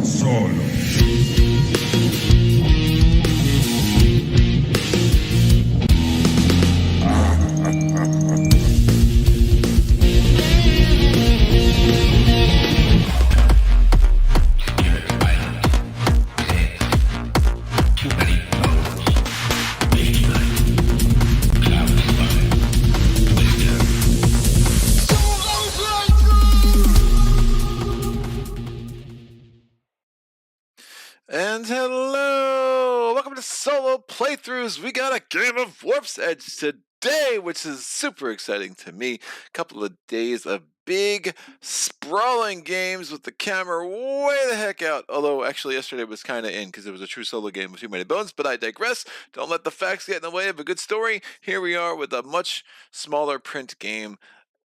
Solo. And hello! Welcome to Solo Playthroughs. We got a game of Warp's Edge today, which is super exciting to me. A couple of days of big, sprawling games with the camera way the heck out. Although, actually, yesterday was kind of in because it was a true solo game with too many bones, but I digress. Don't let the facts get in the way of a good story. Here we are with a much smaller print game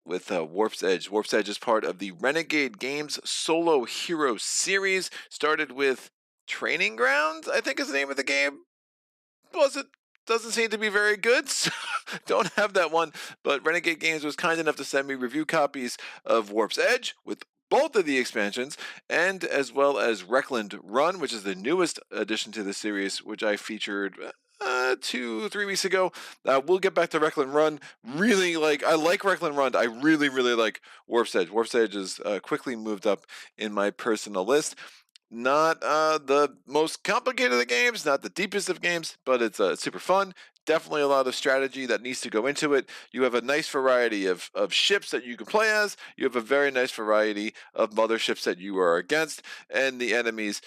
with Warp's Edge. Warp's Edge is part of the Renegade Games Solo Hero series. Started with Training Grounds, I think is the name of the game. Doesn't seem to be very good, so don't have that one. But Renegade Games was kind enough to send me review copies of Warp's Edge with both of the expansions, and as well as Revenant Run, which is the newest addition to the series, which I featured 2-3 weeks ago. We'll get back to Revenant Run. I like Revenant Run. I really like Warp's Edge. Warp's Edge is quickly moved up in my personal list. Not the most complicated of games, not the deepest of games, but it's super fun. Definitely a lot of strategy that needs to go into it. You have a nice variety of ships that you can play as. You have a very nice variety of motherships that you are against, and the enemies,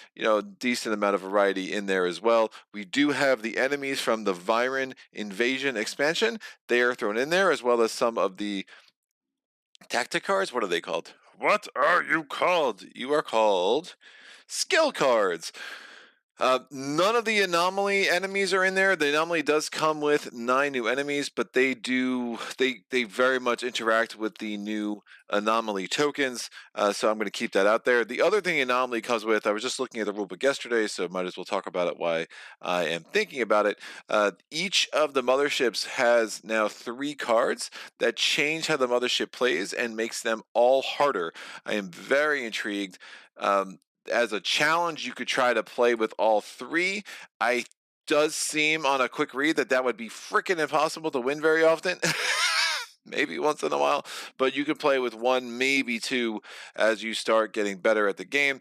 decent amount of variety in there as well. We do have the enemies from the Viren Invasion expansion. They are thrown in there, as well as some of the tactic cards. What are they called? What are you called? You are called skill cards. None of the Anamoly enemies are in there. The Anamoly does come with 9 new enemies, but they very much interact with the new Anamoly tokens, so I'm going to keep that out there. The other thing Anamoly comes with, I was just looking at the rulebook yesterday, so might as well talk about it while I am thinking about it. Each of the motherships has now 3 cards that change how the mothership plays and makes them all harder. I am very intrigued. As a challenge, you could try to play with all 3. Does seem on a quick read that would be freaking impossible to win very often. Maybe once in a while, but you can play with 1, maybe 2 as you start getting better at the game.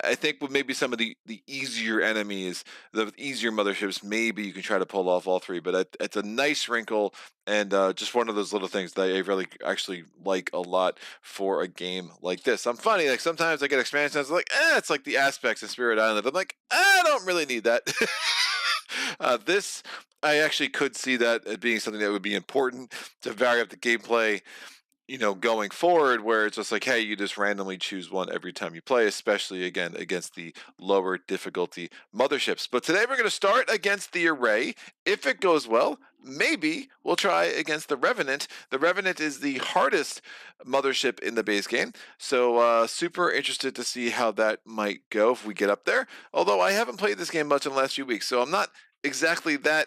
I think with maybe some of the easier enemies, the easier motherships, maybe you can try to pull off all 3, but it's a nice wrinkle and just one of those little things that I really actually like a lot for a game like this. I'm funny, like sometimes I get expansions, like, it's like the aspects of Spirit Island. I'm like, I don't really need that. This, I actually could see that as being something that would be important to vary up the gameplay, going forward, where it's just like, hey, you just randomly choose one every time you play, especially, again, against the lower difficulty motherships. But today we're going to start against the Array. If it goes well, maybe we'll try against the Revenant. The Revenant is the hardest mothership in the base game, so super interested to see how that might go if we get up there. Although I haven't played this game much in the last few weeks, so I'm not exactly that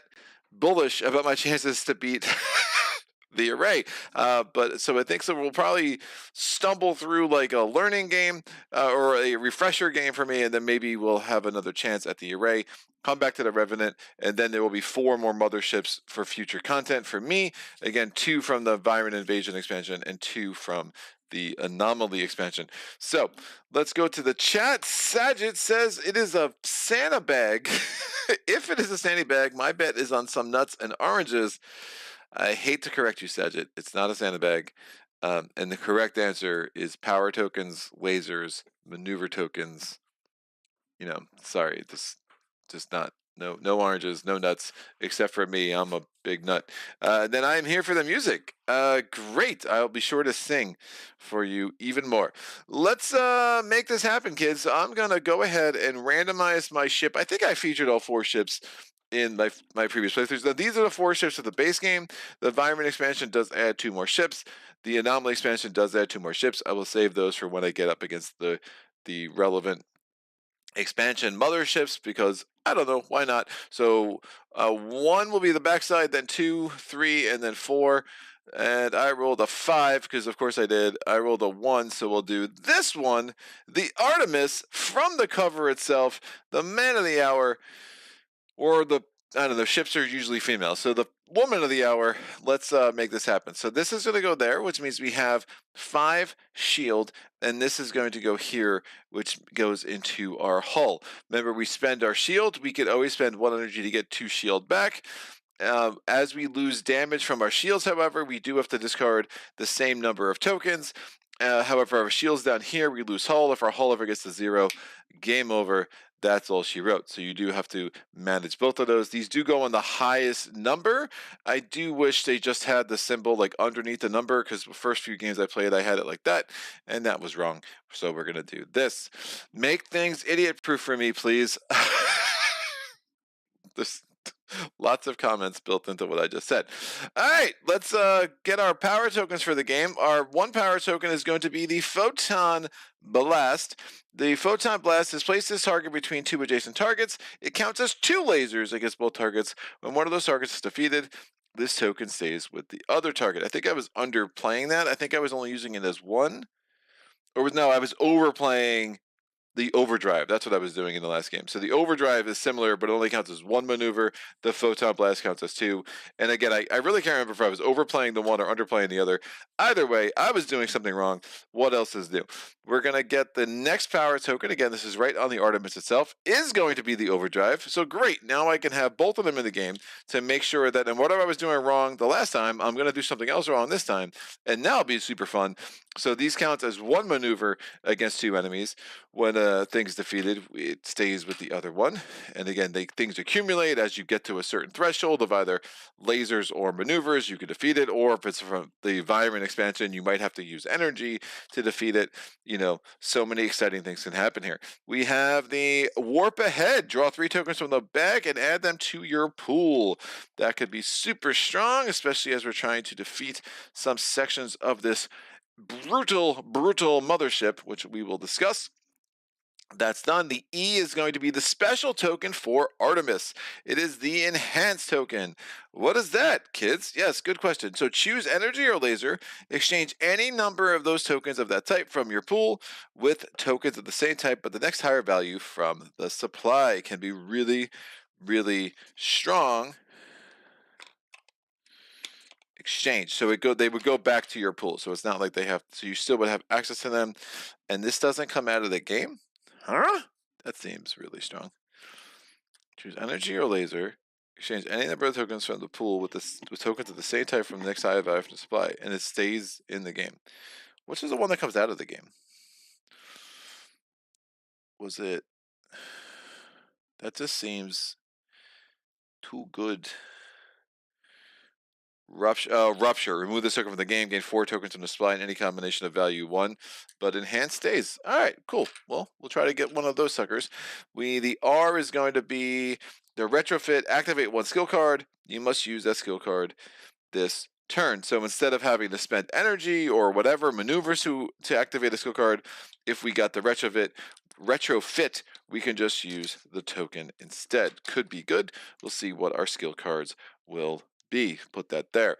bullish about my chances to beat the Array, but so I think we'll probably stumble through like a learning game or a refresher game for me, and then maybe we'll have another chance at the Array, come back to the Revenant, and then there will be 4 more motherships for future content for me. Again, 2 from the Viren Invasion expansion and 2 from the Anamoly expansion. So let's go to the chat. Sajid says it is a Santa bag. If it is a Santa bag, my bet is on some nuts and oranges. I hate to correct you, Sajid. It's not a Santa bag. And the correct answer is power tokens, lasers, maneuver tokens. Sorry, just not. No oranges, no nuts, except for me. I'm a big nut. Then I'm here for the music. Great. I'll be sure to sing for you even more. Let's make this happen, kids. I'm going to go ahead and randomize my ship. I think I featured all 4 ships in my previous playthroughs. Now, these are the 4 ships of the base game. The Viren expansion does add 2 more ships. The Anamoly expansion does add 2 more ships. I will save those for when I get up against the relevant expansion motherships, because I don't know, why not? So 1 will be the backside, then 2, 3, and then 4. And I rolled a 5 because, of course, I did. I rolled a 1, so we'll do this one. The Artemis from the cover itself, the Man of the Hour, or I don't know, ships are usually female. So the Woman of the Hour, let's make this happen. So this is going to go there, which means we have 5 shield, and this is going to go here, which goes into our hull. Remember, we spend our shield. We could always spend 1 energy to get 2 shield back. As we lose damage from our shields, however, we do have to discard the same number of tokens. However, our shields down here, we lose hull. If our hull ever gets to 0, game over. That's all she wrote. So you do have to manage both of those. These do go on the highest number. I do wish they just had the symbol like underneath the number, because the first few games I played, I had it like that, and that was wrong. So we're going to do this. Make things idiot-proof for me, please. There's lots of comments built into what I just said. All right, let's get our power tokens for the game. Our 1 power token is going to be the Photon Blast. The Photon Blast is placed this target between 2 adjacent targets. It counts as 2 lasers against both targets. When one of those targets is defeated, this token stays with the other target. I think I was underplaying that. I think I was only using it as 1. No, I was overplaying the overdrive. That's what I was doing in the last game. So the overdrive is similar, but it only counts as 1 maneuver. The photon blast counts as 2. And again, I really can't remember if I was overplaying the one or underplaying the other. Either way, I was doing something wrong. What else is new? We're going to get the next power token. Again, this is right on the Artemis itself. Is going to be the overdrive. So great. Now I can have both of them in the game to make sure that, and whatever I was doing wrong the last time, I'm going to do something else wrong this time. And now it'll be super fun. So these count as 1 maneuver against 2 enemies. When thing's defeated, it stays with the other one. And again, things accumulate as you get to a certain threshold of either lasers or maneuvers. You can defeat it, or if it's from the Viren expansion, you might have to use energy to defeat it. You know, so many exciting things can happen here. We have the Warp Ahead. Draw 3 tokens from the bag and add them to your pool. That could be super strong, especially as we're trying to defeat some sections of this brutal mothership, which we will discuss. That's done. The E is going to be the special token for Artemis. It is the enhanced token. What is that, kids? Yes, good question. So choose energy or laser. Exchange any number of those tokens of that type from your pool with tokens of the same type, but the next higher value from the supply. It can be really, really strong. Exchange. So they would go back to your pool. So it's not like they have, so you still would have access to them. And this doesn't come out of the game? Huh? That seems really strong. Choose energy or laser. Exchange any number of tokens from the pool with tokens of the same type from the next higher value from the supply, and it stays in the game. Which is the one that comes out of the game? Was it? That just seems too good. Rupture. Remove this token from the game. Gain 4 tokens from the supply in any combination of value 1. But enhanced stays. All right, cool. Well, we'll try to get one of those suckers. The R is going to be the retrofit. Activate 1 skill card. You must use that skill card this turn. So instead of having to spend energy or whatever maneuvers to activate a skill card, if we got the retrofit, we can just use the token instead. Could be good. We'll see what our skill cards will be. Put that there.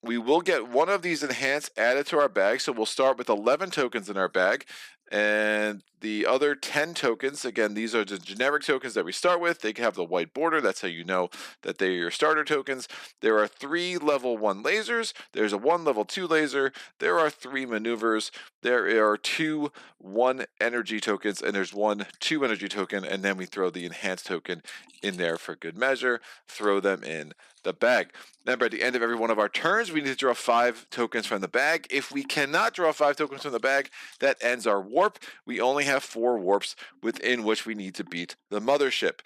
We will get one of these enhanced added to our bag. So we'll start with 11 tokens in our bag. And the other 10 tokens, again, these are the generic tokens that we start with. They have the white border. That's how you know that they're your starter tokens. There are 3 level 1 lasers. There's a 1 level 2 laser. There are 3 maneuvers. There are 2 1 energy tokens, and there's 1 2 energy token. And then we throw the enhanced token in there for good measure. Throw them in the bag. Remember, at the end of every one of our turns, we need to draw 5 tokens from the bag. If we cannot draw 5 tokens from the bag, that ends our warp. We only have 4 warps within which we need to beat the mothership.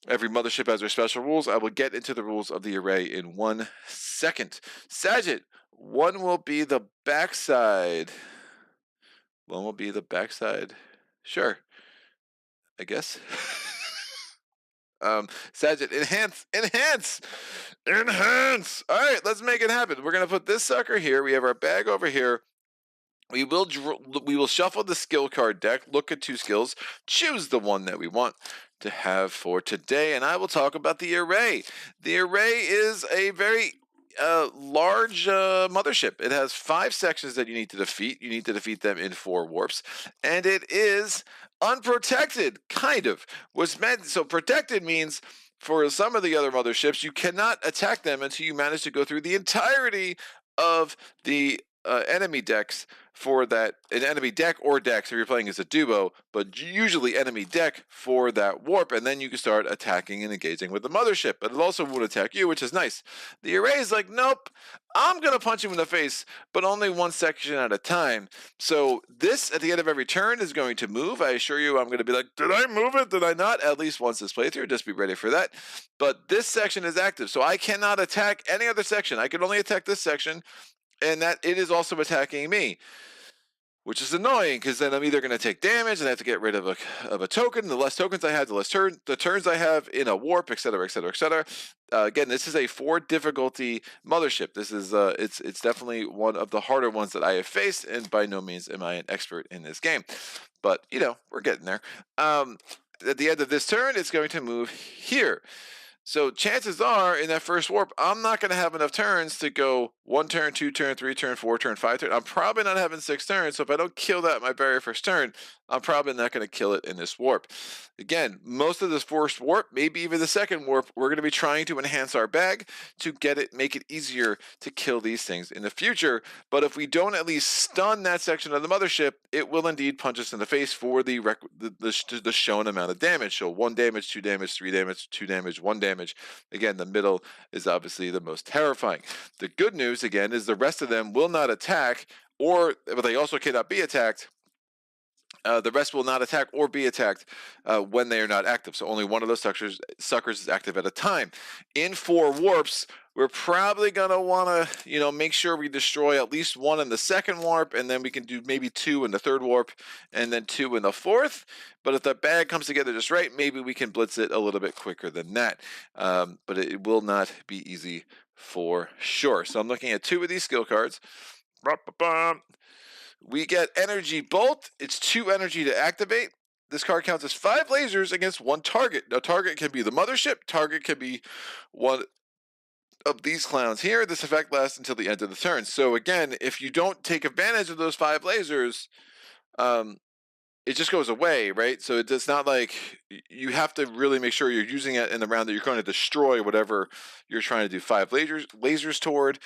Every mothership has their special rules. I will get into the rules of the array in 1 second. Sagitt, one will be the backside. One will be the backside. Sure. I guess. Sagitt, enhance. All right, let's make it happen. We're gonna put this sucker here. We have our bag over here. We will shuffle the skill card deck. Look at 2 skills. Choose the one that we want to have for today, and I will talk about the array. The array is a very large mothership. It has 5 sections that you need to defeat. You need to defeat them in 4 warps, and it is unprotected, kind of. What's meant so protected means for some of the other motherships, you cannot attack them until you manage to go through the entirety of the enemy decks for that, an enemy deck or decks if you're playing as a duo, but usually enemy deck for that warp, and then you can start attacking and engaging with the mothership. But it also won't attack you, which is nice. The array is like, nope, I'm gonna punch him in the face, but only one section at a time. So this, at the end of every turn, is going to move. I assure you, I'm gonna be like, did I move it? Did I not? At least once this playthrough, just be ready for that. But this section is active, so I cannot attack any other section. I can only attack this section, and that it is also attacking me, which is annoying because then I'm either going to take damage and I have to get rid of a token. The less tokens I have, the less turns I have in a warp, etc., etc., etc. Again, this is a 4 difficulty mothership. This is it's definitely one of the harder ones that I have faced, and by no means am I an expert in this game, but you know, we're getting there. At the end of this turn, it's going to move here. So chances are, in that first warp, I'm not going to have enough turns to go 1 turn, 2 turn, 3 turn, 4 turn, 5 turn. I'm probably not having 6 turns, so if I don't kill that my very first turn, I'm probably not going to kill it in this warp. Again, most of this first warp, maybe even the second warp, we're going to be trying to enhance our bag to make it easier to kill these things in the future. But if we don't at least stun that section of the mothership, it will indeed punch us in the face for the shown amount of damage. So 1 damage, 2 damage, 3 damage, 2 damage, 1 damage. Again, the middle is obviously the most terrifying. The good news, again, is the rest of them will not attack, but they also cannot be attacked. The rest will not attack or be attacked when they are not active. So only one of those suckers is active at a time. In 4 warps, we're probably going to want to, make sure we destroy at least 1 in the second warp, and then we can do maybe 2 in the third warp, and then 2 in the fourth. But if the bag comes together just right, maybe we can blitz it a little bit quicker than that. But it will not be easy for sure. So I'm looking at 2 of these skill cards. We get Energy Bolt. It's 2 energy to activate. This card counts as 5 lasers against 1 target. Now, target can be the mothership. Target can be one of these clowns here. This effect lasts until the end of the turn. So again, if you don't take advantage of those 5 lasers, it just goes away, right? So it's not like you have to really make sure you're using it in the round that you're going to destroy whatever you're trying to do 5 lasers toward.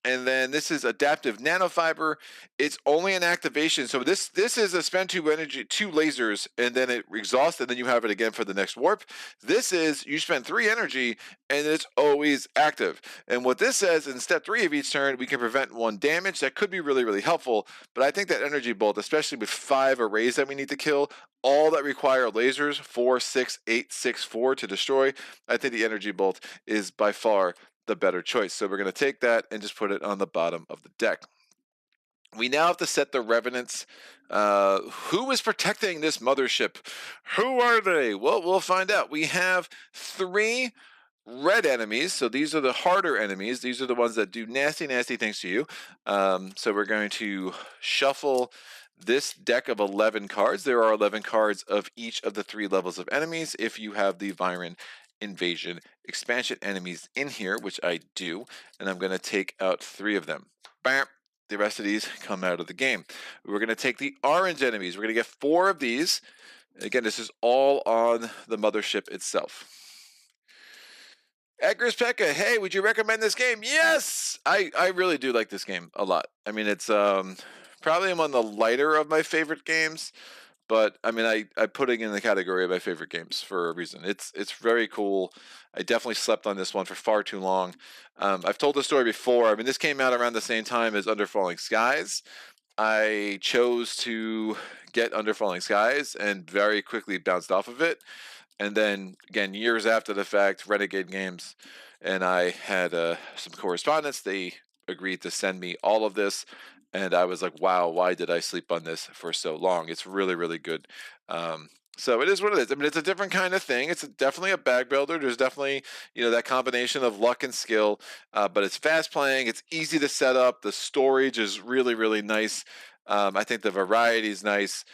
And then this is Adaptive Nanofiber. It's only an activation. So this is a spend 2 energy, 2 lasers, and then it exhausts, and then you have it again for the next warp. This is you spend 3 energy, and it's always active. And what this says, in step 3 of each turn, we can prevent 1 damage. That could be really, really helpful. But I think that Energy Bolt, especially with 5 arrays that we need to kill, all that require lasers, 4, 6, 8, 6, 4 to destroy, I think the Energy Bolt is by far the better choice. So we're going to take that and just put it on the bottom of the deck. We now have to set the Revenants. Who is protecting this mothership? Who are they? Well, we'll find out. We have 3 red enemies. So these are the harder enemies. These are the ones that do nasty, nasty things to you. So we're going to shuffle this deck of 11 cards. There are 11 cards of each of the 3 levels of enemies if you have the Viren Invasion expansion enemies in here, which I do, and I'm going to take out 3 of them. Bam! The rest of these come out of the game. We're going to take the orange enemies. We're going to get 4 of these. Again, this is all on the mothership itself. Edgar's Pekka, hey, would you recommend this game? Yes! I really do like this game a lot. I mean, it's probably among the lighter of my favorite games. But I mean, I put it in the category of my favorite games for a reason. It's very cool. I definitely slept on this one for far too long. I've told this story before. I mean, this came out around the same time as Under Falling Skies. I chose to get Under Falling Skies and very quickly bounced off of it. And then again, years after the fact, Renegade Games and I had some correspondence. They agreed to send me all of this. And I was like, wow, why did I sleep on this for so long? It's really, really good. So it is what it is. I mean, it's a different kind of thing. It's definitely a bag builder. There's definitely, that combination of luck and skill, but it's fast playing. It's easy to set up. The storage is really, really nice. I think the variety is nice.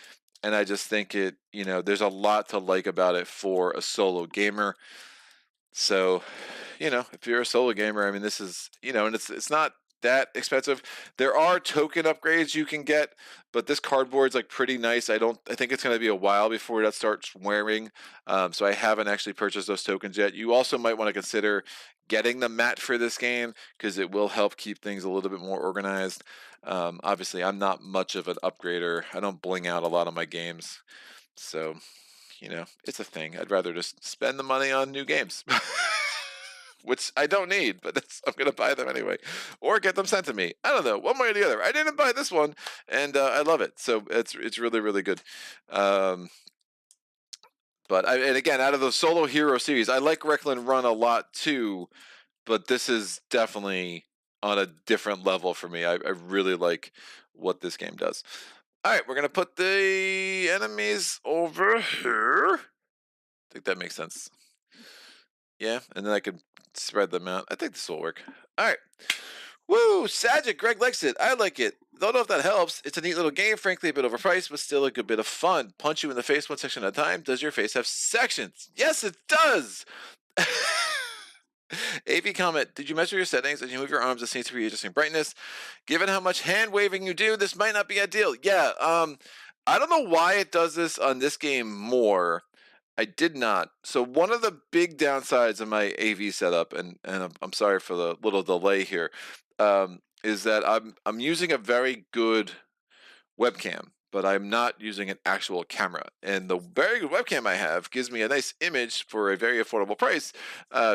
And I just think there's a lot to like about it for a solo gamer. So, if you're a solo gamer, I mean, this is, and it's not that expensive. There are token upgrades you can get, but this cardboard's like pretty nice. I think it's going to be a while before that starts wearing. So I haven't actually purchased those tokens yet. You also might want to consider getting the mat for this game because it will help keep things a little bit more organized. Obviously, I'm not much of an upgrader. I don't bling out a lot of my games. So, it's a thing. I'd rather just spend the money on new games. Which I don't need, but I'm going to buy them anyway. Or get them sent to me. I don't know, one way or the other. I didn't buy this one, and I love it. So it's really, really good. And again, out of the solo hero series, I like Recklin Run a lot too, but this is definitely on a different level for me. I really like what this game does. All right, we're going to put the enemies over here. I think that makes sense. Yeah, and then I can spread them out. I think this will work. All right. Woo! Sagitt, Greg likes it. I like it. Don't know if that helps. It's a neat little game, frankly, a bit overpriced, but still a good bit of fun. Punch you in the face one section at a time. Does your face have sections? Yes, it does! AV comment, did you measure your settings as you move your arms? It seems to be adjusting brightness. Given how much hand waving you do, this might not be ideal. Yeah, I don't know why it does this on this game more. I did not. So one of the big downsides of my AV setup, and I'm sorry for the little delay here, is that I'm using a very good webcam, but I'm not using an actual camera. And the very good webcam I have gives me a nice image for a very affordable price,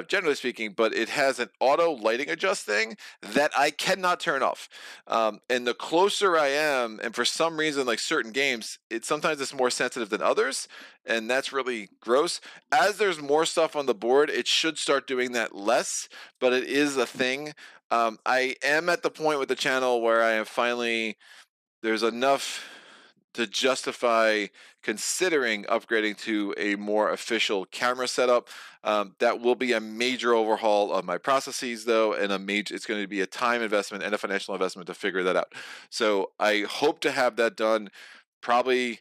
generally speaking, but it has an auto lighting adjust thing that I cannot turn off. And the closer I am, and for some reason, like certain games, sometimes it's more sensitive than others, and that's really gross. As there's more stuff on the board, it should start doing that less, but it is a thing. I am at the point with the channel where I am finally there's enough to justify considering upgrading to a more official camera setup. That will be a major overhaul of my processes, though, and it's going to be a time investment and a financial investment to figure that out. So I hope to have that done probably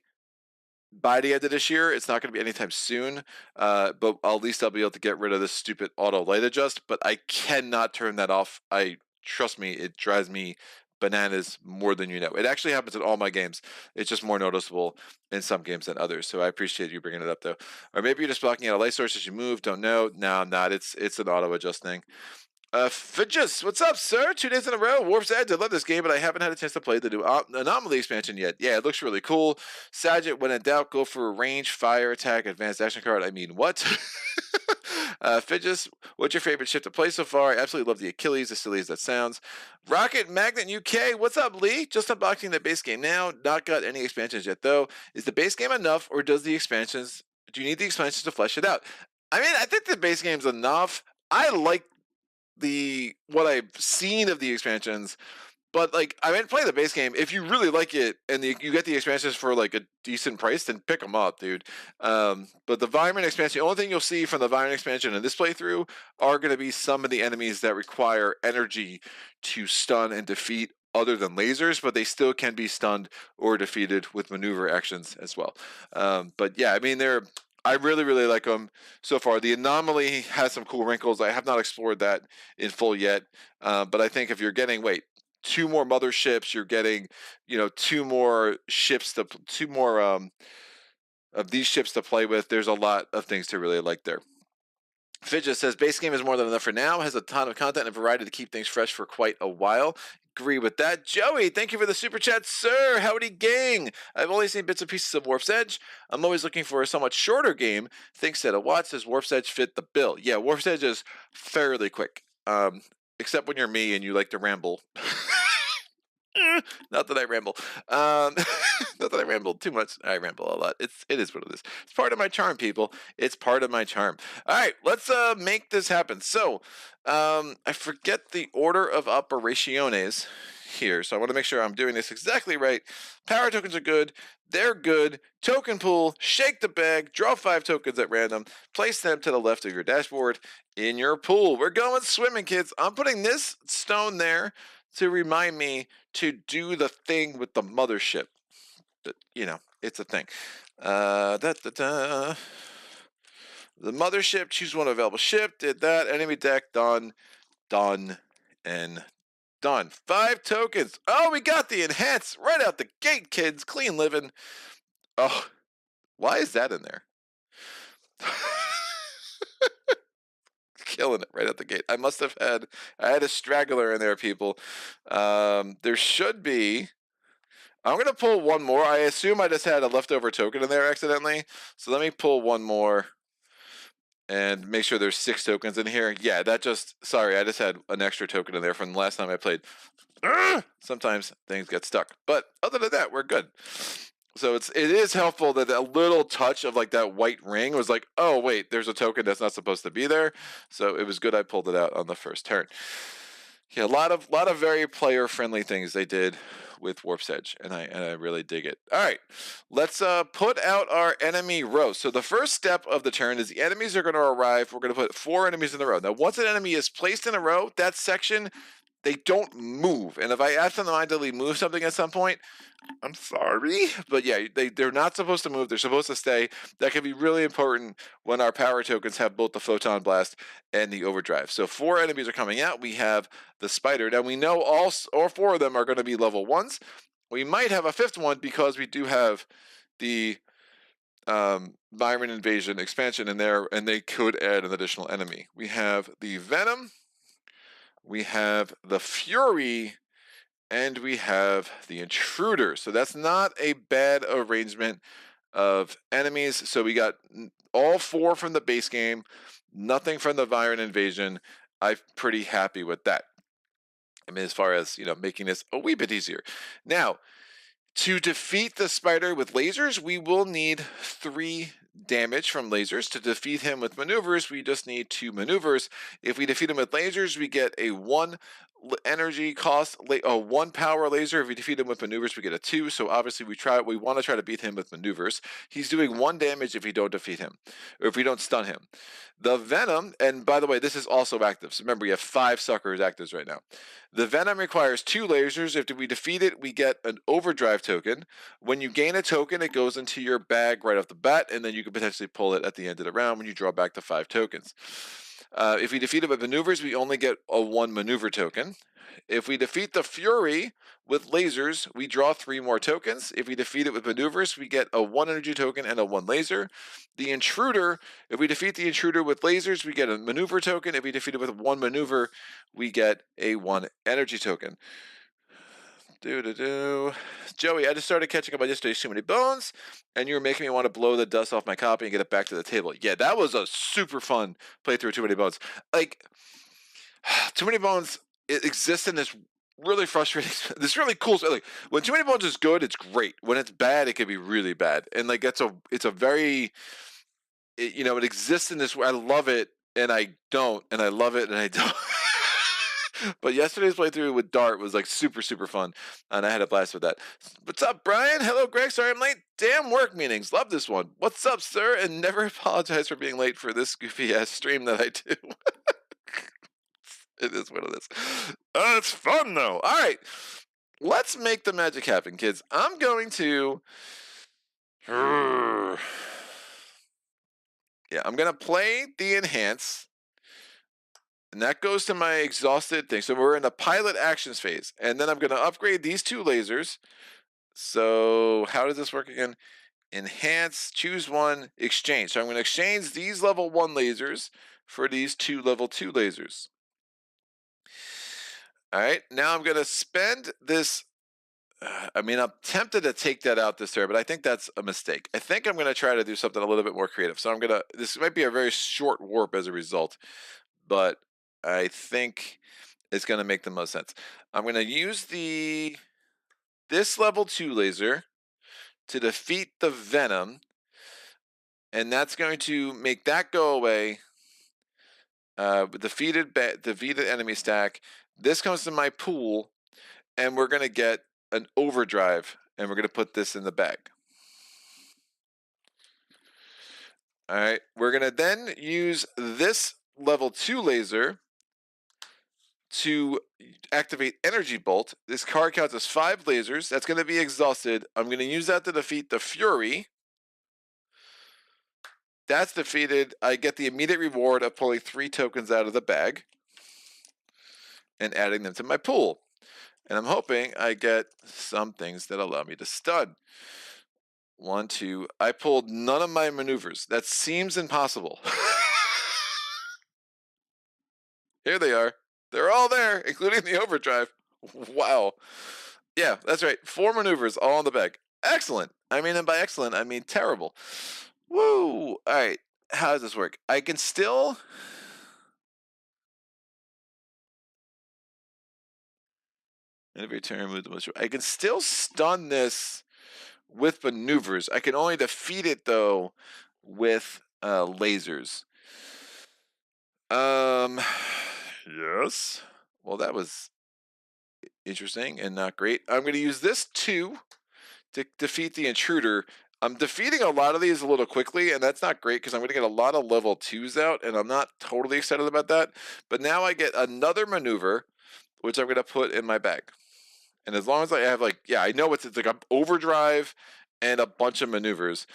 by the end of this year. It's not going to be anytime soon, but at least I'll be able to get rid of this stupid auto light adjust. But I cannot turn that off. Trust me, it drives me bananas more than you know. It actually happens in all my games. It's just more noticeable in some games than others. So I appreciate you bringing it up, though. Or maybe you're just blocking out a light source as you move. Don't know. No, I'm not. It's an auto adjust thing. Fidges, what's up, sir? 2 days in a row. Warp's Edge. I love this game, but I haven't had a chance to play the new Anomaly expansion yet. Yeah, it looks really cool. Sagitt, when in doubt, go for a range, fire, attack, advanced action card. I mean, what? Fidges, what's your favorite ship to play so far? I absolutely love the Achilles, as silly as that sounds. Rocket Magnet UK, what's up, Lee? Just unboxing the base game now. Not got any expansions yet, though. Is the base game enough, or do you need the expansions to flesh it out? I mean, I think the base game's enough. I like what I've seen of the expansions, but like I mean, play the base game. If you really like it and you get the expansions for like a decent price, then pick them up, dude. But the Viren expansion, the only thing you'll see from the Viren expansion in this playthrough are going to be some of the enemies that require energy to stun and defeat other than lasers, but they still can be stunned or defeated with maneuver actions as well. But yeah, I mean, I really, really like them so far. The Anomaly has some cool wrinkles. I have not explored that in full yet, but I think if you're getting 2 more motherships, you're getting 2 more of these ships to play with. There's a lot of things to really like there. Fidget says base game is more than enough for now. Has a ton of content and variety to keep things fresh for quite a while. Agree with that. Joey, thank you for the super chat, sir. Howdy, gang. I've only seen bits and pieces of Warp's Edge. I'm always looking for a somewhat shorter game. Think said a watch. Does Warp's Edge fit the bill? Yeah, Warp's Edge is fairly quick. Except when you're me and you like to ramble. Not that I ramble. Not that I ramble too much. I ramble a lot. It is what it is. It's part of my charm, people. It's part of my charm. All right, let's make this happen. So, I forget the order of operaciones here, so I want to make sure I'm doing this exactly right. Power tokens are good. They're good. Token pool. Shake the bag. Draw 5 tokens at random. Place them to the left of your dashboard in your pool. We're going swimming, kids. I'm putting this stone there to remind me to do the thing with the mothership. But, it's a thing. The mothership, choose one available ship, did that. Enemy deck, done, and done. 5 tokens. Oh, we got the enhance right out the gate, kids. Clean living. Oh, why is that in there? Killing it right out the gate. I had a straggler in there, people. There should be. I'm going to pull one more. I assume I just had a leftover token in there accidentally. So let me pull one more and make sure there's 6 tokens in here. Yeah, sorry, I just had an extra token in there from the last time I played. Sometimes things get stuck. But other than that, we're good. So it is helpful that a little touch of like that white ring was like, oh wait, there's a token that's not supposed to be there. So it was good I pulled it out on the first turn. Yeah, a lot of very player friendly things they did with Warp's Edge, and I really dig it. All right, let's put out our enemy row. So the first step of the turn is the enemies are going to arrive. We're going to put 4 enemies in a row. Now, once an enemy is placed in a row, that section, they don't move. And if I ask them to mindedly move something at some point, I'm sorry, but yeah, they're not supposed to move. They're supposed to stay. That can be really important when our power tokens have both the photon blast and the overdrive. So 4 enemies are coming out. We have the spider. Now we know all 4 of them are going to be level 1s. We might have a 5th one because we do have the Viren Invasion expansion in there, and they could add an additional enemy. We have the Venom. We have the Fury. And we have the Intruder. So that's not a bad arrangement of enemies. So we got all 4 from the base game, nothing from the Viren Invasion. I'm pretty happy with that. I mean, as far as, making this a wee bit easier. Now, to defeat the spider with lasers, we will need 3 damage from lasers. To defeat him with maneuvers, we just need 2 maneuvers. If we defeat him with lasers, we get a 1 energy cost, 1 power laser. If we defeat him with maneuvers, we get a 2. So obviously we want to try to beat him with maneuvers. He's doing 1 damage if we don't defeat him, or if we don't stun him. The Venom, and by the way, this is also active. So remember, we have 5 suckers actives right now. The Venom requires 2 lasers. If we defeat it, we get an overdrive token. When you gain a token, it goes into your bag right off the bat, and then you can potentially pull it at the end of the round when you draw back the 5 tokens. If we defeat it with maneuvers, we only get a 1 maneuver token. If we defeat the Fury with lasers, we draw 3 more tokens. If we defeat it with maneuvers, we get a 1 energy token and a 1 laser. The Intruder, if we defeat the Intruder with lasers, we get a maneuver token. If we defeat it with 1 maneuver, we get a 1 energy token. Joey, I just started catching up on yesterday's Too Many Bones, and you were making me want to blow the dust off my copy and get it back to the table. Yeah, that was a super fun playthrough of Too Many Bones. Like, Too Many Bones, it exists in this really frustrating, this really cool. Like, when Too Many Bones is good, it's great. When it's bad, it can be really bad. And like, it's a very, it exists in this way. I love it, and I don't, and I love it, and I don't. But yesterday's playthrough with Dart was like super, super fun, and I had a blast with that. What's up, Brian? Hello, Greg. Sorry I'm late. Damn work meetings. Love this one. What's up, sir? And never apologize for being late for this goofy ass stream that I do. It is what it is. It's fun though. All right, let's make the magic happen, kids. I'm going to. Yeah, I'm gonna play the enhance. And that goes to my exhausted thing. So we're in the pilot actions phase. And then I'm going to upgrade these 2 lasers. So how does this work again? Enhance, choose 1, exchange. So I'm going to exchange these level 1 lasers for these 2 level 2 lasers. All right, now I'm going to spend this. I'm tempted to take that out this turn, but I think that's a mistake. I think I'm going to try to do something a little bit more creative. So this might be a very short warp as a result, but I think it's going to make the most sense. I'm going to use this level 2 laser to defeat the Venom, and that's going to make that go away. Defeated enemy stack. This comes to my pool, and we're going to get an overdrive, and we're going to put this in the bag. All right, we're going to then use this level 2 laser to activate Energy Bolt. This card counts as 5 lasers. That's going to be exhausted. I'm going to use that to defeat the Fury. That's defeated. I get the immediate reward of pulling 3 tokens out of the bag and adding them to my pool. And I'm hoping I get some things that allow me to stun. 1, 2. I pulled none of my maneuvers. That seems impossible. Here they are. They're all there, including the overdrive. Wow. Yeah, that's right. 4 maneuvers all in the bag. Excellent. I mean, and by excellent, I mean terrible. Woo! All right. How does this work? I can still... And every turn, move the most... I can still stun this with maneuvers. I can only defeat it, though, with lasers. Yes. Well, that was interesting and not great. I'm going to use this 2 to defeat the intruder. I'm defeating a lot of these a little quickly, and that's not great because I'm going to get a lot of level 2s out, and I'm not totally excited about that. But now I get another maneuver, which I'm going to put in my bag. And as long as I have, like, yeah, I know it's like an overdrive and a bunch of maneuvers.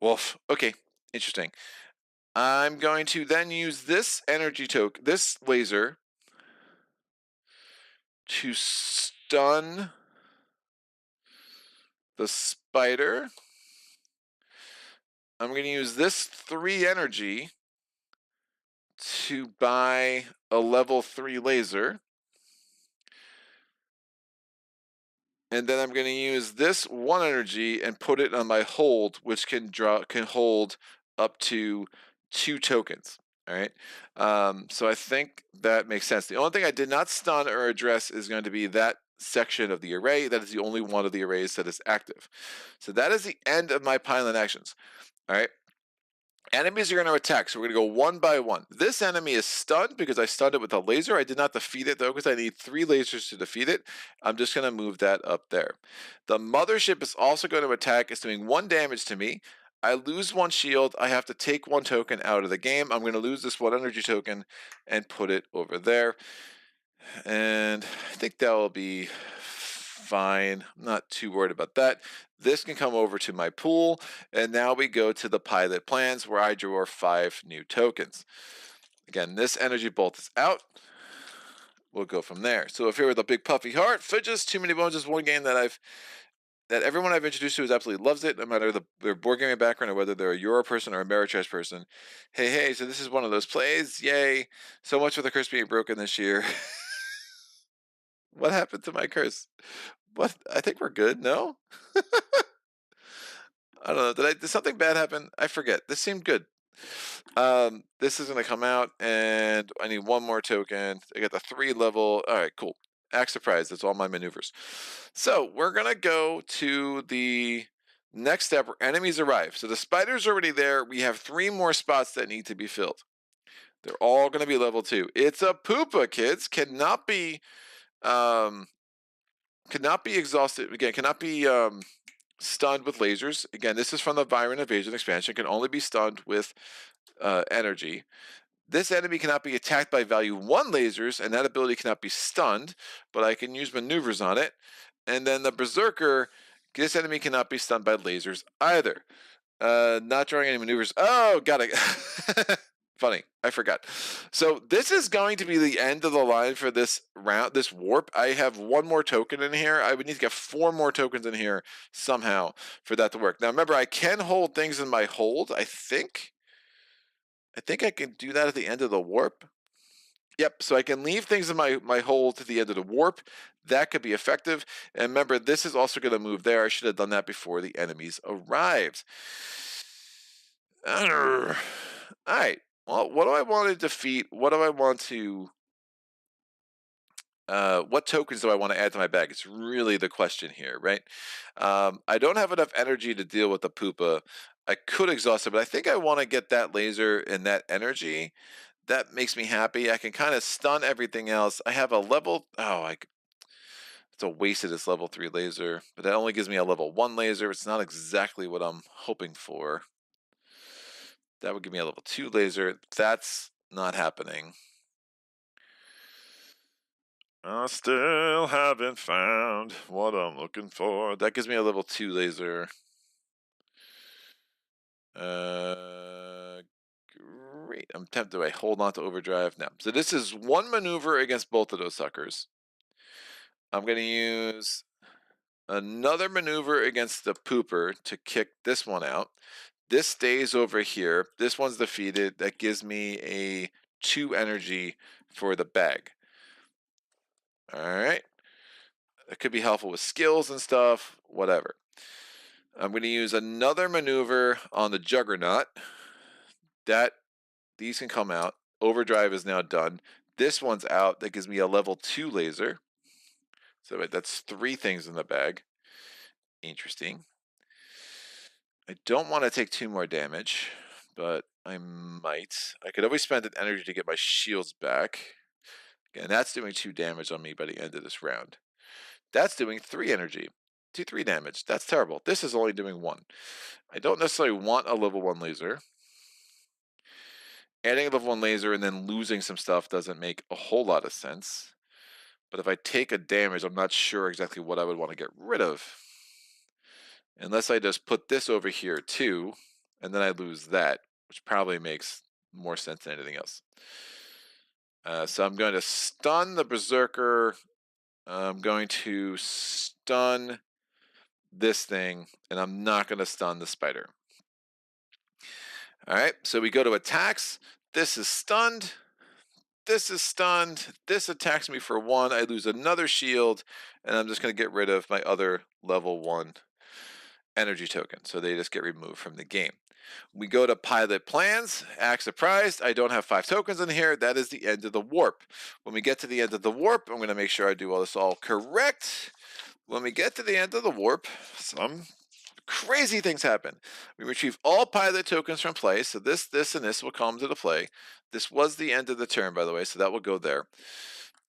Wolf. Okay, interesting. I'm going to then use this energy token, this laser, to stun the spider. I'm going to use this 3 energy to buy a level 3 laser. And then I'm going to use this 1 energy and put it on my hold, which can hold up to 2 tokens. All right. So I think that makes sense. The only thing I did not stun or address is going to be that section of the array. That is the only one of the arrays that is active. So that is the end of my pylon actions. All right. Enemies are going to attack, so we're going to go 1 by 1. This enemy is stunned because I stunned it with a laser. I did not defeat it, though, because I need 3 lasers to defeat it. I'm just going to move that up there. The mothership is also going to attack. It's doing 1 damage to me. I lose 1 shield. I have to take 1 token out of the game. I'm going to lose this 1 energy token and put it over there. And I think that will be fine. I'm not too worried about that. This can come over to my pool, and now we go to the pilot plans where I draw 5 new tokens. Again, this energy bolt is out. We'll go from there. So if you're with a big puffy heart, Fidges, Too Many Bones is one game that everyone I've introduced to is absolutely loves it, no matter their board gaming background or whether they're a Euro person or a Ameritrash person. Hey, so this is one of those plays. Yay. So much for the curse being broken this year. What happened to my curse? What? I think we're good. No? I don't know. Did something bad happen? I forget. This seemed good. This is going to come out, and I need 1 more token. I got the 3 level. All right, cool. Act surprise. That's all my maneuvers. So we're going to go to the next step where enemies arrive. So the spider's already there. We have 3 more spots that need to be filled. They're all going to be level 2. It's a poopa, kids. Cannot be exhausted. Again, cannot be stunned with lasers. Again, this is from the Viren Invasion expansion. Can only be stunned with energy. This enemy cannot be attacked by value 1 lasers, and that ability cannot be stunned, but I can use maneuvers on it. And then the Berserker, this enemy cannot be stunned by lasers either. Not drawing any maneuvers. Oh, got it. Funny, I forgot. So this is going to be the end of the line for this round, this warp. I have 1 more token in here. I would need to get 4 more tokens in here somehow for that to work. Now remember, I can hold things in my hold. I think I can do that at the end of the warp. Yep, so I can leave things in my hold to the end of the warp. That could be effective. And remember, this is also going to move there. I should have done that before the enemies arrived. All right. Well, what do I want to defeat? What do I want to... what tokens do I want to add to my bag? It's really the question here, right? I don't have enough energy to deal with the poopa. I could exhaust it, but I think I want to get that laser and that energy. That makes me happy. I can kind of stun everything else. I have a level... Oh, it's a waste of this level 3 laser, but that only gives me a level 1 laser. It's not exactly what I'm hoping for. That would give me a level 2 laser. That's not happening. I still haven't found what I'm looking for. That gives me a level 2 laser. great. I'm tempted. Do I hold on to overdrive? No. So this is one maneuver against both of those suckers. I'm going to use another maneuver against the pooper to kick this one out. This stays over here. This one's defeated. That gives me a 2 energy for the bag. All right. That could be helpful with skills and stuff, whatever. I'm going to use another maneuver on the Juggernaut. These can come out. Overdrive is now done. This one's out. That gives me a level 2 laser. So that's 3 things in the bag. Interesting. I don't want to take 2 more damage, but I might. I could always spend an energy to get my shields back. And that's doing 2 damage on me by the end of this round. That's doing 3 energy. 3 damage. That's terrible. This is only doing 1. I don't necessarily want a level 1 laser. Adding a level 1 laser and then losing some stuff doesn't make a whole lot of sense. But if I take a damage, I'm not sure exactly what I would want to get rid of. Unless I just put this over here too, and then I lose that, which probably makes more sense than anything else. So I'm going to stun the Berserker. I'm going to stun this thing, and I'm not going to stun the spider. All right, so we go to attacks. This is stunned. This is stunned. This attacks me for 1. I lose another shield, and I'm just going to get rid of my other level 1 energy token. So they just get removed from the game. We go to pilot plans. Act surprised. I don't have 5 tokens in here. That is the end of the warp. When we get to the end of the warp, I'm going to make sure I do all this all correct. When we get to the end of the warp, some crazy things happen. We retrieve all pilot tokens from play. So this, and this will come to the play. This was the end of the turn, by the way, so that will go there.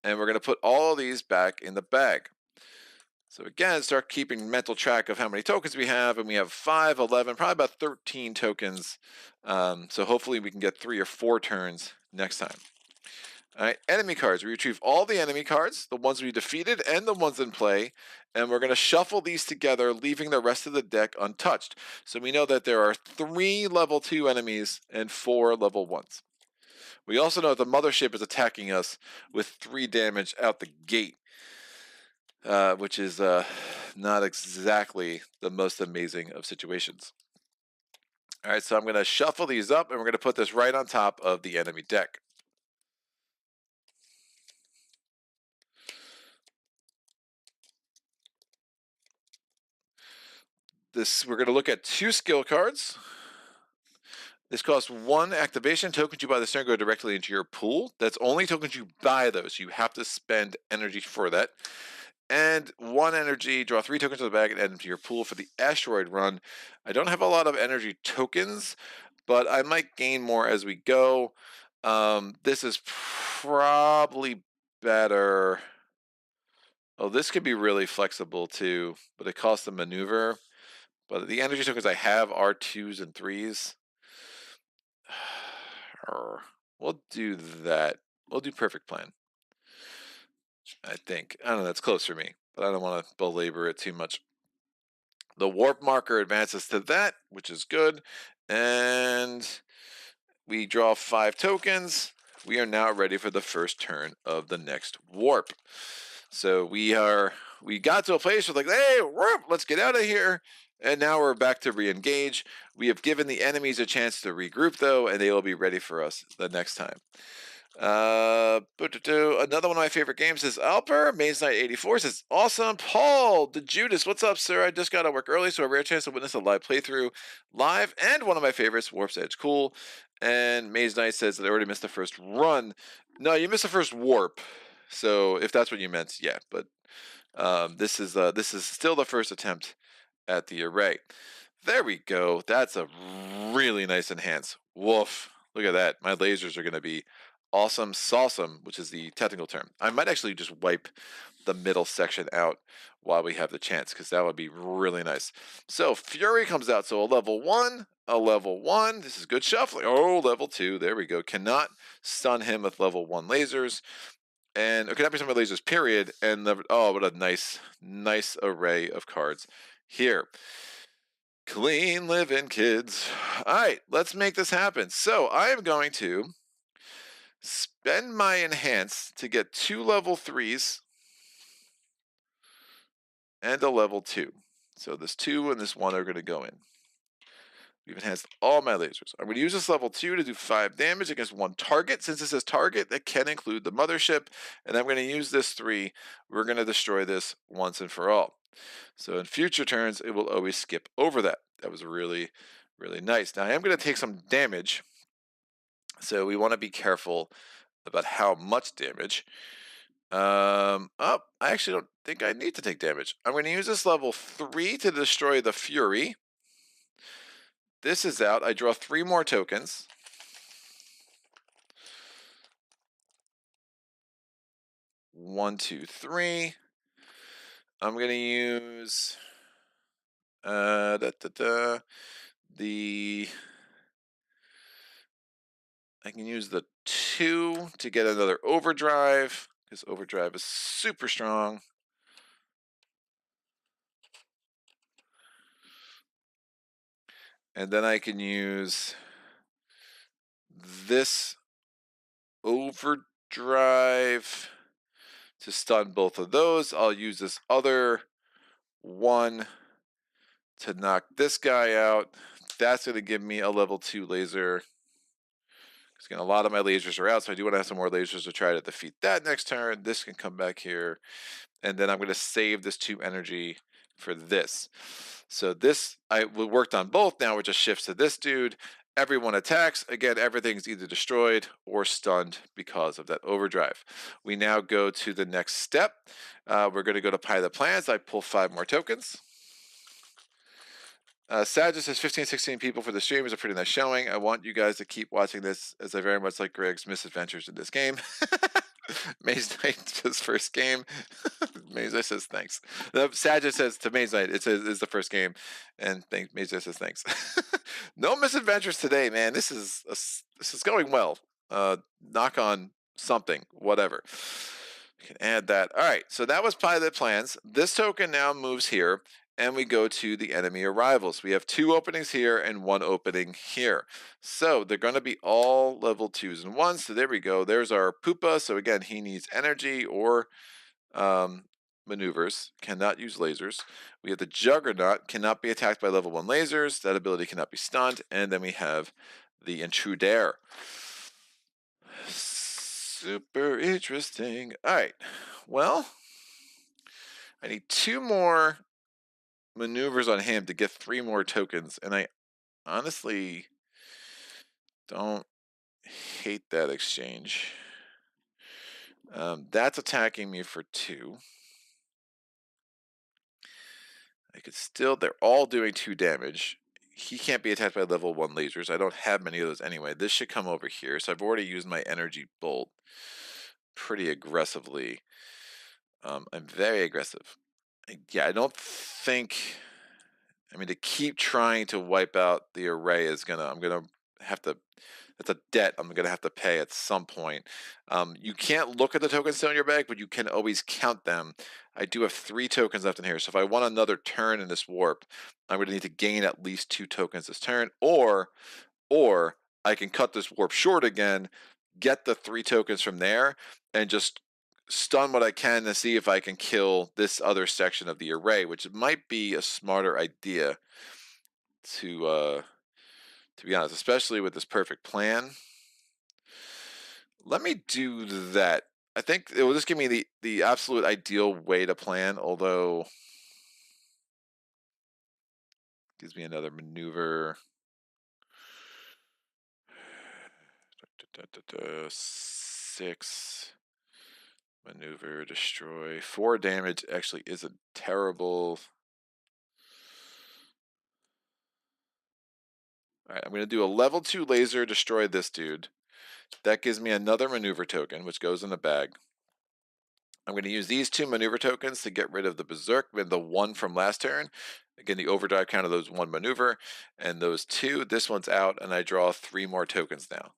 And we're going to put all of these back in the bag. So again, start keeping mental track of how many tokens we have, and we have 5, 11, probably about 13 tokens. So hopefully we can get 3 or 4 turns next time. All right, enemy cards. We retrieve all the enemy cards, the ones we defeated and the ones in play, and we're going to shuffle these together, leaving the rest of the deck untouched. So we know that there are 3 level 2 enemies and 4 level 1s. We also know that the mothership is attacking us with 3 damage out the gate, which is not exactly the most amazing of situations. All right, so I'm going to shuffle these up, and we're going to put this right on top of the enemy deck. We're going to look at 2 skill cards. This costs 1 activation. Tokens you buy this turn go directly into your pool. That's only tokens you buy, though, so you have to spend energy for that. And 1 energy, draw 3 tokens from the bag and add them to your pool for the asteroid run. I don't have a lot of energy tokens, but I might gain more as we go. This is probably better. Oh, this could be really flexible too, but it costs a maneuver. But the energy tokens I have are 2s and 3s. We'll do that. We'll do perfect plan. I think. I don't know, that's close for me, but I don't want to belabor it too much. The warp marker advances to that, which is good. And we draw 5 tokens. We are now ready for the first turn of the next warp. So we got to a place where like, hey, warp, let's get out of here. And now we're back to re-engage. We have given the enemies a chance to regroup, though, and they will be ready for us the next time. Another one of my favorite games is Alper. Maze Knight 84 says, awesome. Paul, the Judas, what's up, sir? I just got to work early, so a rare chance to witness a live playthrough live. And one of my favorites, Warp's Edge, cool. And Maze Knight says that I already missed the first run. No, you missed the first warp. So if that's what you meant, yeah. But this is still the first attempt at the array. There we go. That's a really nice enhance. Woof. Look at that. My lasers are going to be awesome sauceum, which is the technical term. I might actually just wipe the middle section out while we have the chance, because that would be really nice. So Fury comes out. So a level 1, a level 1. This is good shuffling. Oh, level 2. There we go. Cannot stun him with level 1 lasers. And cannot be stun with lasers, period. And oh, what a nice array of cards here. Clean living, kids. All right, let's make this happen. So I am going to spend my enhance to get 2 level 3s and a level 2. So this 2 and this 1 are going to go in. We've enhanced all my lasers. I'm going to use this level 2 to do 5 damage against 1 target. Since it says target, that can include the mothership. And I'm going to use this 3. We're going to destroy this once and for all. So in future turns, it will always skip over that. That was really, really nice. Now I am going to take some damage. So we want to be careful about how much damage. I actually don't think I need to take damage. I'm going to use this level 3 to destroy the Fury. This is out. I draw 3 more tokens. One, two, three. I'm going to use I can use the 2 to get another overdrive, because overdrive is super strong. And then I can use this overdrive to stun both of those. I'll use this other 1 to knock this guy out. That's going to give me a level 2 laser. Because again, a lot of my lasers are out, so I do want to have some more lasers to try to defeat that next turn. This can come back here. And then I'm going to save this 2 energy for this. So this, I worked on both. Now it just shifts to this dude. Everyone attacks. Again, everything's either destroyed or stunned because of that overdrive. We now go to the next step. We're going to go to pilot plans. I pull 5 more tokens. Sagitt says 15, 16 people for the stream is a pretty nice showing. I want you guys to keep watching this, as I very much like Greg's misadventures in this game. Maze Knight his first game. Maze Knight says thanks. Sagitt says to Maze Knight, it is the first game, and Maze Knight says thanks. No misadventures today, man. This is going well. Knock on something, whatever. You can add that. All right, so that was pilot plans. This token now moves here, and we go to the enemy arrivals. We have 2 openings here and 1 opening here. So they're going to be all level 2s and 1s. So there we go. There's our Poopa. So again, he needs energy or maneuvers. Cannot use lasers. We have the Juggernaut. Cannot be attacked by level 1 lasers. That ability cannot be stunned. And then we have the Intruder. Super interesting. All right. Well, I need 2 more maneuvers on him to get 3 more tokens, and I honestly don't hate that exchange. That's attacking me for 2. I could still, they're all doing 2 damage. He can't be attacked by level 1 lasers. I don't have many of those anyway. This should come over here. So I've already used my energy bolt pretty aggressively. I'm very aggressive. Yeah, I don't think, I mean, to keep trying to wipe out the array is I'm gonna have to, that's a debt I'm gonna have to pay at some point. You can't look at the tokens still in your bag, but you can always count them. I do have 3 tokens left in here, so if I want another turn in this warp, I'm gonna need to gain at least 2 tokens this turn, or I can cut this warp short again, get the 3 tokens from there, and just stun what I can to see if I can kill this other section of the array, which might be a smarter idea to be honest, especially with this perfect plan. Let me do that. I think it will just give me the absolute ideal way to plan, although gives me another maneuver. 6 maneuver, destroy. 4 damage actually isn't terrible. All right, I'm going to do a level 2 laser, destroy this dude. That gives me another maneuver token, which goes in the bag. I'm going to use these 2 maneuver tokens to get rid of the Berserk and the 1 from last turn. Again, the overdrive count of those 1 maneuver, and those 2. This one's out, and I draw 3 more tokens now.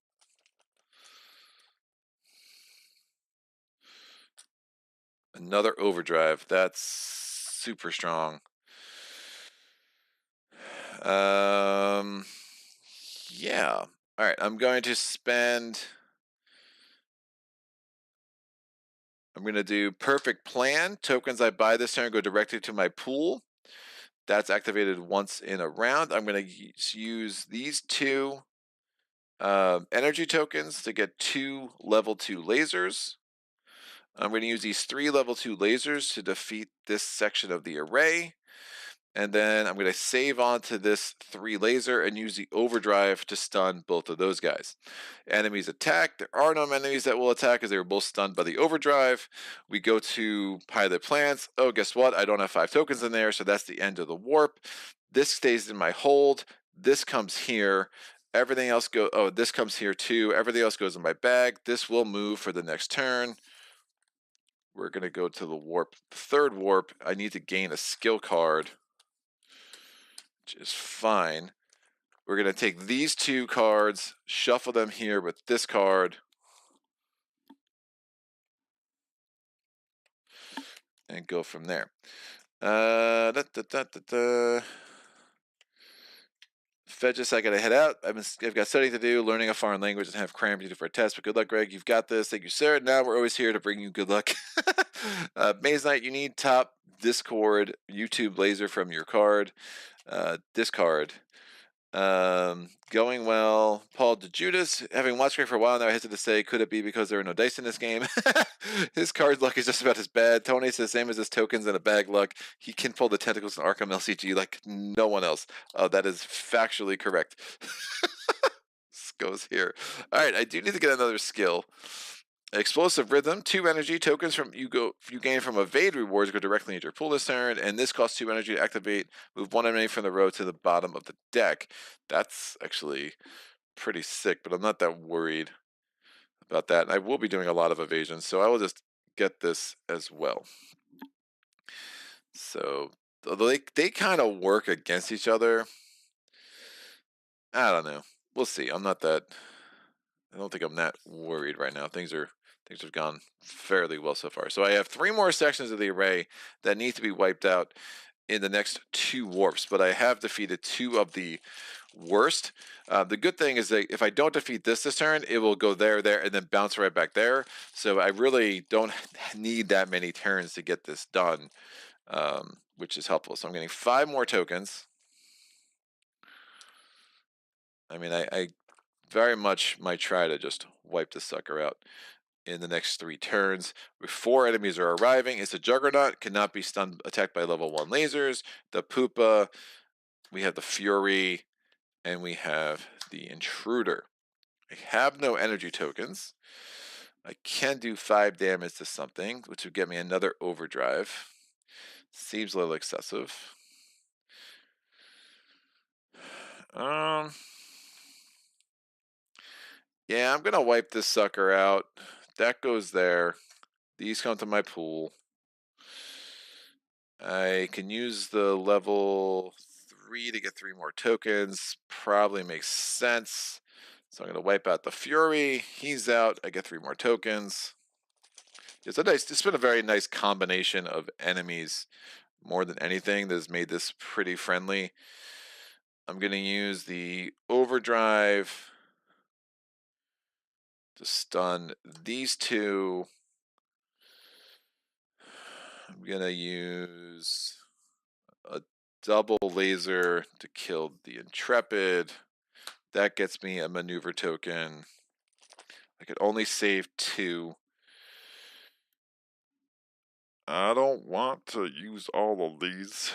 Another overdrive. That's super strong. Yeah. All right, I'm going to spend... I'm going to do Perfect Plan. Tokens I buy this turn go directly to my pool. That's activated once in a round. I'm going to use these two energy tokens to get 2 level 2 lasers. I'm going to use these 3 level 2 lasers to defeat this section of the array. And then I'm going to save onto this 3 laser and use the overdrive to stun both of those guys. Enemies attack. There are no enemies that will attack because they were both stunned by the overdrive. We go to pilot plans. Oh, guess what? I don't have 5 tokens in there, so that's the end of the warp. This stays in my hold. This comes here. Everything else goes... Oh, this comes here too. Everything else goes in my bag. This will move for the next turn. We're going to go to the warp. The third warp, I need to gain a skill card, which is fine. We're going to take these 2 cards, shuffle them here with this card, and go from there. Fedges, I gotta head out. I've got studying to do, learning a foreign language, and have crammed you for a test. But good luck, Greg. You've got this. Thank you, sir. Now we're always here to bring you good luck. Maze Knight, you need top Discord YouTube laser from your card. Discard. Going well. Paul DeJudas, having watched Greg for a while now, I hesitate to say, could it be because there are no dice in this game? His card luck is just about as bad. Tony says the same as his tokens and a bag luck. He can pull the tentacles in Arkham LCG like no one else. That is factually correct. This goes here. All right, I do need to get another skill. Explosive Rhythm, 2 energy tokens from you gain from evade rewards go directly into your pool this turn, and this costs 2 energy to activate. Move 1 enemy from the row to the bottom of the deck. That's actually pretty sick, but I'm not that worried about that. And I will be doing a lot of evasion, so I will just get this as well. So although they kind of work against each other, I don't know. We'll see. I don't think I'm that worried right now. Things have gone fairly well so far. So I have 3 more sections of the array that need to be wiped out in the next 2 warps, but I have defeated 2 of the worst. The good thing is that if I don't defeat this turn, it will go there, and then bounce right back there. So I really don't need that many turns to get this done, which is helpful. So I'm getting 5 more tokens. I mean, I very much might try to just wipe this sucker out in the next 3 turns. Before enemies are arriving, it's a Juggernaut, cannot be stunned, attacked by level 1 lasers. The Poopa, we have the Fury, and we have the Intruder. I have no energy tokens. I can do 5 damage to something, which would get me another overdrive. Seems a little excessive. Yeah, I'm gonna wipe this sucker out. That goes there. These come to my pool. I can use the level 3 to get 3 more tokens. Probably makes sense. So I'm gonna wipe out the Fury. He's out. I get 3 more tokens. It's been a very nice combination of enemies more than anything that has made this pretty friendly. I'm gonna use the overdrive to stun these 2. I'm gonna use a double laser to kill the Intrepid. That gets me a maneuver token. I could only save 2. I don't want to use all of these.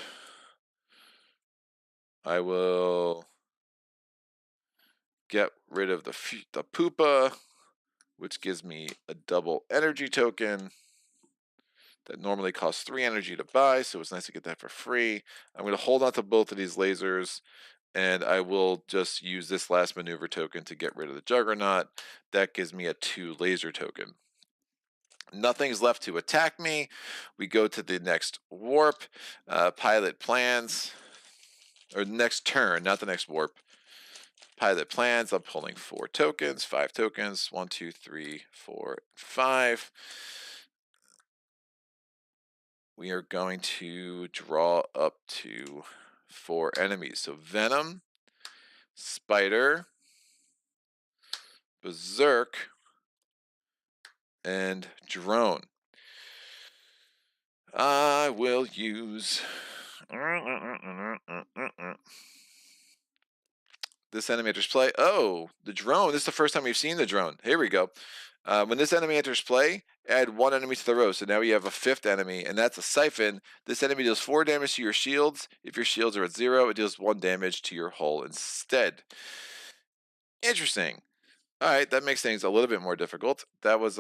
I will get rid of the Poopa, which gives me a double energy token that normally costs 3 energy to buy, so it's nice to get that for free. I'm going to hold on to both of these lasers, and I will just use this last maneuver token to get rid of the Juggernaut. That gives me a 2 laser token. Nothing's left to attack me. We go to the next warp. Pilot plans, or next turn, not the next warp. Pilot plans. I'm pulling 4 tokens, 5 tokens. 1, 2, 3, 4, 5. We are going to draw up to 4 enemies. So Venom, Spider, Berserk, and Drone. I will use this enemy enters play. Oh, the drone. This is the first time we've seen the drone. Here we go. When this enemy enters play, add 1 enemy to the row. So now we have a 5th enemy, and that's a Siphon. This enemy deals 4 damage to your shields. If your shields are at 0, it deals 1 damage to your hull instead. Interesting. All right, that makes things a little bit more difficult. That was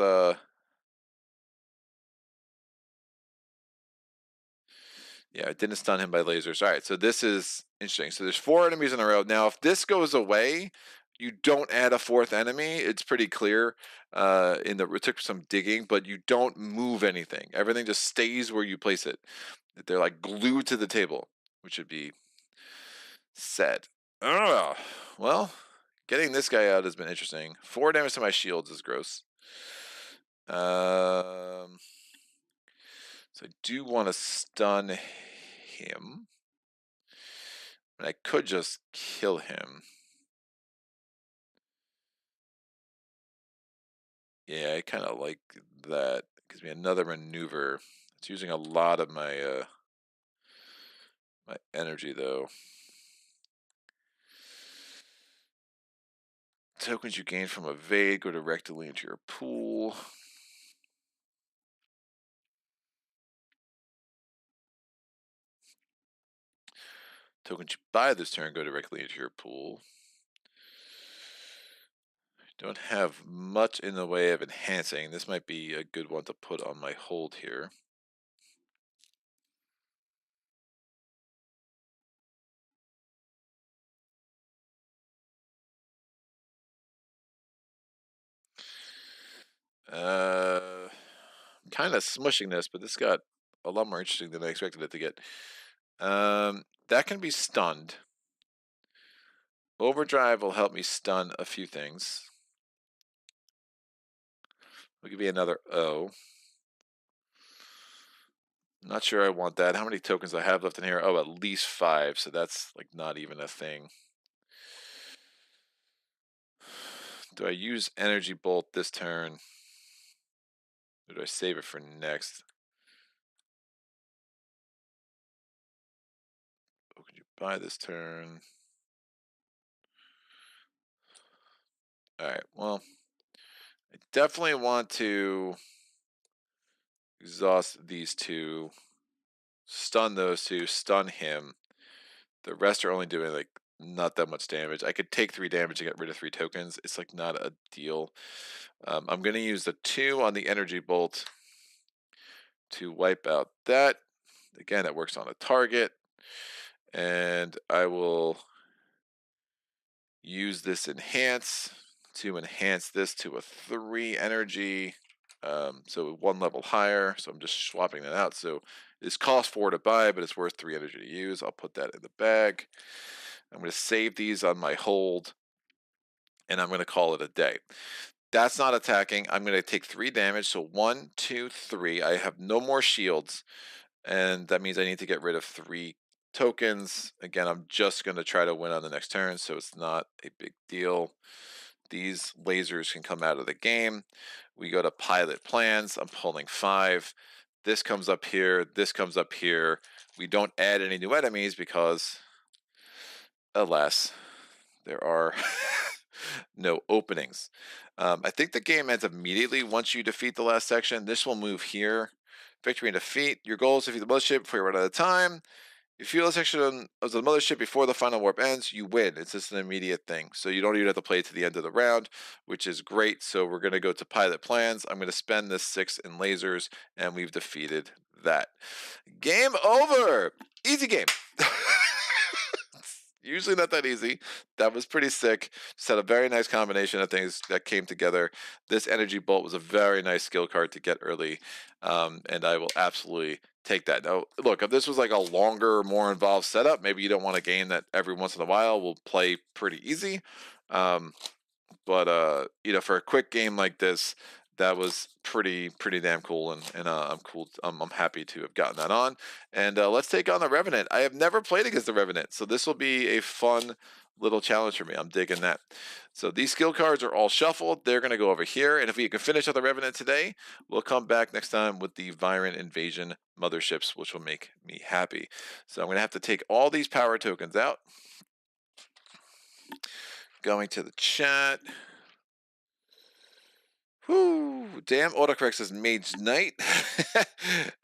yeah, it didn't stun him by lasers. All right, so this is interesting. So there's 4 enemies in a row. Now, if this goes away, you don't add a 4th enemy. It's pretty clear. It took some digging, but you don't move anything. Everything just stays where you place it. They're like glued to the table, which would be sad. Well, getting this guy out has been interesting. 4 damage to my shields is gross. So I do want to stun him. And I could just kill him. Yeah, I kind of like that. Gives me another maneuver. It's using a lot of my my energy though. Tokens you gain from evade go directly into your pool. Tokens you buy this turn go directly into your pool. Don't have much in the way of enhancing. This might be a good one to put on my hold here. Kind of smushing this, but this got a lot more interesting than I expected it to get. That can be stunned. Overdrive will help me stun a few things. I'll give you another O. Not sure I want that. How many tokens do I have left in here? Oh, at least 5, so that's like not even a thing. Do I use Energy Bolt this turn? Or do I save it for next? What could you buy this turn? Alright, well, I definitely want to exhaust these 2, stun those 2, stun him. The rest are only doing like not that much damage. I could take 3 damage and get rid of 3 tokens. It's like not a deal. I'm going to use the 2 on the Energy Bolt to wipe out that. Again, it works on a target. And I will use this enhance to enhance this to a 3 energy. So 1 level higher. So I'm just swapping that out. So this costs 4 to buy, but it's worth 3 energy to use. I'll put that in the bag. I'm going to save these on my hold, and I'm going to call it a day. That's not attacking. I'm going to take 3 damage. So 1, 2, 3. I have no more shields, and that means I need to get rid of 3 tokens. Again, I'm just going to try to win on the next turn, so it's not a big deal. These lasers can come out of the game. We go to pilot plans. I'm pulling 5. This comes up here. This comes up here. We don't add any new enemies because, alas, there are no openings. I think the game ends immediately once you defeat the last section. This will move here. Victory and defeat. Your goal is to defeat the mothership before you run out of time. If you feel a section of the mothership before the final warp ends, you win. It's just an immediate thing. So you don't even have to play to the end of the round, which is great. So we're going to go to pilot plans. I'm going to spend this 6 in lasers, and we've defeated that. Game over. Easy game. Usually not that easy. That was pretty sick. Just had a very nice combination of things that came together. This Energy Bolt was a very nice skill card to get early, and I will absolutely take that. Now, look, if this was like a longer, more involved setup, maybe you don't want a game that every once in a while will play pretty easy. But you know, for a quick game like this, that was pretty damn cool, and I'm cool. I'm happy to have gotten that on. And let's take on the Revenant. I have never played against the Revenant, so this will be a fun little challenge for me. I'm digging that. So these skill cards are all shuffled. They're going to go over here, and if we can finish up the Revenant today, we'll come back next time with the Viren Invasion motherships, which will make me happy. So I'm going to have to take all these power tokens out. Going to the chat. Whoo, damn, autocorrect says Mage Knight.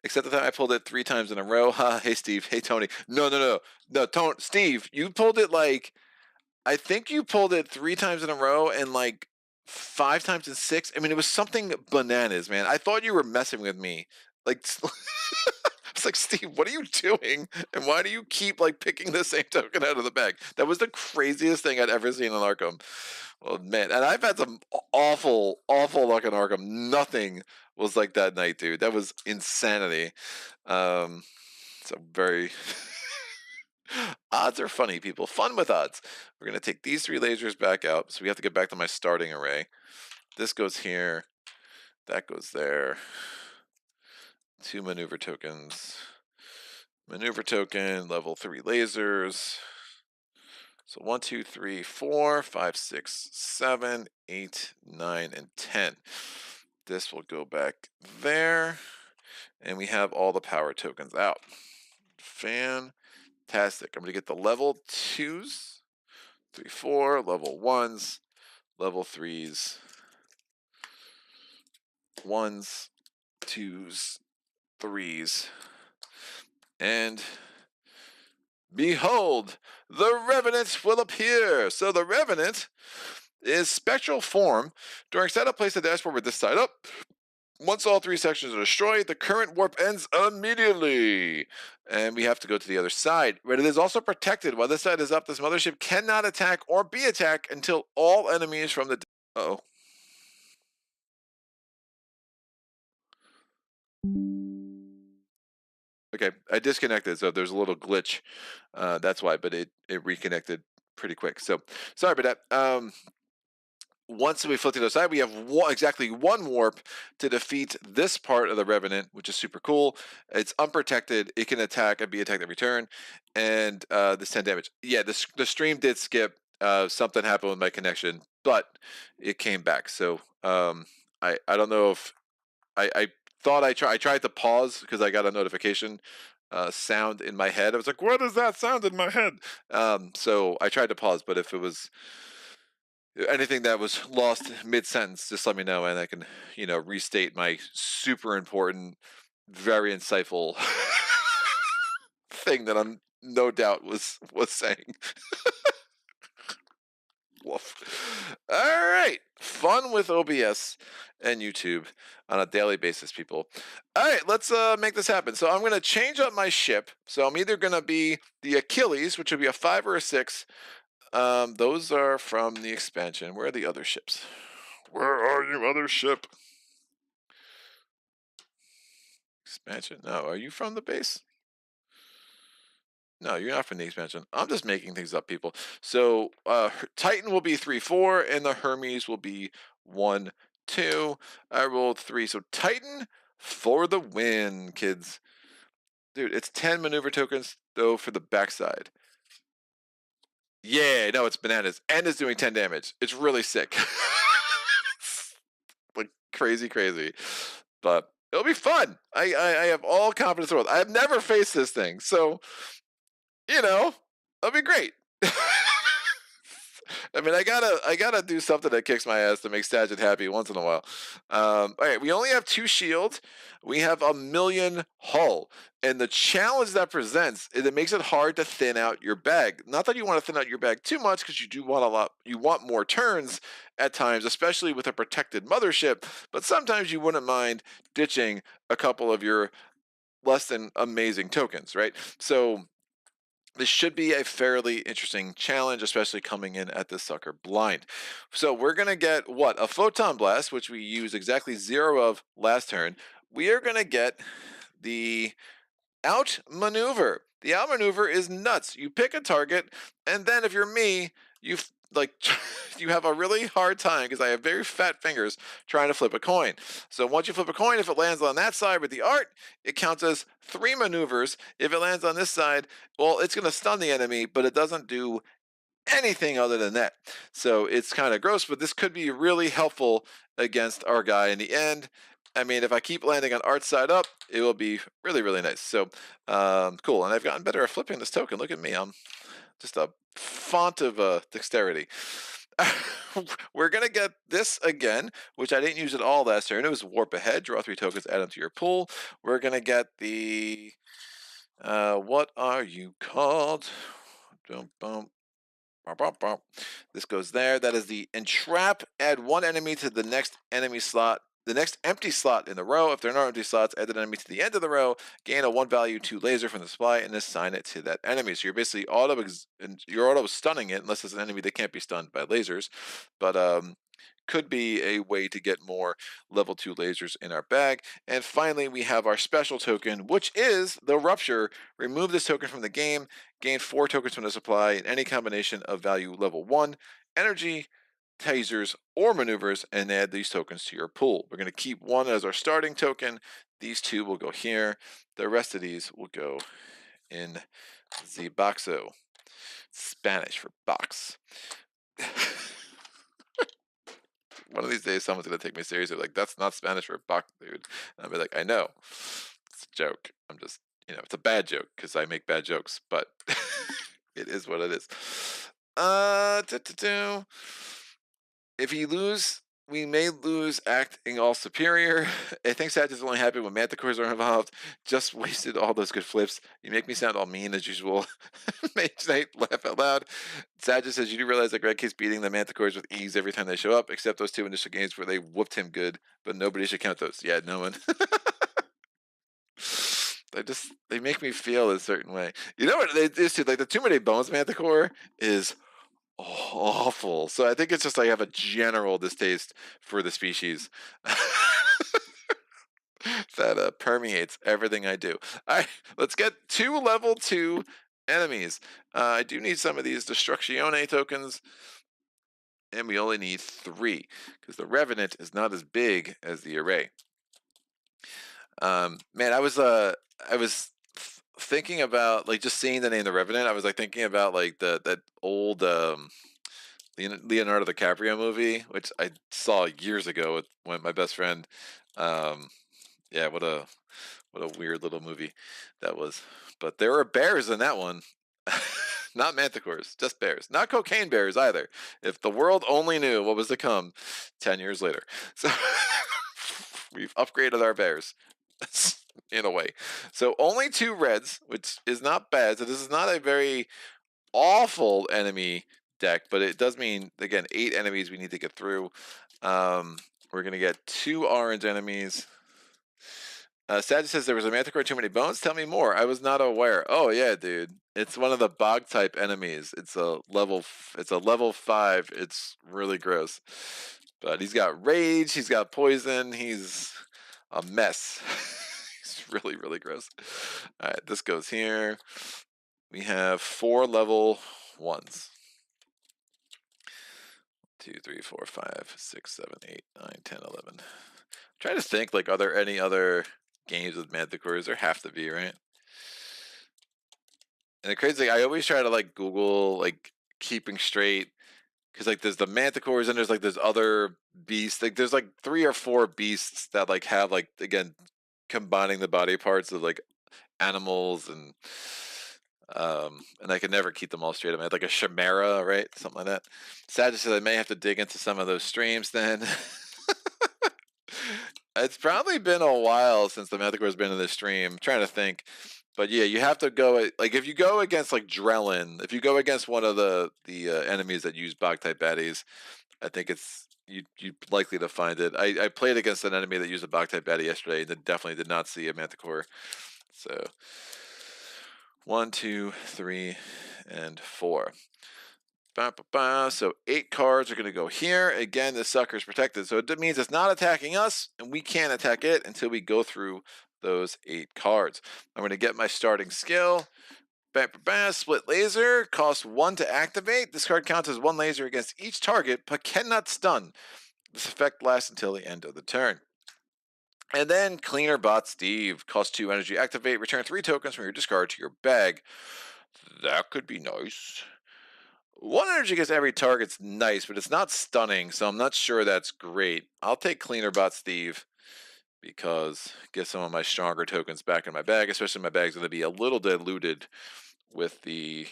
Except the time I pulled it 3 times in a row. Hey, Steve. Hey, Tony. No, Tony. Steve, you pulled it like, I think you pulled it 3 times in a row and like 5 times in 6. I mean, it was something bananas, man. I thought you were messing with me. Like, it's like, Steve, what are you doing? And why do you keep like picking the same token out of the bag? That was the craziest thing I'd ever seen in Arkham. Well, man, and I've had some awful luck in Arkham. Nothing was like that night, dude. That was insanity. So very odds are funny, people. Fun with odds. We're gonna take these 3 lasers back out, so we have to get back to my starting array. This goes here. That goes there. 2 maneuver tokens. Maneuver token, level 3 lasers. So 1, 2, 3, 4, 5, 6, 7, 8, 9, and 10. This will go back there. And we have all the power tokens out. Fantastic. I'm going to get the level 2s, 3, 4, level 1s, level 3s, 1s, 2s, 3s, and behold, the Revenant will appear. So the Revenant is spectral form. During setup, place the dashboard with this side up. Once all 3 sections are destroyed, the current warp ends immediately. And we have to go to the other side. But it is also protected. While this side is up, this mothership cannot attack or be attacked until all enemies from the... Uh-oh. Okay, I disconnected, so there's a little glitch. That's why, but it reconnected pretty quick. So sorry about that. Once we flip to the other side, we have exactly 1 warp to defeat this part of the Revenant, which is super cool. It's unprotected. It can attack and be attacked every turn. And this 10 damage. Yeah, the stream did skip. Something happened with my connection, but it came back. So I don't know if... I thought I tried to pause because I got a notification sound in my head. I was like, what is that sound in my head? So I tried to pause, but if it was anything that was lost mid-sentence, just let me know, and I can, restate my super important, very insightful thing that I'm no doubt was saying. Woof. All right, fun with OBS and YouTube on a daily basis, people. All right, let's make this happen. So I'm going to change up my ship. So I'm either going to be the Achilles, which would be a 5 or a 6. Those are from the expansion. Where are the other ships? Where are you, other ship? Expansion? No, are you from the base? No, you're not from the expansion. I'm just making things up, people. So Titan will be 3-4, and the Hermes will be 1-2. I rolled 3. So Titan for the win, kids. Dude, it's 10 maneuver tokens, though, for the backside. Yeah, no, it's bananas. And it's doing 10 damage. It's really sick. Like crazy. But it'll be fun. I have all confidence in the world. I have never faced this thing. So, it'll be great. I mean, I gotta do something that kicks my ass to make Stagit happy once in a while. All right, we only have 2 shield. We have a million hull, and the challenge that presents is it makes it hard to thin out your bag. Not that you want to thin out your bag too much, because you do want a lot. You want more turns at times, especially with a protected mothership. But sometimes you wouldn't mind ditching a couple of your less than amazing tokens, right? So this should be a fairly interesting challenge, especially coming in at this sucker blind. So we're going to get, a Photon Blast, which we use exactly 0 of last turn. We are going to get the Outmaneuver. The Outmaneuver is nuts. You pick a target, and then if you're me, you like you have a really hard time because I have very fat fingers trying to flip a coin. So once you flip a coin, if it lands on that side with the art, it counts as 3 maneuvers. If it lands on this side, well, it's going to stun the enemy, but it doesn't do anything other than that. So it's kind of gross, but this could be really helpful against our guy in the end. I mean, if I keep landing on art side up, it will be really, really nice. So cool. And I've gotten better at flipping this token. Look at me. I'm just a font of dexterity. We're going to get this again, which I didn't use at all last turn. It was warp ahead. Draw 3 tokens, add them to your pool. We're going to get the... what are you called? This goes there. That is the entrap. Add 1 enemy to the next enemy slot. The next empty slot in the row. If there are no empty slots, add an enemy to the end of the row. Gain a 1 value 2 laser from the supply and assign it to that enemy. So you're basically auto stunning it unless it's an enemy that can't be stunned by lasers. But could be a way to get more level 2 lasers in our bag. And finally, we have our special token, which is the Rupture. Remove this token from the game. Gain 4 tokens from the supply in any combination of value level 1, energy, tasers, or maneuvers, and add these tokens to your pool. We're going to keep 1 as our starting token. These 2 will go here. The rest of these will go in the boxo. Spanish for box. One of these days, someone's going to take me seriously. Like, that's not Spanish for box, dude. And I'll be like, I know. It's a joke. I'm just, it's a bad joke because I make bad jokes, but it is what it is. If you lose, we may lose acting all superior. I think Sag is only happy when manticores are involved. Just wasted all those good flips. You make me sound all mean as usual. Mage Knight, laugh out loud. Sag says, you do realize that Greg keeps beating the manticores with ease every time they show up, except those 2 initial games where they whooped him good, but nobody should count those. Yeah, no one. They make me feel a certain way. You know what they do? Like the Too Many Bones manticore is awful. So I think it's just I have a general distaste for the species that permeates everything I do. All right, let's get 2 level 2 enemies. I do need some of these Destructione tokens, and we only need 3 because the Revenant is not as big as the Array. Man, I was thinking about like just seeing the name the Revenant. I was like thinking about like that old Leonardo DiCaprio movie, which I saw years ago with my best friend. Yeah, what a weird little movie that was. But there were bears in that one. Not manticores, just bears. Not cocaine bears either. If the world only knew what was to come 10 years later. So we've upgraded our bears in a way. So only 2 reds, which is not bad. So this is not a very awful enemy deck, but it does mean, again, 8 enemies we need to get through. We're going to get 2 orange enemies. Sag says there was a manticore Too Many Bones. Tell me more. I was not aware. Oh yeah, dude. It's one of the bog type enemies. It's a level 5. It's really gross. But he's got rage, he's got poison, he's a mess. He's really, really gross. All right, this goes here. We have 4 level 1s. 2, 3, 4, 5, 6, 7, 8, 9, 10, 11. I'm trying to think, like, are there any other games with manticores? There have to be, right? And the crazy thing, I always try to like Google like keeping straight, because like there's the manticores and there's like there's other beasts. Like there's like 3 or 4 beasts that like have like, again, combining the body parts of like animals and I can never keep them all straight. I had like a chimera, right? Something like that. Sad to say, I may have to dig into some of those streams then. It's probably been a while since the manticore's been in the stream. I'm trying to think. But yeah, you have to go, like, if you go against like Drellin, if you go against one of the enemies that use bog type baddies, I think it's you're likely to find it. I played against an enemy that used a bog type baddie yesterday and definitely did not see a manticore. So 1, 2, 3, and 4. So 8 cards are going to go here. Again, the sucker's protected, so it means it's not attacking us, and we can't attack it until we go through those 8 cards. I'm going to get my starting skill. Split laser costs 1 to activate. This card counts as 1 laser against each target, but cannot stun. This effect lasts until the end of the turn. And then Cleaner Bot Steve costs 2 energy. Activate. Return 3 tokens from your discard to your bag. That could be nice. 1 energy against every target's nice, but it's not stunning, so I'm not sure that's great. I'll take Cleaner Bot Steve because get some of my stronger tokens back in my bag, especially my bag's going to be a little diluted with the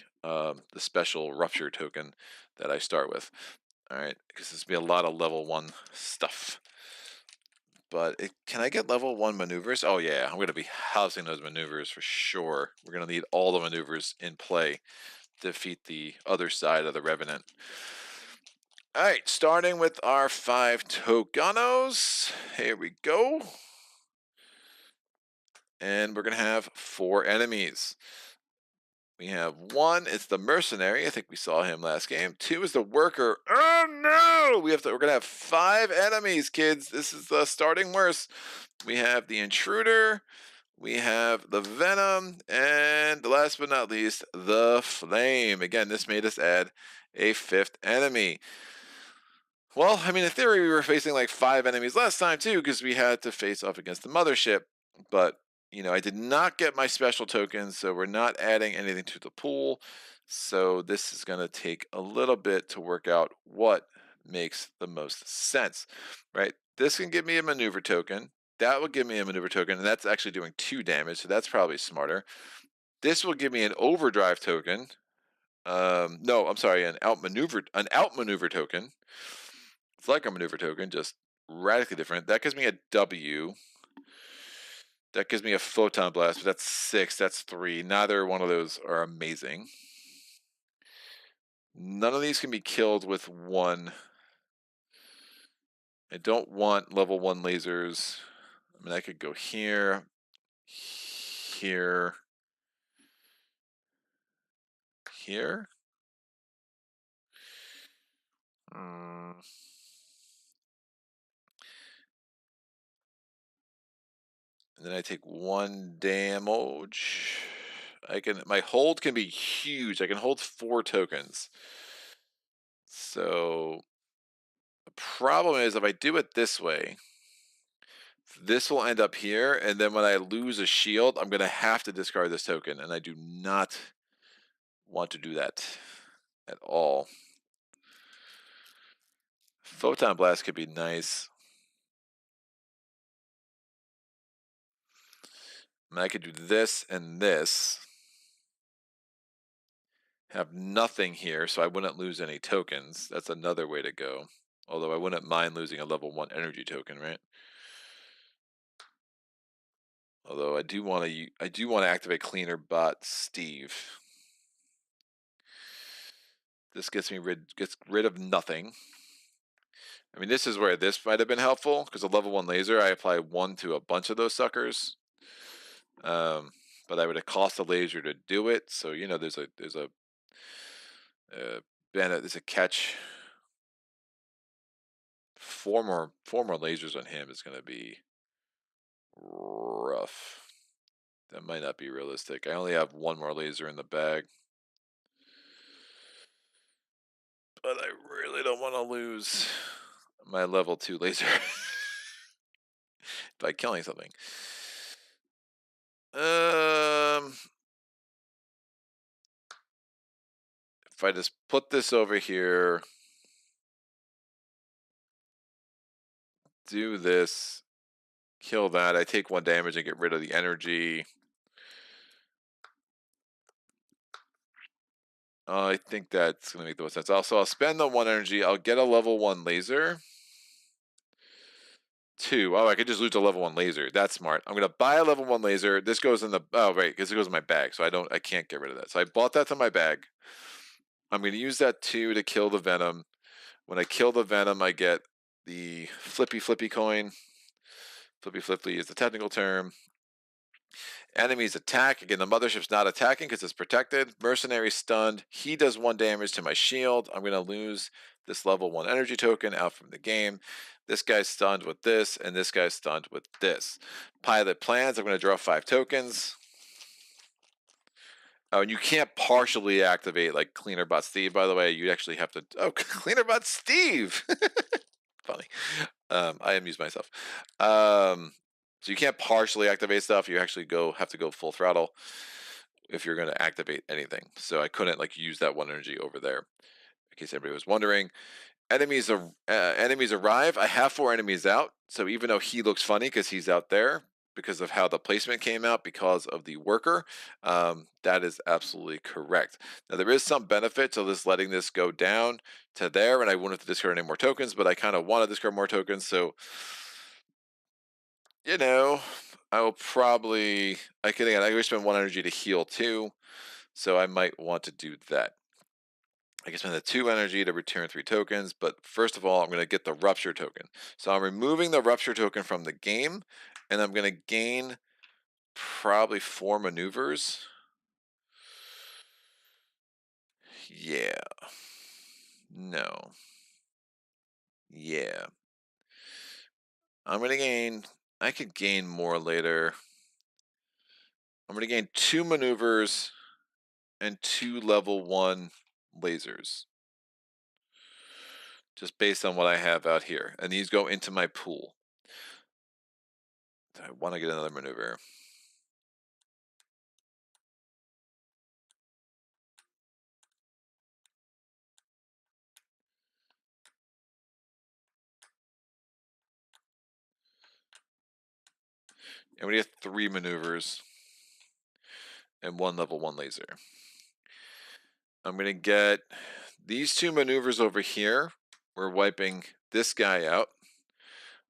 special Rupture token that I start with. All right, because there's going to be a lot of level 1 stuff. But can I get level 1 maneuvers? Oh yeah, I'm going to be housing those maneuvers for sure. We're going to need all the maneuvers in play to defeat the other side of the Revenant. All right, starting with our 5 Toganos. Here we go. And we're going to have 4 enemies. We have 1, it's the Mercenary. I think we saw him last game. 2 is the Worker. Oh no! We're going to have 5 enemies, kids. This is starting worse. We have the Intruder. We have the Venom. And last but not least, the Flame. Again, this made us add a 5th enemy. Well, I mean, in theory, we were facing like 5 enemies last time too, because we had to face off against the Mothership. But, you know, I did not get my special tokens, so we're not adding anything to the pool. So this is going to take a little bit to work out what makes the most sense, right? This can give me a maneuver token. That will give me a maneuver token, and that's actually doing 2 damage, so that's probably smarter. This will give me an overdrive token. No, I'm sorry, an outmaneuver token. It's like a maneuver token, just radically different. That gives me a W. That gives me a photon blast, but that's 6. That's 3. Neither one of those are amazing. None of these can be killed with 1. I don't want level 1 lasers. I mean, I could go here, here, here. And then I take 1 damage. My hold can be huge. I can hold 4 tokens. So the problem is if I do it this way, this will end up here, and then when I lose a shield, I'm going to have to discard this token, and I do not want to do that at all. Photon Blast could be nice. And I could do this and this. Have nothing here, so I wouldn't lose any tokens. That's another way to go. Although I wouldn't mind losing a level 1 energy token, right? Although I do want to activate Cleaner Bot Steve. This gets rid of nothing. I mean, this is where this might have been helpful, because a level 1 laser, I apply 1 to a bunch of those suckers. But I would have cost a laser to do it, so you know there's a catch. 4 more lasers on him is going to be rough. That might not be realistic. I only have 1 more laser in the bag. But I really don't want to lose my level 2 laser by killing something. If I just put this over here, do this, kill that, I take 1 damage and get rid of the energy. I think that's going to make the most sense. Also, I'll spend the 1 energy. I'll get a level 1 laser. 2. Oh, I could just lose a level 1 laser. That's smart. I'm going to buy a level 1 laser. This goes in the... Oh, right, because it goes in my bag, so I can't get rid of that. So I bought that to my bag. I'm going to use that 2 to kill the Venom. When I kill the Venom, I get the flippy coin. Flippy is the technical term. Enemies attack. Again, the Mothership's not attacking because it's protected. Mercenary stunned. He does 1 damage to my shield. I'm going to lose this level 1 energy token out from the game. This guy's stunned with this, and this guy's stunned with this. Pilot plans. I'm going to draw 5 tokens. Oh, and you can't partially activate like Cleaner Bot Steve, by the way. You actually have to. Oh, Cleaner Bot Steve! Funny. I amuse myself. So you can't partially activate stuff. You actually have to go full throttle if you're going to activate anything. So I couldn't like use that one energy over there. In case anybody was wondering, enemies arrive. I have 4 enemies out. So even though he looks funny because he's out there, because of how the placement came out, because of the worker, that is absolutely correct. Now there is some benefit to this letting this go down to there, and I wouldn't have to discard any more tokens, but I kind of want to discard more tokens, so I will probably I can spend 1 energy to heal too, so I might want to do that. I can spend the 2 energy to return 3 tokens, but first of all, I'm going to get the Rupture token. So I'm removing the Rupture token from the game, and I'm going to gain probably 4 maneuvers. Yeah. No. Yeah. I'm going to gain... I could gain more later. I'm going to gain 2 maneuvers and 2 level 1 lasers. Just based on what I have out here. And these go into my pool. I want to get another maneuver. And we get 3 maneuvers and 1 level 1 laser. I'm going to get these 2 maneuvers over here. We're wiping this guy out.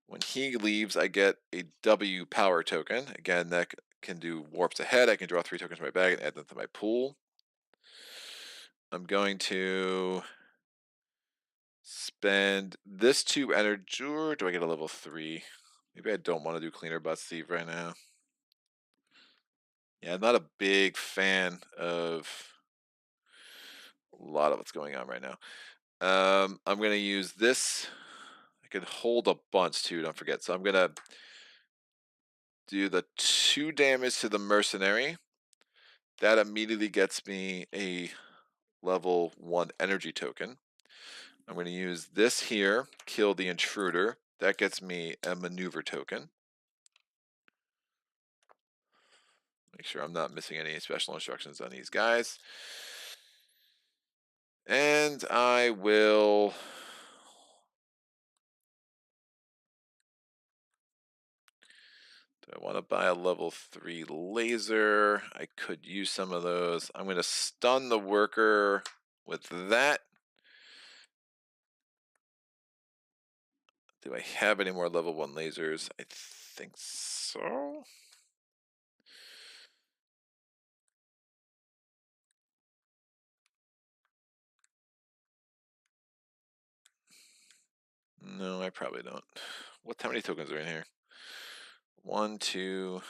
When he leaves, I get a W power token. Again, that can do warps ahead. I can draw 3 tokens from my bag and add them to my pool. I'm going to spend this 2 energy. Or do I get a level 3? Maybe I don't want to do Cleaner Bot Steve right now. Yeah, I'm not a big fan of a lot of what's going on right now. I'm going to use this. I could hold a bunch too, don't forget. So I'm going to do the 2 damage to the mercenary. That immediately gets me a level 1 energy token. I'm going to use this here, kill the intruder. That gets me a maneuver token. Make sure I'm not missing any special instructions on these guys. And I will... Do I want to buy a level 3 laser? I could use some of those. I'm going to stun the worker with that. Do I have any more level 1 lasers? I think so. No, I probably don't. How many tokens are in here? 1, 2,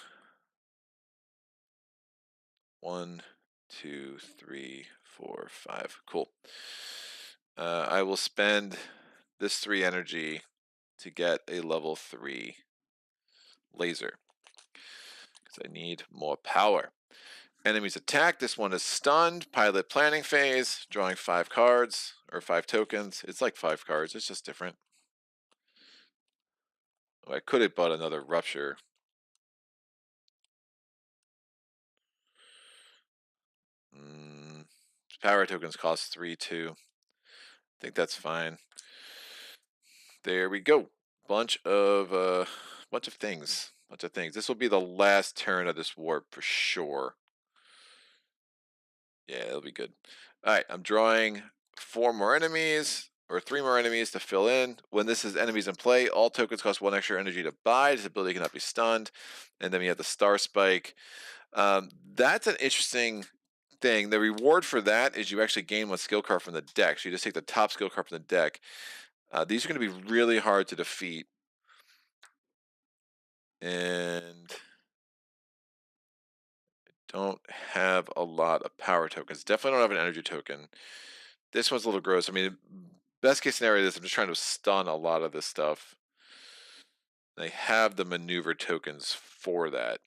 1, 2, 3, 4, 5. Cool. I will spend this 3 energy to get a level 3 laser because I need more power. Enemies attack. This one is stunned. Pilot planning phase. Drawing 5 cards or 5 tokens. It's like 5 cards. It's just different. Oh, I could have bought another rupture. Power tokens cost 3 too. I think that's fine. There we go. Bunch of things. Bunch of things. This will be the last turn of this warp for sure. Yeah, it'll be good. All right, I'm drawing 4 more enemies or 3 more enemies to fill in. When this is enemies in play, all tokens cost 1 extra energy to buy. This ability cannot be stunned. And then we have the star spike. That's an interesting thing. The reward for that is you actually gain 1 skill card from the deck. So you just take the top skill card from the deck. These are going to be really hard to defeat. And I don't have a lot of power tokens. Definitely don't have an energy token. This one's a little gross. I mean, best case scenario is I'm just trying to stun a lot of this stuff. They have the maneuver tokens for that.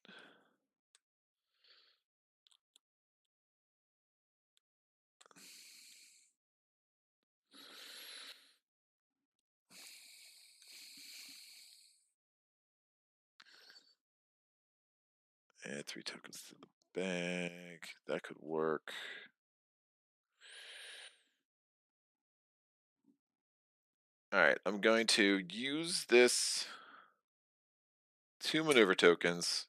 Add 3 tokens to the bag. That could work. Alright, I'm going to use this 2 maneuver tokens.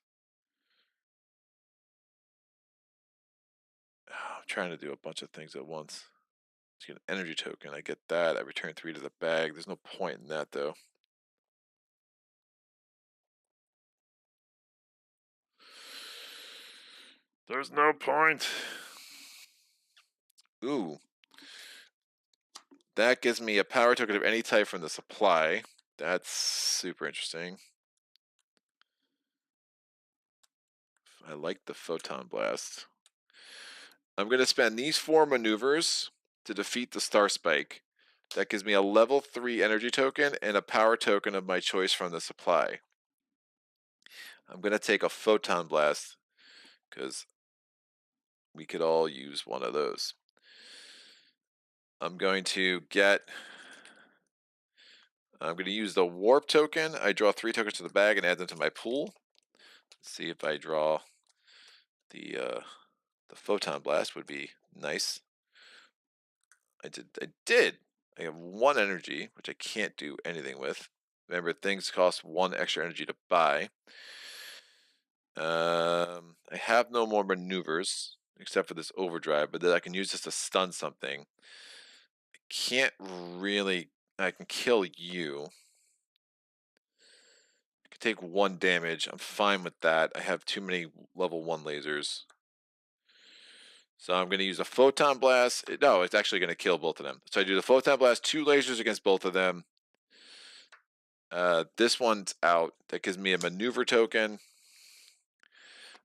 Oh, I'm trying to do a bunch of things at once. Let's get an energy token. I get that. I return 3 to the bag. There's no point in that, though. There's no point. Ooh. That gives me a power token of any type from the supply. That's super interesting. I like the photon blast. I'm going to spend these 4 maneuvers to defeat the Star Spike. That gives me a level 3 energy token and a power token of my choice from the supply. I'm going to take a photon blast because we could all use one of those. I'm going to use the warp token. I draw 3 tokens to the bag and add them to my pool. Let's see if I draw the photon blast would be nice. I did. I have 1 energy, which I can't do anything with. Remember, things cost 1 extra energy to buy. I have no more maneuvers except for this overdrive, but then I can use this to stun something. I can't really. I can kill you. I can take 1 damage. I'm fine with that. I have too many level 1 lasers. So I'm going to use a photon blast. No, it's actually going to kill both of them. So I do the photon blast, 2 lasers against both of them. This one's out. That gives me a maneuver token.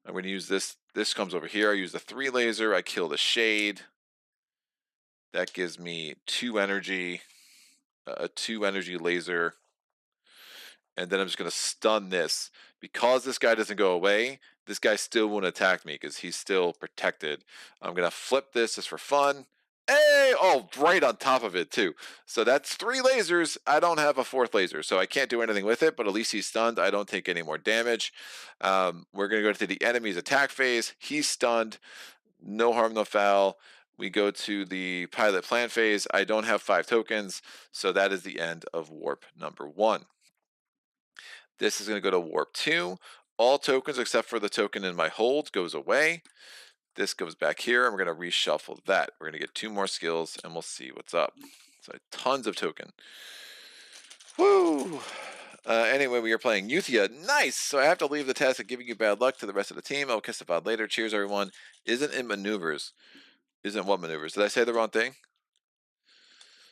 I'm going to use this. This comes over here. I use the 3 laser. I kill the shade. That gives me 2 energy. A 2 energy laser. And then I'm just going to stun this. Because this guy doesn't go away, this guy still won't attack me because he's still protected. I'm going to flip this just for fun. Hey! Oh, right on top of it, too. So that's 3 lasers. I don't have a 4th laser, so I can't do anything with it, but at least he's stunned. I don't take any more damage. We're going to go to the enemy's attack phase. He's stunned. No harm, no foul. We go to the pilot plan phase. I don't have 5 tokens, so that is the end of warp number 1. This is going to go to warp 2. All tokens except for the token in my hold goes away. This goes back here, and we're going to reshuffle that. We're going to get 2 more skills, and we'll see what's up. So tons of token. Woo! Anyway, we are playing Euthia. Nice! So I have to leave the task of giving you bad luck to the rest of the team. I'll kiss the VOD later. Cheers, everyone. Isn't in maneuvers. Isn't what maneuvers? Did I say the wrong thing?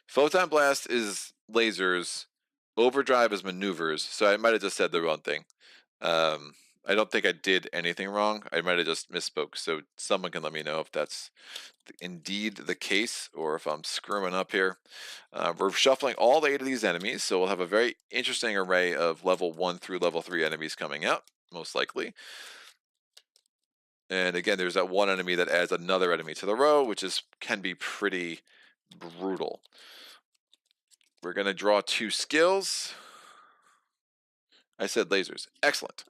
Photon blast is lasers. Overdrive is maneuvers. So I might have just said the wrong thing. I don't think I did anything wrong. I might have just misspoke. So someone can let me know if that's indeed the case or if I'm screwing up here. We're shuffling all 8 of these enemies, so we'll have a very interesting array of level 1 through level 3 enemies coming out, most likely. And again, there's that 1 enemy that adds another enemy to the row, which can be pretty brutal. We're going to draw 2 skills. I said lasers. Excellent.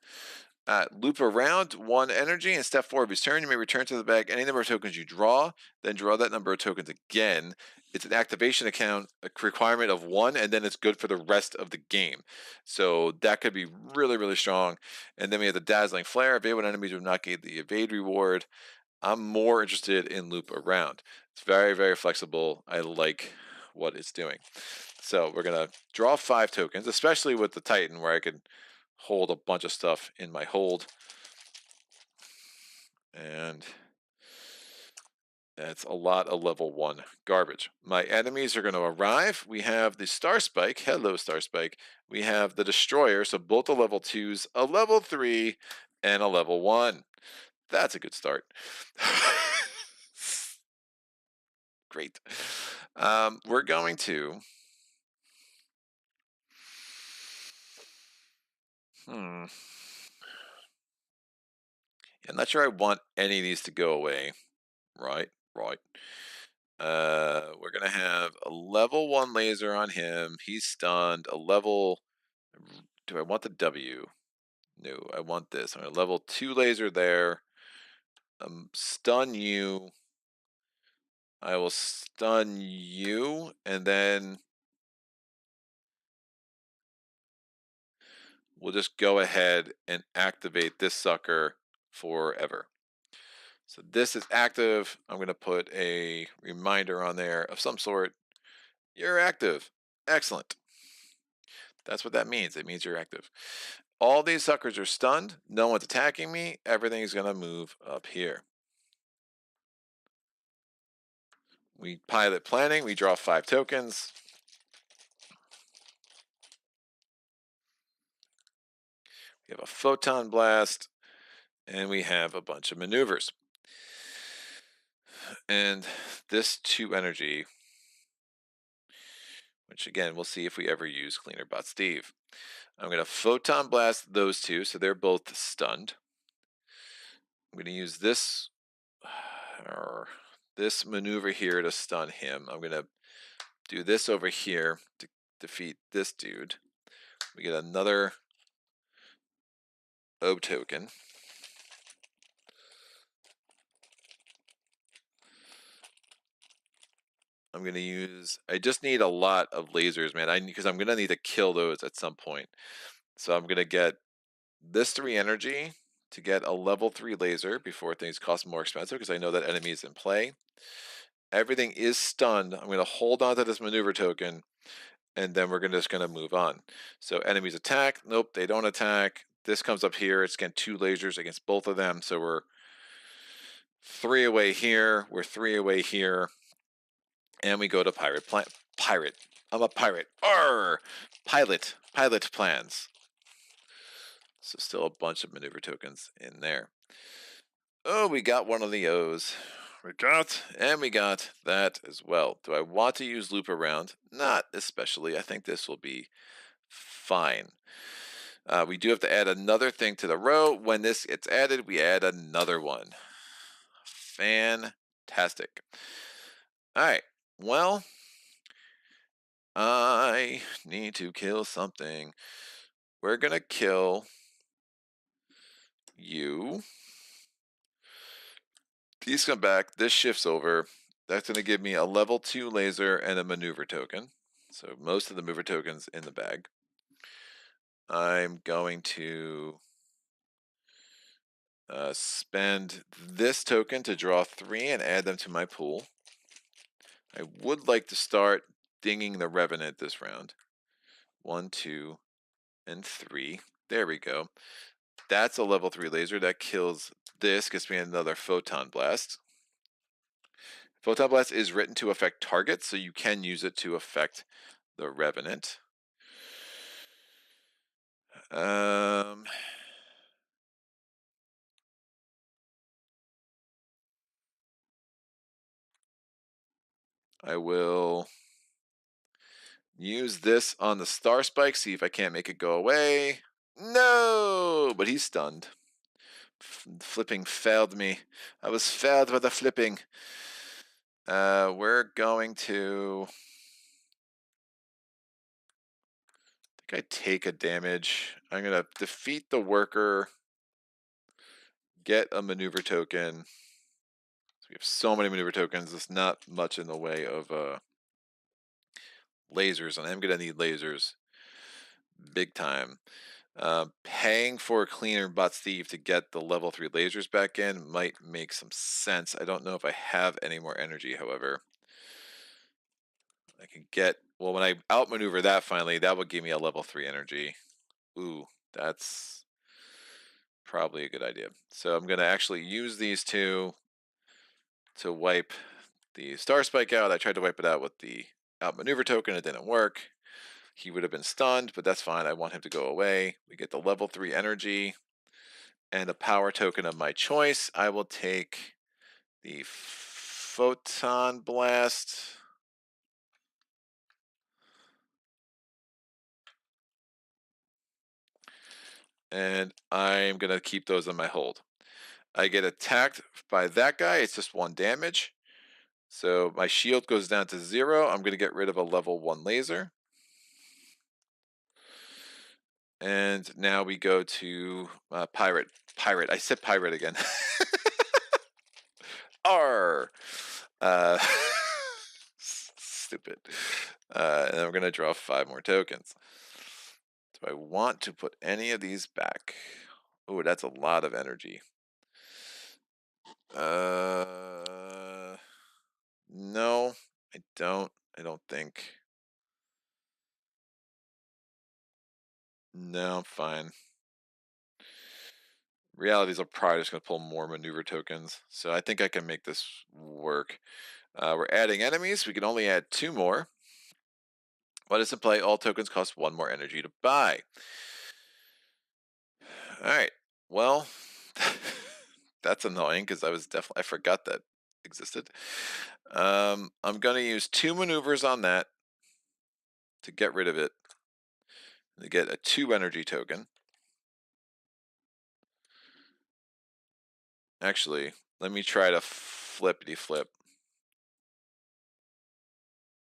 Loop around 1 energy, and step 4 of his turn, you may return to the bag any number of tokens you draw, then draw that number of tokens again. It's an activation account, a requirement of 1, and then it's good for the rest of the game. So that could be really, really strong. And then we have the Dazzling Flare. Evade when enemies do not get the evade reward. I'm more interested in loop around. It's very, very flexible. I like what it's doing. So we're going to draw 5 tokens, especially with the Titan, where I can hold a bunch of stuff in my hold. And that's a lot of level 1 garbage. My enemies are going to arrive. We have the Star Spike. Hello, Star Spike. We have the Destroyer. So both the level 2s, a level 3, and a level 1. That's a good start. Great. We're going to... I'm not sure I want any of these to go away. Right. We're going to have a level 1 laser on him. He's stunned. A level... Do I want the W? No, I want this. I'm going to level 2 laser there. Stun you. I will stun you, and then we'll just go ahead and activate this sucker forever. So this is active. I'm going to put a reminder on there of some sort. You're active. Excellent. That's what that means. It means you're active. All these suckers are stunned. No one's attacking me. Everything's going to move up here. We pilot planning. We draw 5 tokens. We have a photon blast. And we have a bunch of maneuvers. And this 2 energy, which again, we'll see if we ever use Cleaner Bot Steve. I'm going to photon blast those 2, so they're both stunned. I'm going to use this maneuver here to stun him. I'm going to do this over here to defeat this dude. We get another O token. I'm going to use, I just need a lot of lasers, man, because I'm going to need to kill those at some point. So I'm going to get this 3 energy to get a level 3 laser before things cost more expensive, because I know that enemy is in play. Everything is stunned. I'm going to hold on to this maneuver token, and then we're just going to move on. So enemies attack. Nope, they don't attack. This comes up here. It's getting 2 lasers against both of them. So we're 3 away here. We're 3 away here. And we go to pirate. I'm a pirate. Arr! Pilot plans. So still a bunch of maneuver tokens in there. Oh, we got one of the O's. We got that as well. Do I want to use loop around? Not especially. I think this will be fine. We do have to add another thing to the row. When this gets added, we add another one. Fantastic. All right. Well, I need to kill something. We're going to kill you. These come back. This shifts over. That's going to give me a level 2 laser and a maneuver token. So most of the maneuver tokens in the bag. I'm going to spend this token to draw 3 and add them to my pool. I would like to start dinging the Revenant this round. 1, 2, and 3. There we go. That's a level 3 laser. That kills this. Gets me another Photon Blast. Photon Blast is written to affect targets, so you can use it to affect the Revenant. I will use this on the Star Spike, see if I can't make it go away. No, but he's stunned. Flipping failed me. I was failed by the flipping. We're going to... I think I take a damage. I'm going to defeat the worker. Get a maneuver token. So we have so many maneuver tokens. There's not much in the way of lasers, and I'm going to need lasers big time. Paying for a Cleaner Bot Steve to get the level 3 lasers back in might make some sense. I don't know if I have any more energy, however. I can get, well, when I outmaneuver that finally, that will give me a level 3 energy. Ooh, that's probably a good idea. So I'm going to actually use these 2 to wipe the Star Spike out. I tried to wipe it out with the outmaneuver token. It didn't work. He would have been stunned, but that's fine. I want him to go away. We get the level 3 energy and a power token of my choice. I will take the Photon Blast. And I'm going to keep those in my hold. I get attacked by that guy. It's just 1 damage. So my shield goes down to 0. I'm going to get rid of a level 1 laser. And now we go to pirate. Pirate. I said pirate again. R. Stupid. And then we're going to draw 5 more tokens. Do I want to put any of these back? Oh, that's a lot of energy. No, I don't. I don't think. No, I'm fine. Reality is I'm probably just going to pull more maneuver tokens. So I think I can make this work. We're adding enemies. We can only add 2 more. What is in play? All tokens cost 1 more energy to buy. Alright. Well, that's annoying because I forgot that existed. I'm going to use 2 maneuvers on that to get rid of it. To get a 2 energy token. Actually, let me try to flippity flip.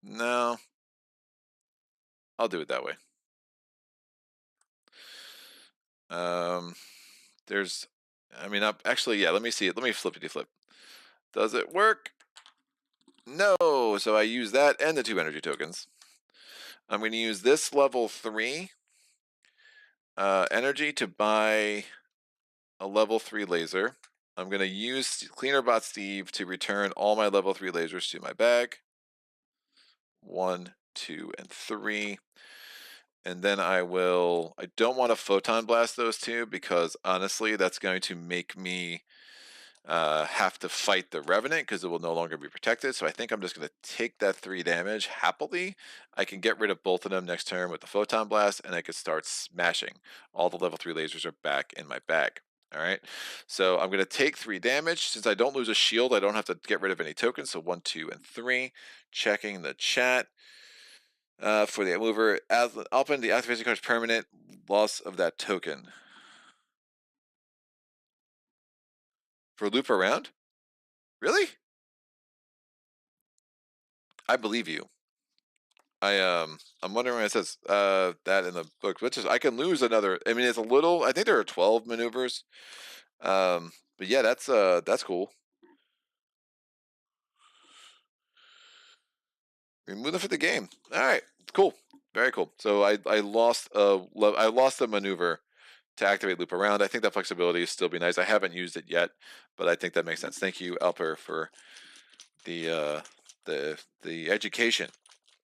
No. I'll do it that way. Actually, yeah, let me see it. Let me flippity flip. Does it work? No, so I use that and the 2 energy tokens. I'm going to use this level 3 energy to buy a level 3 laser. I'm going to use Cleanerbot Steve to return all my level 3 lasers to my bag. 1, 2, and 3. And then I don't want to photon blast those 2 because honestly, that's going to make me have to fight the Revenant because it will no longer be protected. So I think I'm just going to take that 3 damage happily. I can get rid of both of them next turn with the Photon Blast, and I can start smashing. All the level 3 lasers are back in my bag. All right, so I'm going to take 3 damage. Since I don't lose a shield, I don't have to get rid of any tokens. So 1, 2, and 3. Checking the chat. For the mover, open the activation card's permanent loss of that token. For loop around? Really? I believe you. I'm wondering when it says that in the book, which is I can lose another. I mean, it's a little. I think there are 12 maneuvers. But yeah, that's cool. Remove them for the game. All right, cool, very cool. So I lost a maneuver to activate loop around. I think that flexibility is still be nice. I haven't used it yet, but I think that makes sense. Thank you, Alper, for the education.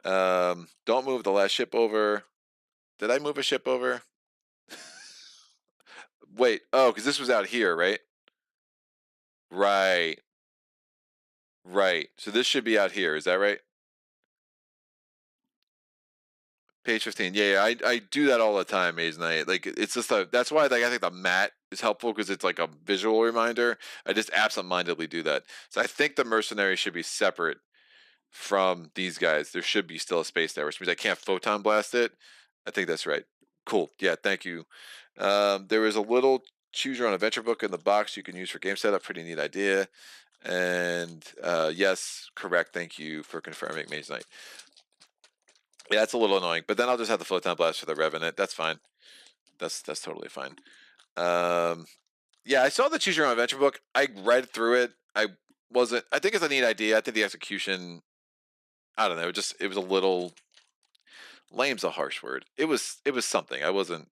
Don't move the last ship over. Did I move a ship over? Wait, oh, because this was out here, right? Right. Right. So this should be out here. Is that right? Page 15. Yeah, I do that all the time, Maze Knight. Like it's just that's why I think the mat is helpful because it's like a visual reminder. I just absentmindedly do that. So I think the mercenary should be separate from these guys. There should be still a space there, which means I can't photon blast it. I think that's right. Cool. Yeah, thank you. There is a little choose your own adventure book in the box you can use for game setup. Pretty neat idea. And yes, correct. Thank you for confirming, Maze Knight. Yeah, it's a little annoying, but then I'll just have the photon blast for the Revenant. That's fine. That's totally fine. Yeah, I saw the choose your own adventure book. I read through it. I think it's a neat idea. I think the execution, I don't know, it was a little lame's a harsh word. It was something. I wasn't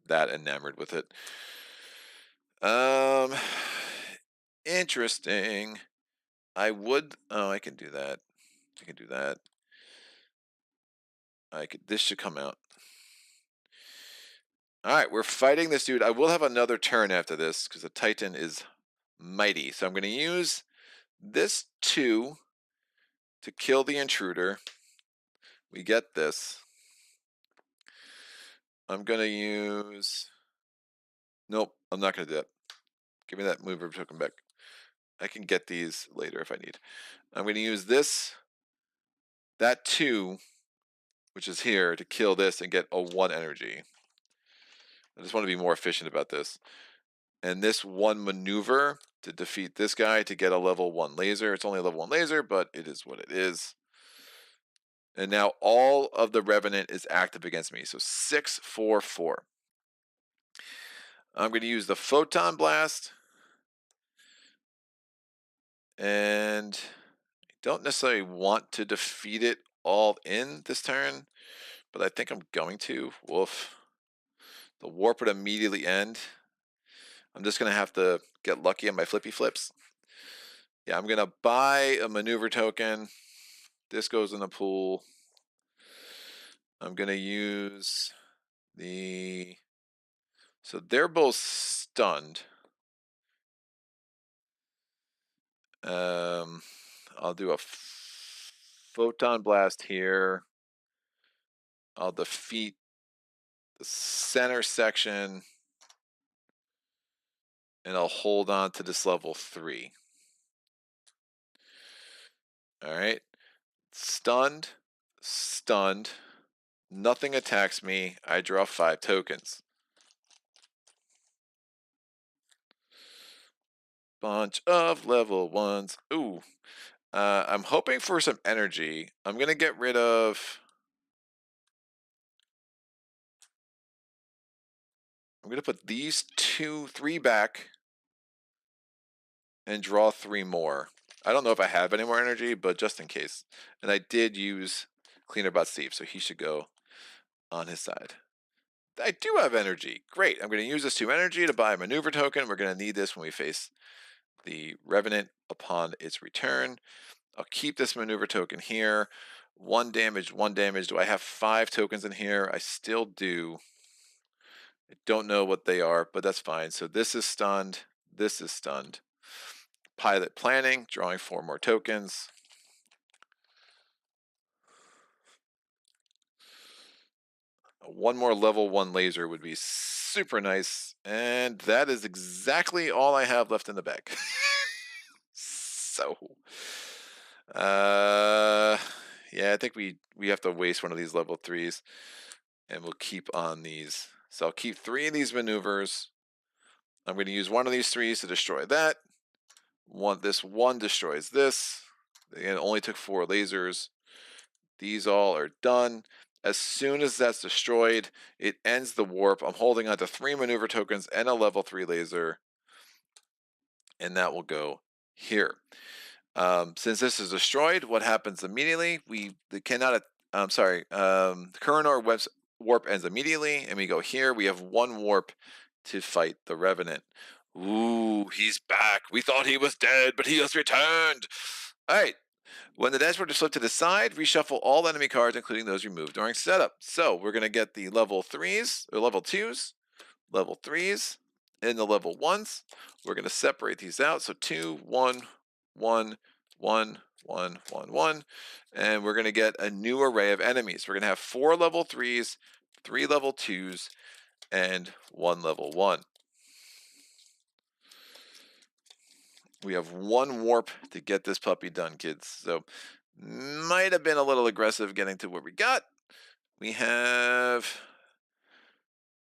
that enamored with it. Interesting. I can do that. I can do that. This should come out. Alright, we're fighting this dude. I will have another turn after this, because the Titan is mighty. So I'm going to use this 2 to kill the intruder. We get this. I'm going to use... Nope, I'm not going to do that. Give me that mover token back. I can get these later if I need. I'm going to use that 2, which is here, to kill this and get a 1 energy. I just want to be more efficient about this. And this 1 maneuver to defeat this guy to get a level 1 laser. It's only a level 1 laser, but it is what it is. And now all of the Revenant is active against me. So 6, 4, 4. I'm going to use the Photon Blast. And I don't necessarily want to defeat it all in this turn, but I think I'm going to. Woof. The warp would immediately end. I'm just going to have to get lucky on my flippy flips. Yeah, I'm going to buy a maneuver token. This goes in the pool. I'm going to use the... So they're both stunned. I'll do a Photon Blast here. I'll defeat the center section. And I'll hold on to this level 3. Alright. Stunned. Stunned. Nothing attacks me. I draw 5 tokens. Bunch of level 1s. Ooh. I'm hoping for some energy. I'm going to get rid of... I'm going to put these 3 back. And draw 3 more. I don't know if I have any more energy, but just in case. And I did use Cleanerbot Steve, so he should go on his side. I do have energy. Great. I'm going to use this 2 energy to buy a maneuver token. We're going to need this when we face the Revenant upon its return. I'll keep this maneuver token here. 1 damage, 1 damage. Do I have 5 tokens in here? I still do. I don't know what they are, but that's fine. So this is stunned. This is stunned. Pilot planning, drawing 4 more tokens. One more level 1 laser would be super nice. And that is exactly all I have left in the bag. So, yeah, I think we have to waste one of these level 3s. And we'll keep on these. So I'll keep 3 of these maneuvers. I'm going to use one of these 3s to destroy that. This one destroys this. It only took 4 lasers. These all are done. As soon as that's destroyed, it ends the warp. I'm holding on to 3 maneuver tokens and a level 3 laser. And that will go here. Since this is destroyed, what happens immediately? The current warp ends immediately, and we go here. We have 1 warp to fight the Revenant. Ooh, he's back. We thought he was dead, but he has returned. All right. When the dashboard is flipped to the side, reshuffle all enemy cards, including those removed during setup. So we're going to get the level 3s, or level 2s, level 3s, and the level 1s. We're going to separate these out. So 2, 1, 1, 1, 1, 1, 1. And we're going to get a new array of enemies. We're going to have 4 level 3s, 3 level 2s, and 1 level 1. We have 1 warp to get this puppy done, kids. So might have been a little aggressive getting to what we got. We have,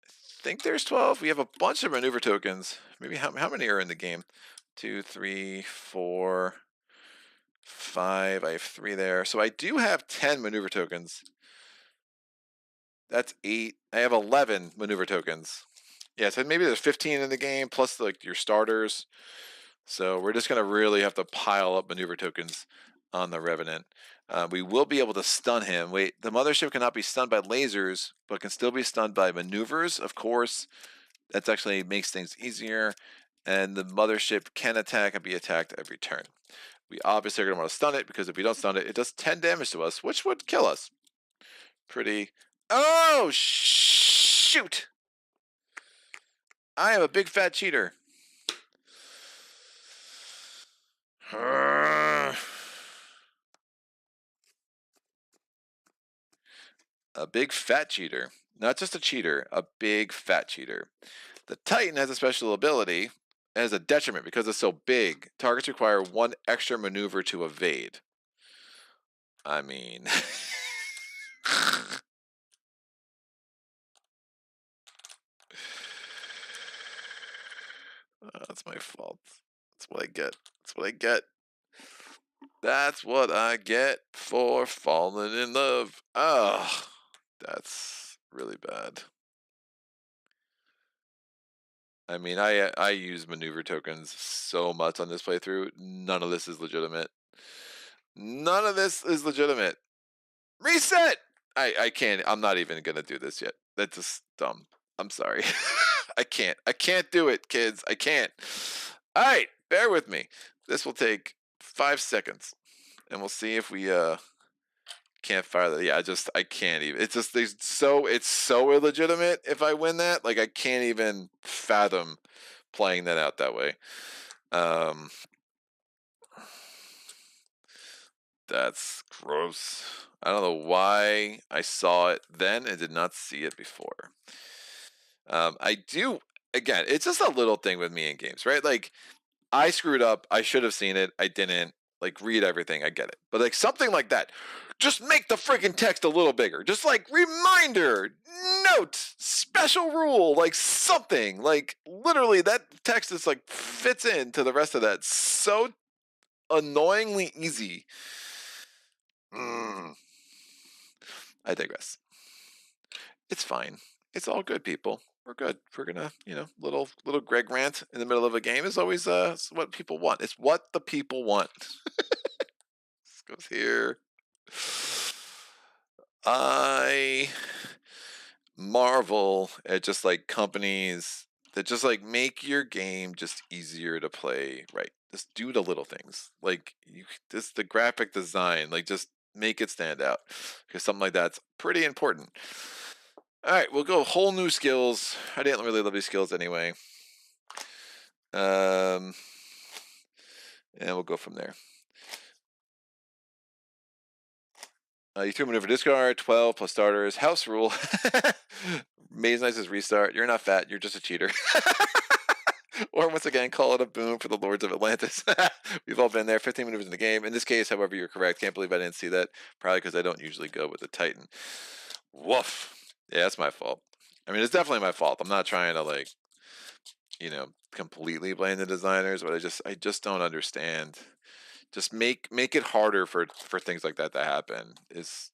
I think there's 12. We have a bunch of maneuver tokens. Maybe how many are in the game? 2, 3, 4, 5. I have 3 there. So I do have 10 maneuver tokens. That's 8. I have 11 maneuver tokens. Yeah, so maybe there's 15 in the game, plus like your starters. So we're just going to really have to pile up maneuver tokens on the Revenant. We will be able to stun him. Wait, the mothership cannot be stunned by lasers, but can still be stunned by maneuvers, of course. That actually makes things easier. And the mothership can attack and be attacked every turn. We obviously are going to want to stun it, because if we don't stun it, it does 10 damage to us, which would kill us. Pretty... Oh, shoot! I am a big fat cheater. A big fat cheater. Not just a cheater, a big fat cheater. The Titan has a special ability. It has a detriment because it's so big. Targets require 1 extra maneuver to evade. I mean... that's my fault. That's what I get. That's what I get. That's what I get for falling in love. Oh, that's really bad. I mean, I use maneuver tokens so much on this playthrough. None of this is legitimate. None of this is legitimate. Reset! I can't. I'm not even gonna do this yet. That's just dumb. I'm sorry. I can't. I can't do it, kids. I can't. All right, bear with me. This will take 5 seconds, and we'll see if we can't fire that. Yeah, I can't even. It's just it's so illegitimate. If I win that, like I can't even fathom playing that out that way. Um, that's gross. I don't know why I saw it then and did not see it before. I do. Again, it's just a little thing with me in games, right? Like I screwed up. I should have seen it. I didn't. Like read everything. I get it. But like something like that, just make the freaking text a little bigger. Just like reminder, note, special rule, like something. Like literally that text is like fits into the rest of that so annoyingly easy. Mm, I digress. It's fine. It's all good, people. We're good. We're gonna, little Greg rant in the middle of a game is always it's what people want. It's what the people want. This goes here. I marvel at just like companies that just like make your game just easier to play. Right, just do the little things like just the graphic design, like just make it stand out because something like that's pretty important. All right, we'll go whole new skills. I didn't really love these skills anyway. And we'll go from there. You 3 maneuver discard, 12 plus starters, house rule. Maze Nice is restart. You're not fat, you're just a cheater. Or once again, call it a boon for the Lords of Atlantis. We've all been there. 15 maneuvers in the game. In this case, however, you're correct. Can't believe I didn't see that. Probably because I don't usually go with the Titan. Woof. Yeah, that's my fault. I mean, it's definitely my fault. I'm not trying to like, completely blame the designers, but I just don't understand. Just make it harder for things like that to happen. It's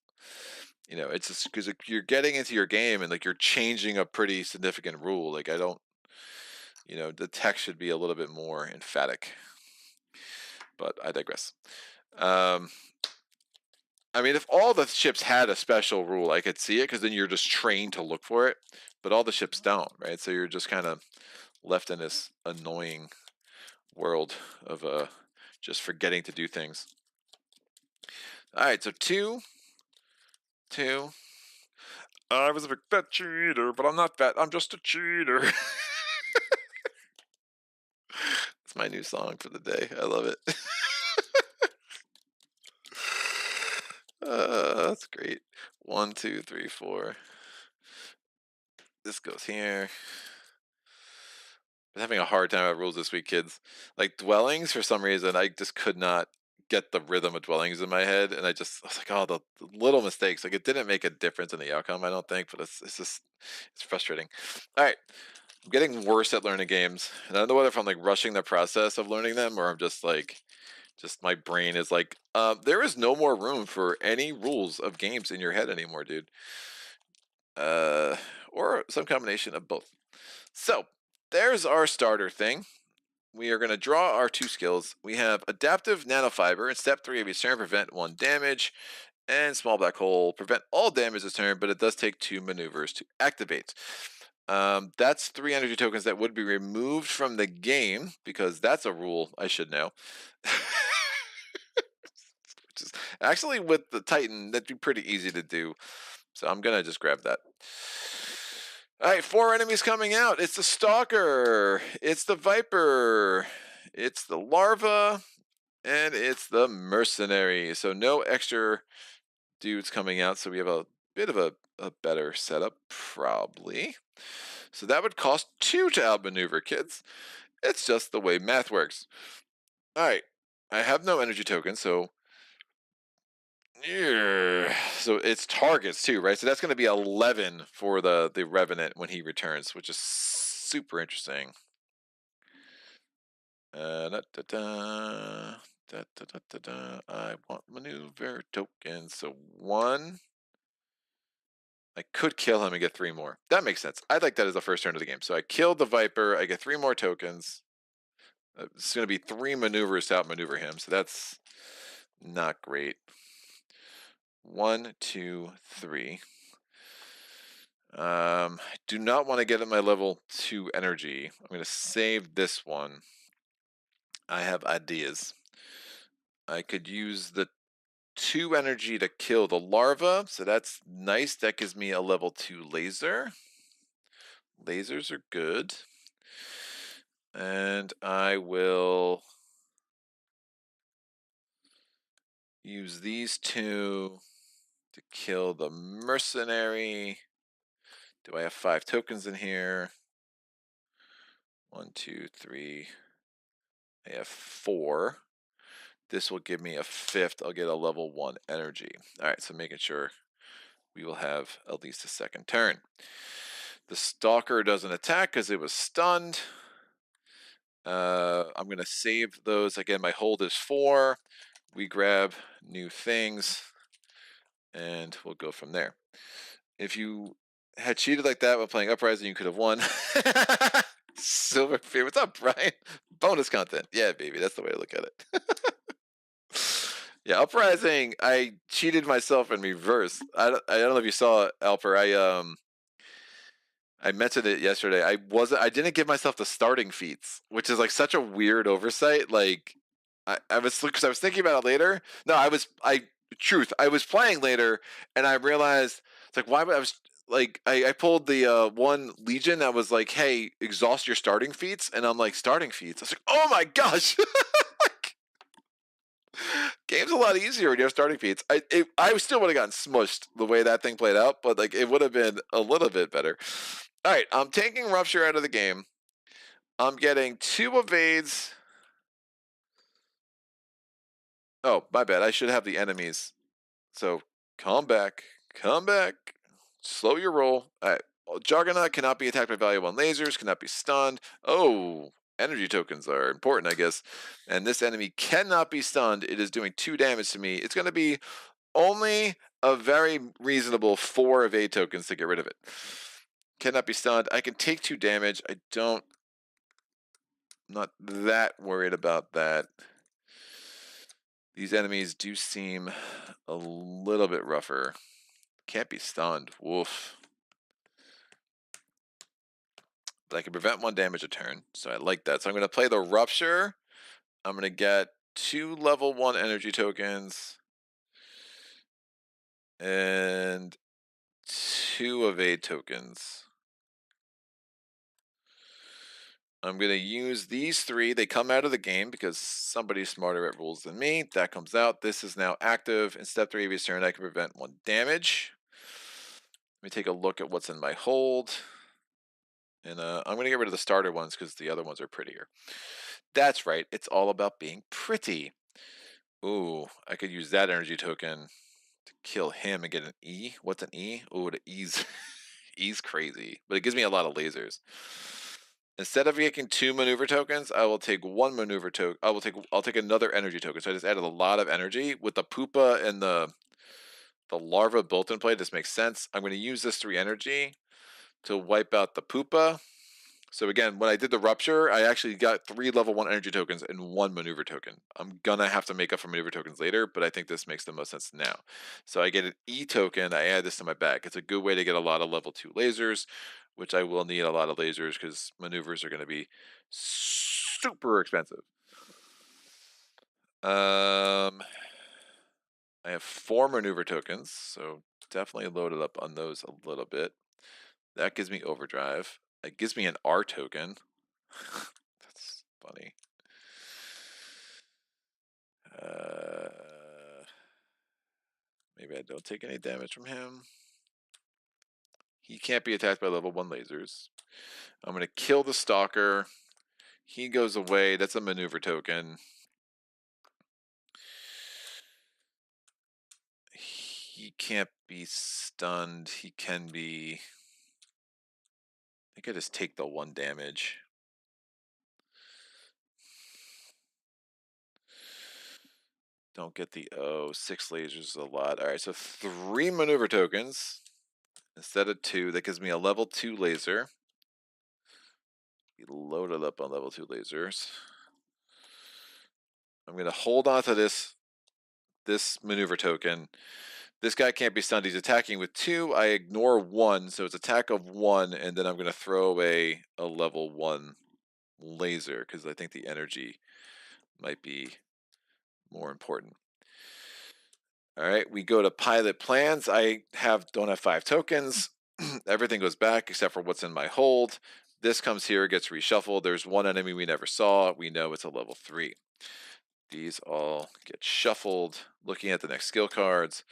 just because you're getting into your game and like you're changing a pretty significant rule. Like I don't, the text should be a little bit more emphatic. But I digress. I mean, if all the ships had a special rule, I could see it because then you're just trained to look for it. But all the ships don't, right? So you're just kind of left in this annoying world of just forgetting to do things. All right, so two. I was a big fat cheater, but I'm not fat. I'm just a cheater. It's my new song for the day. I love it. That's great. 1, 2, 3, 4. This goes here. I'm having a hard time with rules this week, kids. Like dwellings, for some reason, I just could not get the rhythm of dwellings in my head, and I was like, oh, the little mistakes. Like it didn't make a difference in the outcome, I don't think, but it's frustrating. All right, I'm getting worse at learning games, and I don't know whether if I'm like rushing the process of learning them or I'm just like, my brain is like, there is no more room for any rules of games in your head anymore, dude. Or some combination of both. So there's our starter thing. We are going to draw our 2 skills. We have Adaptive Nanofiber in step 3 of each turn, prevent 1 damage, and Small Black Hole, prevent all damage this turn, but it does take 2 maneuvers to activate. That's 3 energy tokens that would be removed from the game, because that's a rule I should know. Which is, actually, with the Titan, that'd be pretty easy to do. So I'm going to just grab that. All right, 4 enemies coming out. It's the Stalker, it's the Viper, it's the Larva, and it's the Mercenary. So no extra dudes coming out, so we have a bit of a better setup, probably. So that would cost 2 to outmaneuver, kids. It's just the way math works. All right, I have no energy tokens, so it's targets too, right? So that's going to be 11 for the Revenant when he returns, which is super interesting. I want maneuver tokens. So 1, I could kill him and get 3 more. That makes sense. I'd like that as the first turn of the game. So I killed the Viper. I get 3 more tokens. It's going to be 3 maneuvers to outmaneuver him. So that's not great. 1, 2, 3. I do not want to get at my level 2 energy. I'm going to save this one. I have ideas. I could use the 2 energy to kill the larva, so that's nice. That gives me a level 2 laser. Lasers are good. And I will use these 2 to kill the mercenary. Do I have 5 tokens in here? 1, 2, 3. I have 4. This will give me a 5th. I'll get a level 1 energy. All right, so making sure we will have at least a second turn. The Stalker doesn't attack because it was stunned. I'm going to save those. Again, my hold is 4. We grab new things, and we'll go from there. If you had cheated like that when playing Uprising, you could have won. Silver Fear. What's up, Brian? Bonus content. Yeah, baby. That's the way to look at it. Yeah, Uprising, I cheated myself in reverse. I don't know if you saw it, Alper. I mentioned it yesterday. I didn't give myself the starting feats, which is like such a weird oversight. Like I was, because I was thinking about it later. No, I was playing later, and I realized it's like, why would I was like, I pulled the one Legion that was like, hey, exhaust your starting feats, and I'm like, starting feats. I was like, oh my gosh. Game's a lot easier when you have starting feats. I still would have gotten smushed the way that thing played out, but like it would have been a little bit better. All right, I'm taking Rupture out of the game. I'm getting 2 evades. Oh, my bad. I should have the enemies. So come back. Slow your roll. All right. Juggernaut cannot be attacked by value 1 lasers, cannot be stunned. Oh, energy tokens are important, I guess. And this enemy cannot be stunned. It is doing 2 damage to me. It's going to be only a very reasonable 4 evade tokens to get rid of it. Cannot be stunned. I can take 2 damage. I'm not that worried about that. These enemies do seem a little bit rougher. Can't be stunned. Woof. But I can prevent 1 damage a turn, so I like that. So I'm going to play the Rupture. I'm going to get 2 level 1 energy tokens and 2 evade tokens. I'm going to use these 3. They come out of the game because somebody's smarter at rules than me. That comes out. This is now active. In step 3 of each turn, I can prevent 1 damage. Let me take a look at what's in my hold. And I'm going to get rid of the starter ones because the other ones are prettier. That's right. It's all about being pretty. Ooh, I could use that energy token to kill him and get an E. What's an E? Ooh, the E's. E's crazy. But it gives me a lot of lasers. Instead of taking 2 maneuver tokens, I will take 1 maneuver token. I'll take another energy token. So I just added a lot of energy with the pupa and the larva built in play. This makes sense. I'm going to use this 3 energy to wipe out the pupa. So again, when I did the Rupture, I actually got 3 level 1 energy tokens and 1 maneuver token. I'm gonna have to make up for maneuver tokens later, but I think this makes the most sense now. So I get an E token, I add this to my bag. It's a good way to get a lot of level 2 lasers, which I will need a lot of lasers because maneuvers are gonna be super expensive. I have 4 maneuver tokens, so definitely loaded up on those a little bit. That gives me overdrive. It gives me an R token. That's funny. Maybe I don't take any damage from him. He can't be attacked by level 1 lasers. I'm going to kill the Stalker. He goes away. That's a maneuver token. He can't be stunned. He can be... I think I just take the 1 damage. Don't get the 6 lasers is a lot. All right, so 3 maneuver tokens. instead of 2. That gives me a level 2 laser. Be loaded up on level 2 lasers. I'm going to hold on to this maneuver token. This guy can't be stunned. He's attacking with 2. I ignore 1, so it's attack of 1, and then I'm going to throw away a level 1 laser because I think the energy might be more important. All right, we go to pilot plans. I don't have 5 tokens. Everything goes back except for what's in my hold. This comes here, gets reshuffled. There's one enemy we never saw. We know it's a level 3. These all get shuffled. Looking at the next skill cards.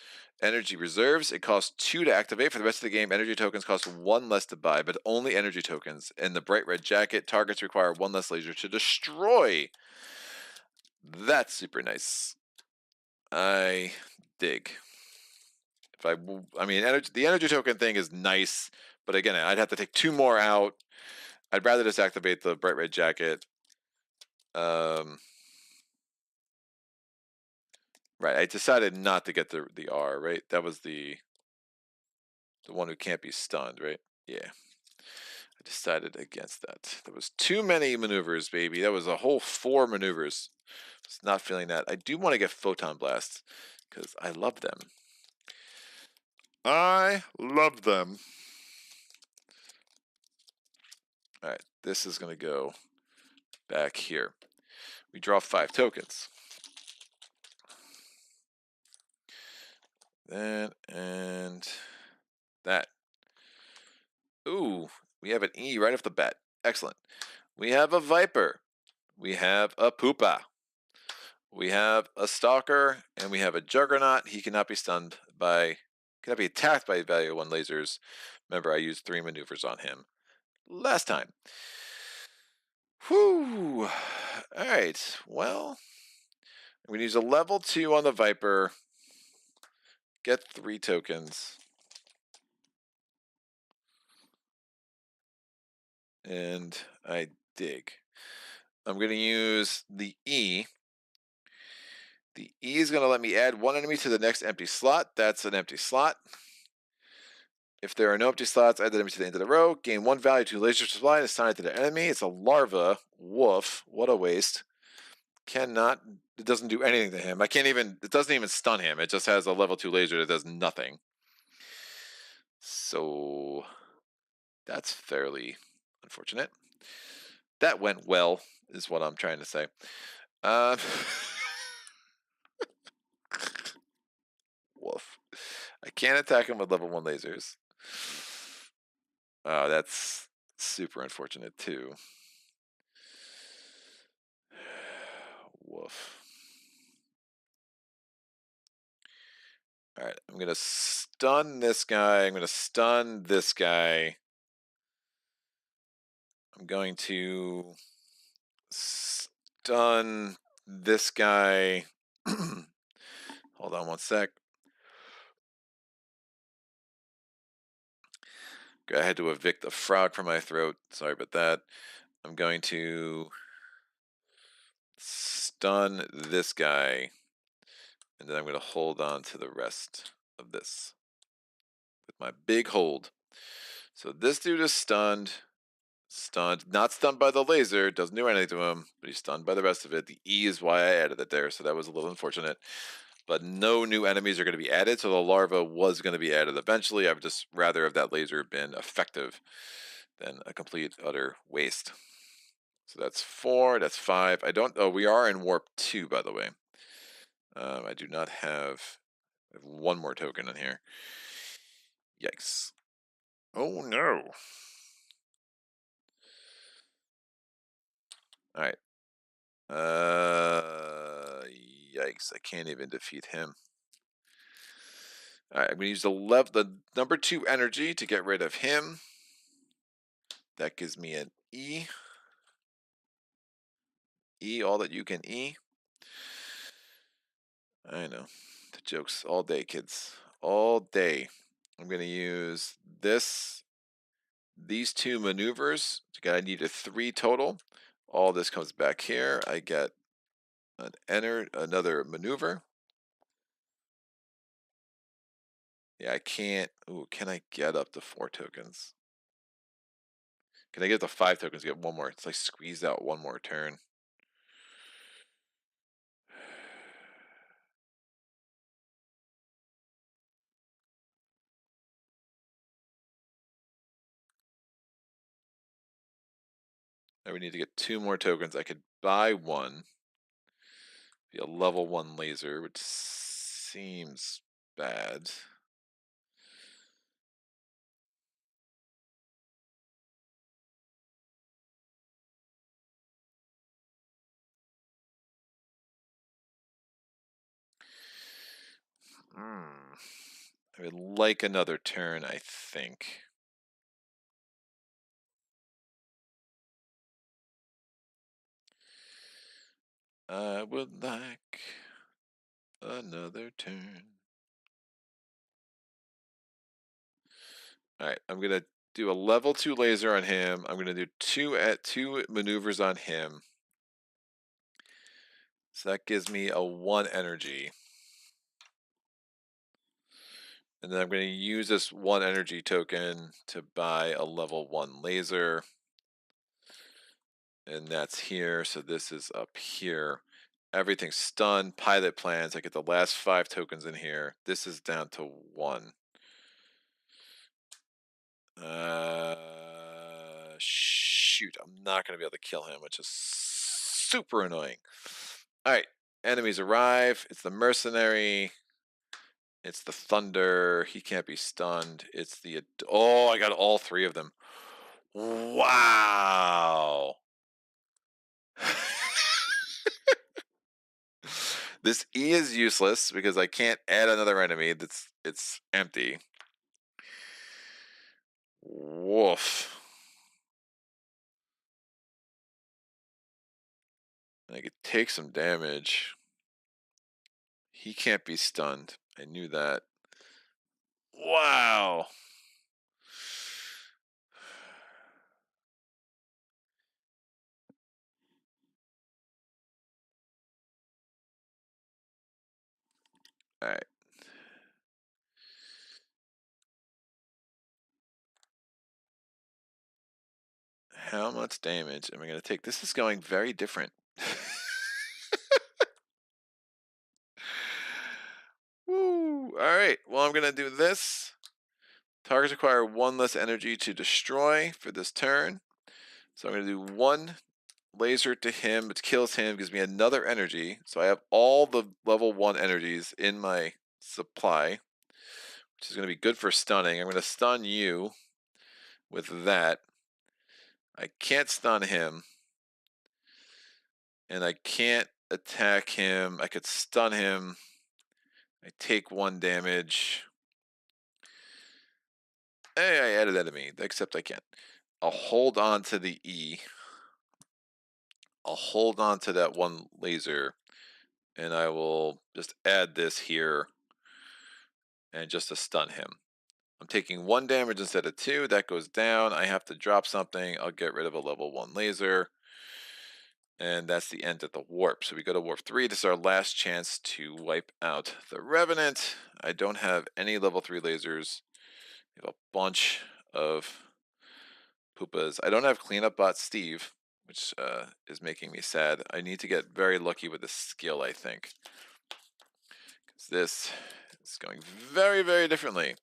Energy reserves. It costs 2 to activate. For the rest of the game, energy tokens cost 1 less to buy, but only energy tokens. In the bright red jacket, targets require 1 less laser to destroy. That's super nice. I dig. I mean, the energy token thing is nice, but again, I'd have to take 2 more out. I'd rather just activate the bright red jacket. Right, I decided not to get the R, right? That was the one who can't be stunned, right? Yeah. I decided against that. There was too many maneuvers, baby. That was a whole 4 maneuvers. Just not feeling that. I do want to get Photon Blast because I love them. I love them. All right, this is going to go back here. We draw 5 tokens. That and that. Ooh, we have an E right off the bat. Excellent. We have a Viper. We have a Poopa. We have a Stalker, and we have a Juggernaut. He cannot be cannot be attacked by value 1 lasers. Remember, I used 3 maneuvers on him last time. Whew. All right. Well, I'm going to use a level 2 on the Viper. Get 3 tokens. And I dig. I'm going to use the E. The E is going to let me add 1 enemy to the next empty slot. That's an empty slot. If there are no empty slots, add the enemy to the end of the row. Gain 1 value to laser supply and assign it to the enemy. It's a larva. Woof. What a waste. It doesn't do anything to him. It doesn't even stun him. It just has a level 2 laser that does nothing. So that's fairly unfortunate. That went well, is what I'm trying to say. Woof. I can't attack him with level 1 lasers. Oh, that's super unfortunate too. Woof. All right, I'm going to stun this guy. I'm going to stun this guy. I'm going to stun this guy. Hold on 1 sec. I had to evict a frog from my throat. Sorry about that. I'm going to stun this guy. And then I'm going to hold on to the rest of this with my big hold. So this dude is stunned. Not stunned by the laser, doesn't do anything to him, but he's stunned by the rest of it. The E is why I added it there, so that was a little unfortunate. But no new enemies are going to be added, so the larva was going to be added eventually. I would just rather have that laser been effective than a complete, utter waste. So that's 4, that's 5. We are in warp 2, by the way. I do not have, I have 1 more token in here. Yikes. Oh no. All right. Yikes! I can't even defeat him. All right, I'm gonna use the number 2 energy to get rid of him. That gives me an E. E, all that you can E. I know. The jokes all day, kids. All day. I'm gonna use these 2 maneuvers. I need a 3 total. All this comes back here. I get another maneuver. Yeah, I can't. Ooh, can I get up to 4 tokens? Can I get up to 5 tokens? Get one more. It's like squeezed out one more turn. Now we need to get 2 more tokens. I could buy one. Be a level 1 laser, which seems bad. I would like another turn, I think. I would like another turn. Alright, I'm gonna do a level 2 laser on him. I'm gonna do 2 maneuvers on him. So that gives me a 1 energy. And then I'm going to use this 1 energy token to buy a level 1 laser. And that's here, so this is up here. Everything's stunned, pilot plans. I get the last 5 tokens in here. This is down to 1. Shoot, I'm not going to be able to kill him, which is super annoying. Alright, enemies arrive. It's the mercenary. It's the thunder. He can't be stunned. It's the... Oh, I got all 3 of them. Wow. This E is useless because I can't add another enemy. It's empty. Woof. I could take some damage. He can't be stunned. I knew that. Wow. Alright. How much damage am I going to take? This is going very different. Woo. Alright. Well, I'm going to do this. Targets require 1 less energy to destroy for this turn. So I'm going to do 1 laser to him, which kills him, gives me another energy. So I have all the level 1 energies in my supply, which is going to be good for stunning. I'm going to stun you with that. I can't stun him. And I can't attack him. I could stun him. I take 1 damage. Hey, I added enemy, except I can't. I'll hold on to the E. I'll hold on to that 1 laser. And I will just add this here. And just to stun him. I'm taking 1 damage instead of 2. That goes down. I have to drop something. I'll get rid of a level 1 laser. And that's the end of the warp. So we go to warp 3. This is our last chance to wipe out the Revenant. I don't have any level 3 lasers. I have a bunch of poopas. I don't have cleanup bot Steve, which is making me sad. I need to get very lucky with the skill, I think. Because this is going very, very differently.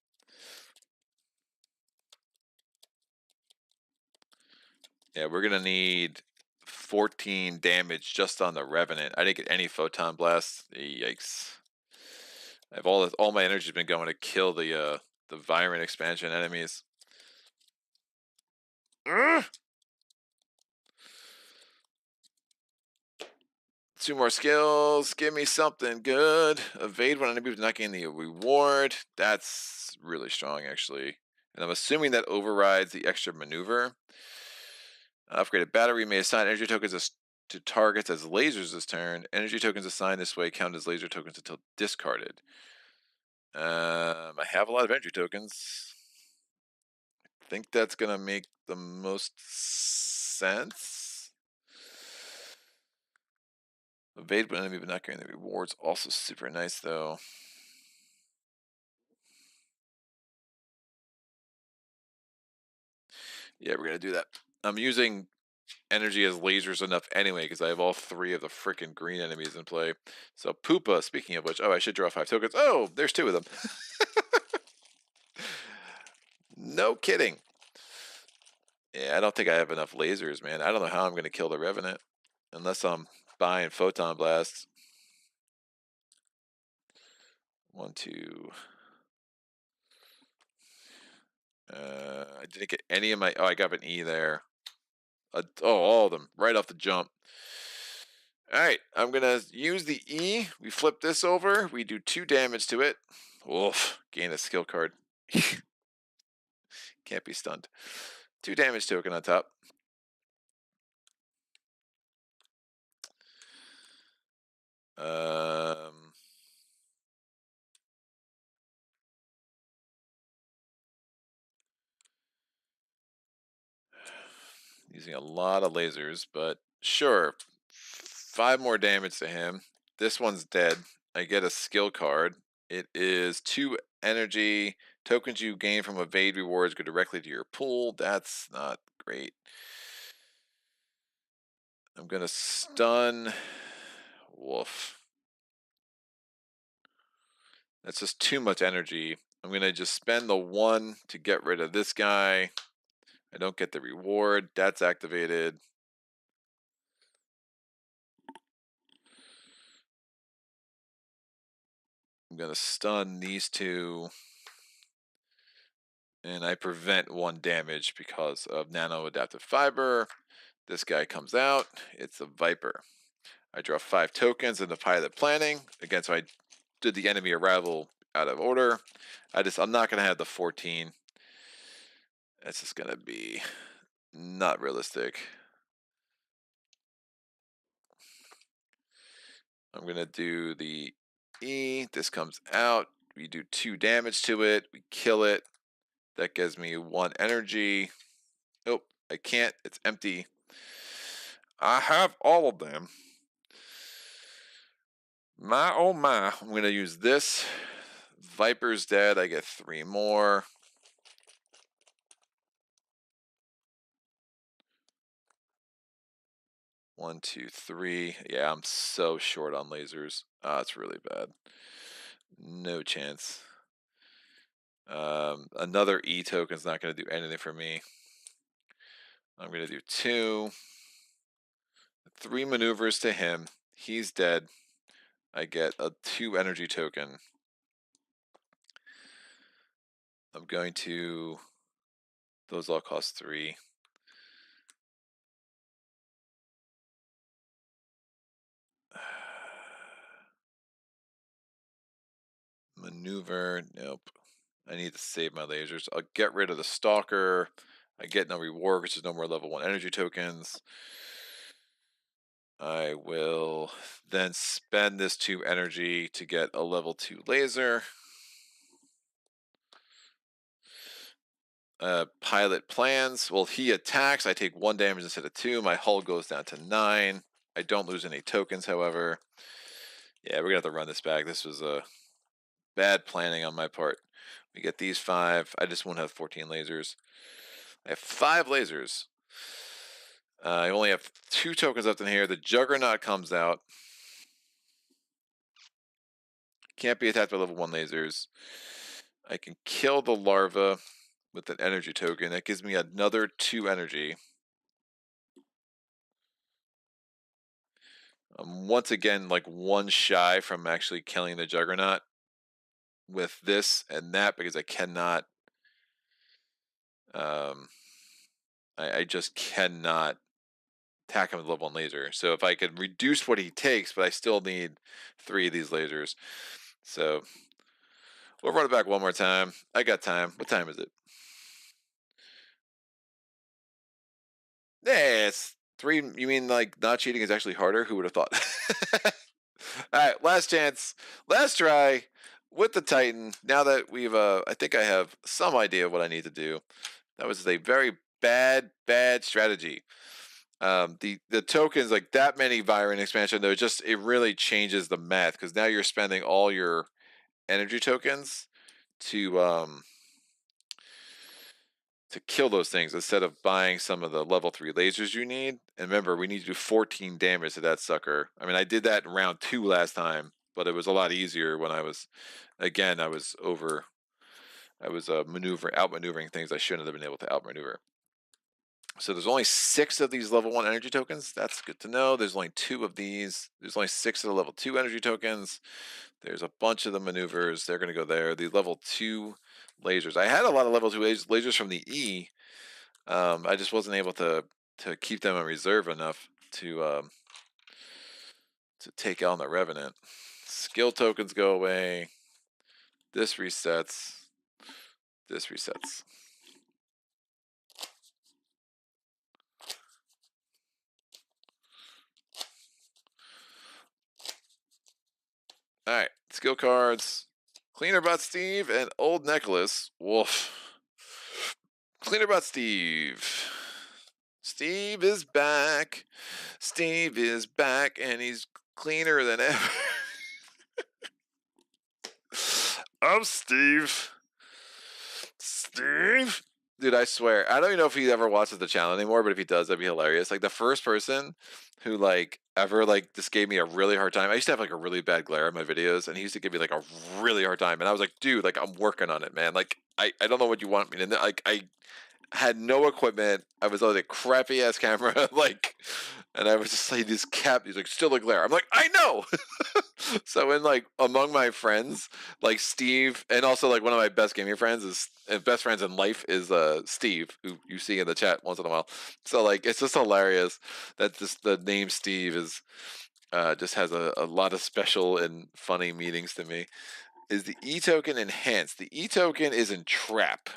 Yeah, we're going to need 14 damage just on the Revenant. I didn't get any photon blasts. Yikes. I have all my energy's been going to kill the Viren expansion enemies. Ugh! 2 more skills. Give me something good. Evade when enemy is not getting the reward. That's really strong, actually. And I'm assuming that overrides the extra maneuver. Upgraded battery may assign energy tokens to targets as lasers this turn. Energy tokens assigned this way count as laser tokens until discarded. I have a lot of energy tokens. I think that's gonna make the most sense. Evade when enemy but not getting the rewards. Also super nice though. Yeah, we're gonna do that. I'm using energy as lasers enough anyway because I have all 3 of the freaking green enemies in play. So Poopa, speaking of which, oh, I should draw 5 tokens. Oh, there's 2 of them. No kidding. Yeah, I don't think I have enough lasers, man. I don't know how I'm gonna kill the Revenant unless I'm buying photon blasts. 1, 2. I didn't get any of my. Oh, I got an E there. Oh, all of them right off the jump. All right, I'm gonna use the E. We flip this over. We do 2 damage to it. Oof! Gain a skill card. Can't be stunned. 2 damage token on top. Using a lot of lasers, but sure. 5 more damage to him. This one's dead. I get a skill card. It is 2 energy. Tokens you gain from evade rewards go directly to your pool. That's not great. I'm gonna stun. Woof. That's just too much energy. I'm gonna just spend the 1 to get rid of this guy. I don't get the reward. That's activated. I'm gonna stun these 2. And I prevent 1 damage because of nano adaptive fiber. This guy comes out. It's a Viper. I draw 5 tokens in the pilot planning. Again, so I did the enemy arrival out of order. I'm not gonna have the 14. That's just gonna be not realistic. I'm gonna do the E. This comes out. We do 2 damage to it. We kill it. That gives me 1 energy. Nope, I can't. It's empty. I have all of them. My oh my. I'm going to use this. Viper's dead. I get 3 more. One, 2, 3. Yeah, I'm so short on lasers. It's really bad. No chance. Another E token's not going to do anything for me. I'm going to do 2. 3 maneuvers to him. He's dead. I get a 2 energy token. I'm going to. Those all cost 3. Maneuver. Nope. I need to save my lasers. I'll get rid of the Stalker. I get no reward, which is no more level 1 energy tokens. I will then spend this 2 energy to get a level 2 laser. Pilot plans. Well, he attacks. I take 1 damage instead of 2. My hull goes down to 9. I don't lose any tokens, however. Yeah, we're going to have to run this back. This was a bad planning on my part. We get these 5. I just won't have 14 lasers. I have 5 lasers. I only have 2 tokens left in here. The Juggernaut comes out. Can't be attacked by level 1 lasers. I can kill the larva with an energy token. That gives me another 2 energy. I'm once again like 1 shy from actually killing the Juggernaut with this and that because I cannot. I just cannot attack him with level 1 laser. So if I could reduce what he takes, but I still need 3 of these lasers. So we'll run it back 1 more time. I got time. What time is it? Yeah, it's 3. You mean like not cheating is actually harder? Who would have thought? All right, last chance, last try with the Titan. Now that we've, I think I have some idea of what I need to do. That was a very bad strategy. The tokens, like that many Viren expansion, though, it really changes the math because now you're spending all your energy tokens to kill those things instead of buying some of the level 3 lasers you need. And remember, we need to do 14 damage to that sucker. I mean, I did that in round 2 last time, but it was a lot easier when I was outmaneuvering things I shouldn't have been able to outmaneuver. So there's only 6 of these level 1 energy tokens. That's good to know. There's only 2 of these. There's only 6 of the level 2 energy tokens. There's a bunch of the maneuvers. They're going to go there. The level 2 lasers. I had a lot of level 2 lasers from the E. I just wasn't able to keep them in reserve enough to take on the Revenant. Skill tokens go away. This resets. This resets. Alright, skill cards. Cleaner Bot Steve and Old Nicholas. Woof. Cleaner Bot Steve. Steve is back. Steve is back, and he's cleaner than ever. I'm Steve. Steve? Dude, I swear, I don't even know if he ever watches the channel anymore, but if he does, that'd be hilarious. Like, the first person who, like, ever, like, just gave me a really hard time. I used to have, like, a really bad glare in my videos, and he used to give me, like, a really hard time. And I was like, dude, like, I'm working on it, man. Like, I don't know what you want me to, like, I had no equipment. I was on a crappy ass camera, like, and I was just like, he's like, still a glare. I'm like, I know. So in, like, among my friends, like Steve, and also like one of my best gaming friends best friends in life is Steve, who you see in the chat once in a while. So like, it's just hilarious that just the name Steve is just has a lot of special and funny meanings to me. Is the E token enhanced? The E token is in trap.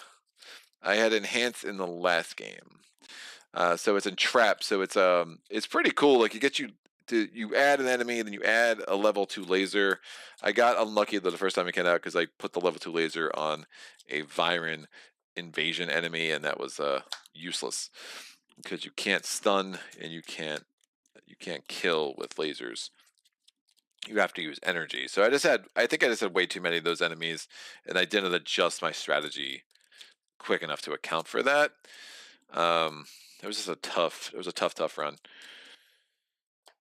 I had enhanced in the last game, so it's in trap. So it's pretty cool. Like, you add an enemy, and then you add a level 2 laser. I got unlucky the first time it came out because I put the level 2 laser on a Viren Invasion enemy, and that was useless because you can't stun and you can't kill with lasers. You have to use energy. So I think I just had way too many of those enemies, and I didn't adjust my strategy quick enough to account for that. It was just a tough run.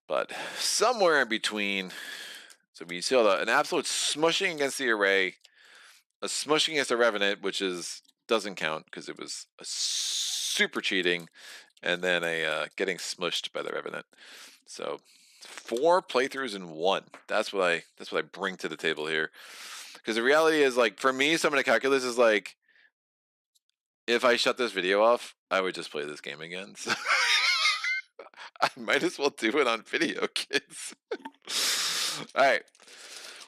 But somewhere in between, so we saw an absolute smushing against the array, a smushing against the Revenant, which doesn't count because it was a super cheating, and then a getting smushed by the Revenant. So 4 playthroughs in 1. That's what I bring to the table here. Because the reality is, like, for me, some of the calculus is like, if I shut this video off, I would just play this game again. So I might as well do it on video, kids. All right.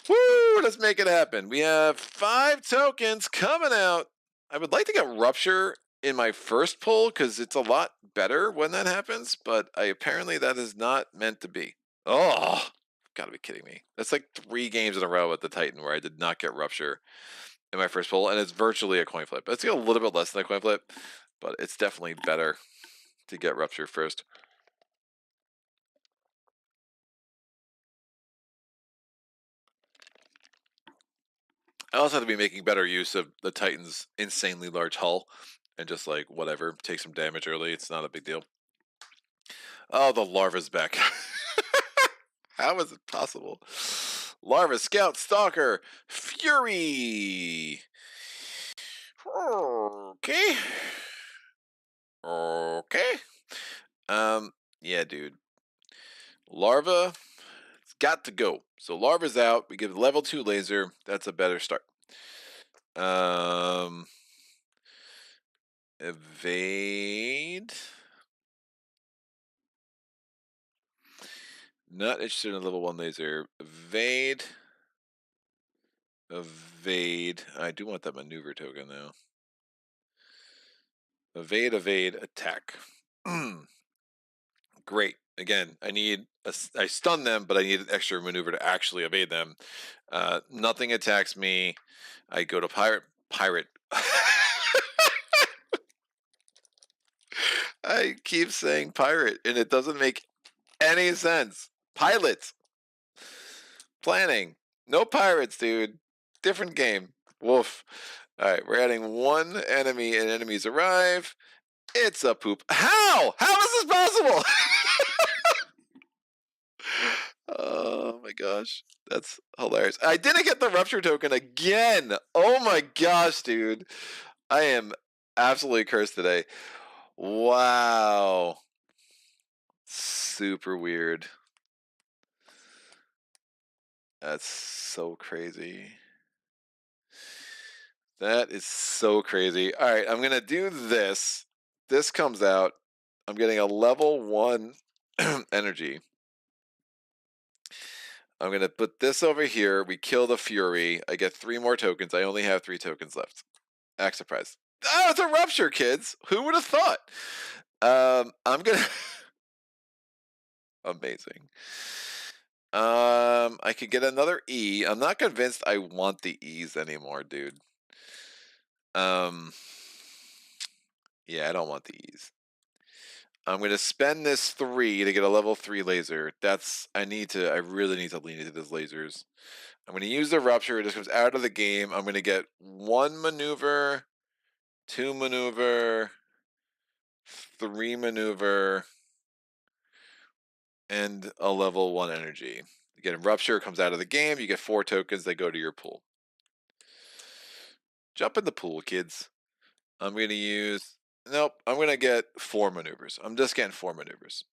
Woo! Let's make it happen. We have 5 tokens coming out. I would like to get Rupture in my first pull because it's a lot better when that happens, but apparently that is not meant to be. Oh, gotta be kidding me. That's like 3 games in a row at the Titan where I did not get Rupture in my first pull, and it's virtually a coin flip. It's a little bit less than a coin flip, but it's definitely better to get Rupture first. I also have to be making better use of the Titan's insanely large hull and just, like, whatever, take some damage early. It's not a big deal. Oh, the larva's back. How is it possible? Larva, Scout, Stalker, Fury. Okay. Okay. Yeah, dude. Larva, it's got to go. So Larva's out. We give level 2 laser. That's a better start. Evade. Not interested in level 1 laser. Evade. Evade. I do want that maneuver token though. Evade, evade, attack. Great. Again, I stun them, but I need an extra maneuver to actually evade them. Nothing attacks me. I go to pirate. I keep saying pirate, and it doesn't make any sense. Pilot. Planning. No pirates, dude. Different game. Woof. All right, we're adding one enemy and enemies arrive. It's a poop. How? How is this possible? Oh my gosh. That's hilarious. I didn't get the rupture token again. Oh my gosh, dude. I am absolutely cursed today. Wow. Super weird. That's so crazy. That is so crazy. All right, I'm going to do this. This comes out. I'm getting a level 1 energy. I'm going to put this over here. We kill the Fury. I get 3 more tokens. I only have 3 tokens left. Act surprised. Oh, it's a rupture, kids. Who would have thought? I'm going to... Amazing. I could get another E. I'm not convinced I want the E's anymore, dude. Yeah, I don't want the E's. I'm going to spend this 3 to get a level 3 laser. I really need to lean into those lasers. I'm going to use the rupture. It just comes out of the game. I'm going to get 1 maneuver, 2 maneuver, 3 maneuver, and a level 1 energy. Again, rupture comes out of the game. You get 4 tokens. They go to your pool. Jump in the pool, kids. I'm going to use... Nope, I'm going to get 4 maneuvers. I'm just getting 4 maneuvers.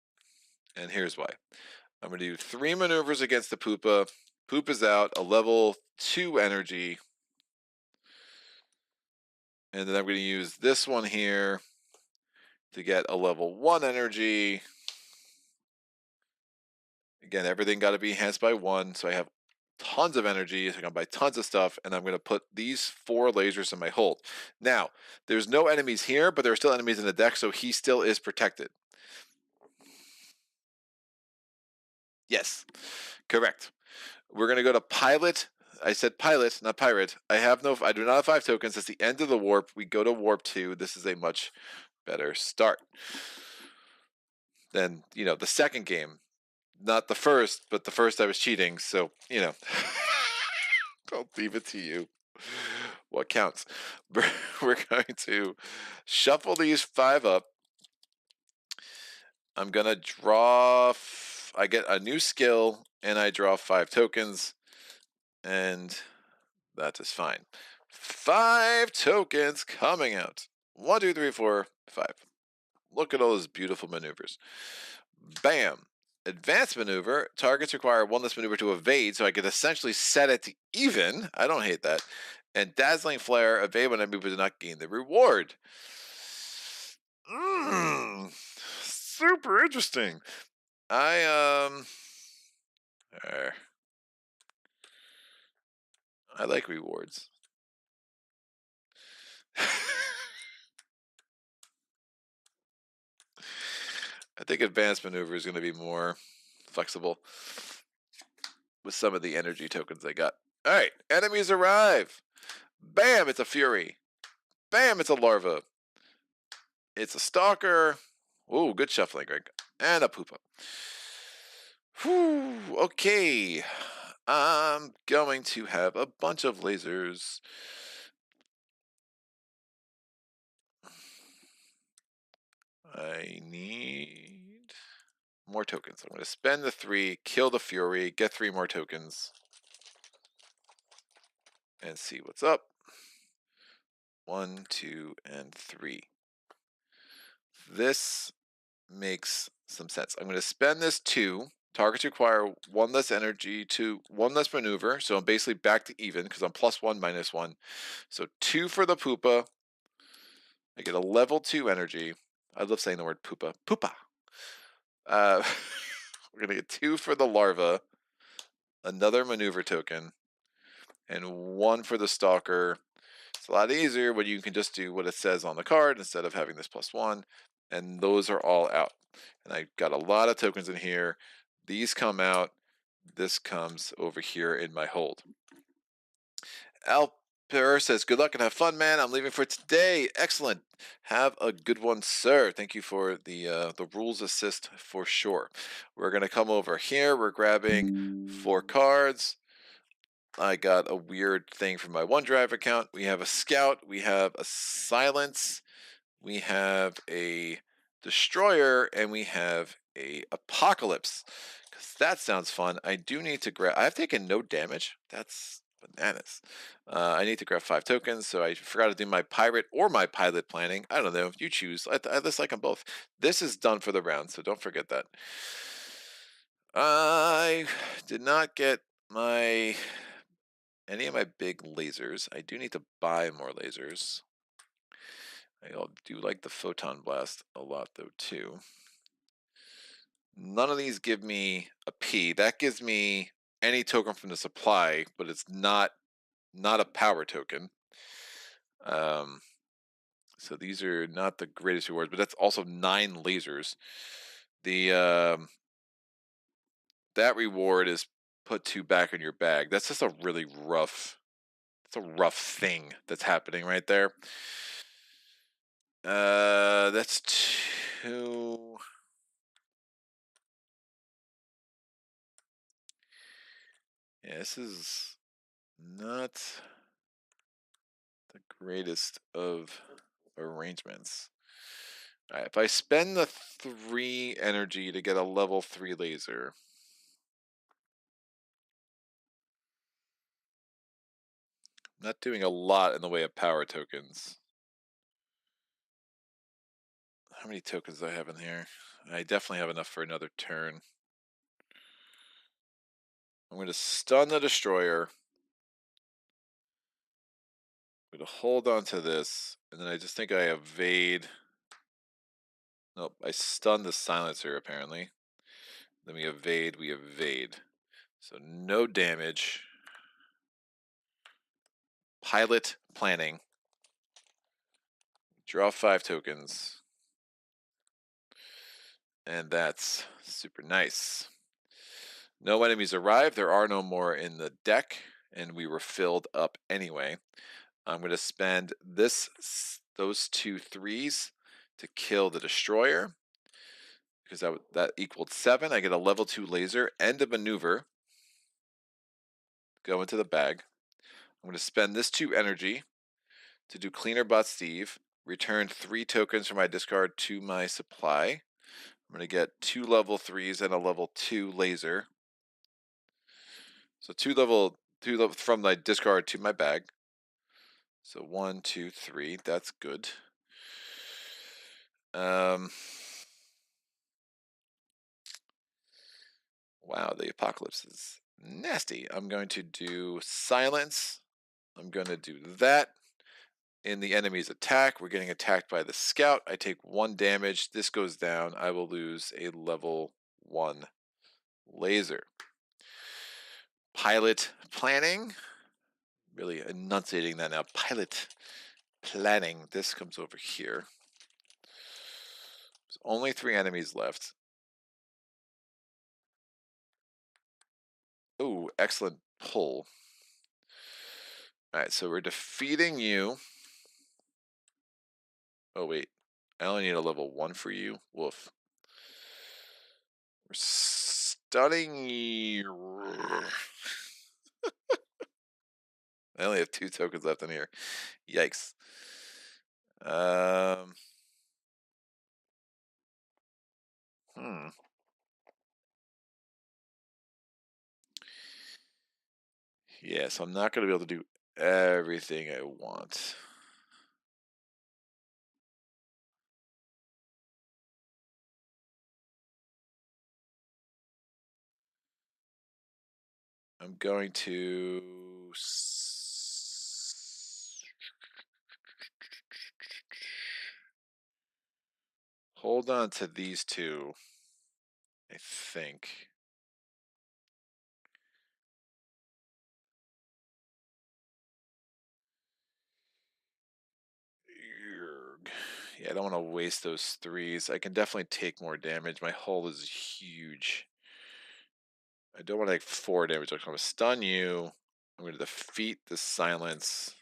And here's why. I'm going to do 3 maneuvers against the Poopa. Poopa's out, a level 2 energy. And then I'm going to use this one here to get a level 1 energy. Again, everything got to be enhanced by 1, so I have tons of energy. So I'm going to buy tons of stuff, and I'm going to put these 4 lasers in my hold. Now, there's no enemies here, but there are still enemies in the deck, so he still is protected. Yes, correct. We're going to go to pilot. I said pilot, not pirate. I do not have 5 tokens. It's the end of the warp. We go to warp 2. This is a much better start than, the second game. Not the first, but the first I was cheating. So, I'll leave it to you. What counts? We're going to shuffle these 5 up. I'm going to draw... I get a new skill, and I draw 5 tokens. And that is fine. 5 tokens coming out. 1, 2, 3, 4, 5. Look at all those beautiful maneuvers. Bam. Advanced maneuver. Targets require 1 less maneuver to evade, so I could essentially set it to even. I don't hate that. And dazzling flare. Evade when enemy does not gain the reward. Super interesting. I like rewards. I think advanced maneuver is going to be more flexible with some of the energy tokens I got. All right, enemies arrive. Bam, it's a Fury. Bam, it's a Larva. It's a Stalker. Ooh, good shuffling, Greg. And a Poopa. Whew, okay. I'm going to have a bunch of lasers. I need more tokens. I'm going to spend the 3, kill the Fury, get 3 more tokens, and see what's up. 1, 2, and 3. This makes some sense. I'm going to spend this 2. Targets require 1 less energy to 1 less maneuver. So I'm basically back to even because I'm +1, -1. So 2 for the Poopa. I get a level 2 energy. I love saying the word Poopa. Poopa. We're going to get 2 for the Larva. Another maneuver token. And 1 for the Stalker. It's a lot easier when you can just do what it says on the card instead of having this +1. And those are all out. And I got a lot of tokens in here. These come out. This comes over here in my hold. Alper says, good luck and have fun, man. I'm leaving for today. Excellent. Have a good one, sir. Thank you for the rules assist for sure. We're going to come over here. We're grabbing 4 cards. I got a weird thing from my OneDrive account. We have a Scout, we have a Silence, we have a Destroyer, and we have a Apocalypse. Because that sounds fun. I do need to grab. I've taken no damage. That's bananas. I need to grab 5 tokens, so I forgot to do my pirate or my pilot planning. I don't know. You choose. I just like them both. This is done for the round, so don't forget that. I did not get my any of my big lasers. I do need to buy more lasers. I do like the photon blast a lot though too. None of these give me a P. That gives me any token from the supply, but it's not a power token. So these are not the greatest rewards, but that's also 9 lasers. The that reward is put 2 back in your bag. That's just a really rough. It's a rough thing that's happening right there. That's 2. Yeah, this is not the greatest of arrangements. All right, if I spend the 3 energy to get a level 3 laser, I'm not doing a lot in the way of power tokens. How many tokens do I have in here? I definitely have enough for another turn. I'm going to stun the Destroyer. I'm going to hold on to this, and then I just think I evade. Nope, I stun the Silencer, apparently. Then we evade. So no damage. Pilot planning. Draw 5 tokens. And that's super nice. No enemies arrived. There are no more in the deck, and we were filled up anyway. I'm going to spend those 2 3s to kill the Destroyer, because that equaled 7. I get a level 2 laser and a maneuver. Go into the bag. I'm going to spend this 2 energy to do Cleaner Bot Steve. Return 3 tokens from my discard to my supply. I'm going to get 2 level 3s and a level 2 laser. So 2 level from my discard to my bag. So 1, 2, 3. That's good. Wow, the Apocalypse is nasty. I'm going to do Silence. I'm going to do that. In the enemy's attack, we're getting attacked by the Scout. I take 1 damage. This goes down. I will lose a level 1 laser. Pilot planning. Really enunciating that now. Pilot planning. This comes over here. There's only 3 enemies left. Ooh, excellent pull. Alright, so we're defeating you. Oh, wait. I only need a level 1 for you. Woof. We're stunning you. I only have 2 tokens left in here. Yikes. Yeah, so I'm not going to be able to do everything I want. I'm going to hold on to these 2, I think. Yeah, I don't want to waste those 3s. I can definitely take more damage. My hull is huge. I don't want to take 4 damage. I'm going to stun you. I'm going to defeat the Silence.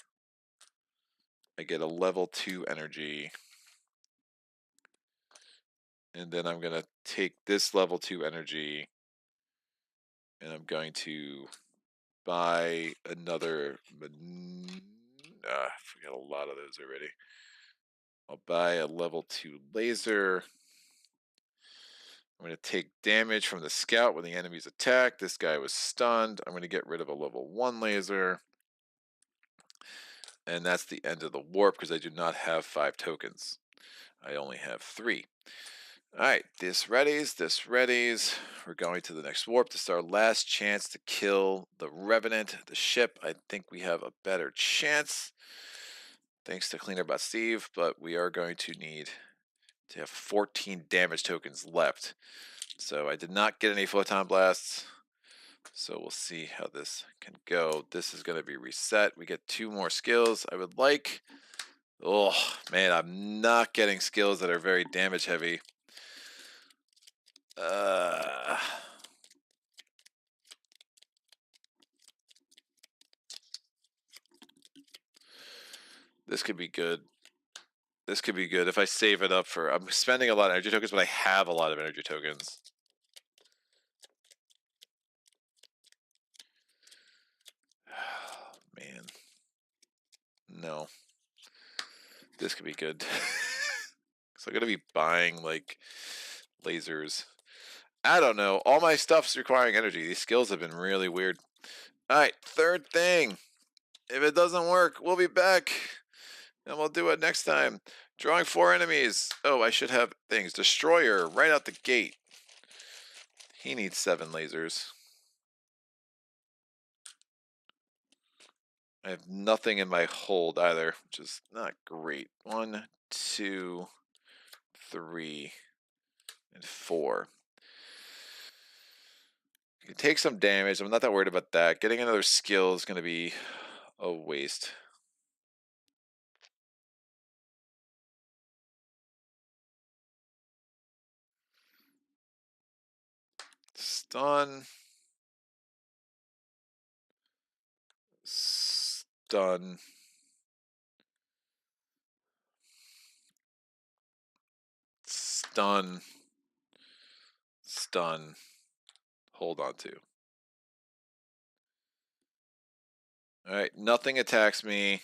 I get a level 2 energy. And then I'm going to take this level 2 energy. And I'm going to buy another. I forgot a lot of those already. I'll buy a level 2 laser. I'm going to take damage from the scout when the enemy's attack. This guy was stunned. I'm going to get rid of a level 1 laser. And that's the end of the warp because I do not have 5 tokens. I only have 3. Alright, this readies. We're going to the next warp. This is our last chance to kill the Revenant, the ship. I think we have a better chance. Thanks to Cleaner Bot Steve, but we are going to need to have 14 damage tokens left. So I did not get any Photon Blasts. So we'll see how this can go. This is going to be reset. We get 2 more skills. I would like... Oh, man, I'm not getting skills that are very damage heavy. This could be good. This could be good if I save it up for... I'm spending a lot of energy tokens, but I have a lot of energy tokens. Man. No. This could be good. So I'm going to be buying, like, lasers. I don't know. All my stuff's requiring energy. These skills have been really weird. Alright, third thing. If it doesn't work, we'll be back. And we'll do it next time. Drawing 4 enemies. Oh, I should have things. Destroyer, right out the gate. He needs 7 lasers. I have nothing in my hold either, which is not great. 1, 2, 3, and 4. You can take some damage. I'm not that worried about that. Getting another skill is going to be a waste. Stun. Stun. Stun. Stun. Hold on to. Alright, nothing attacks me.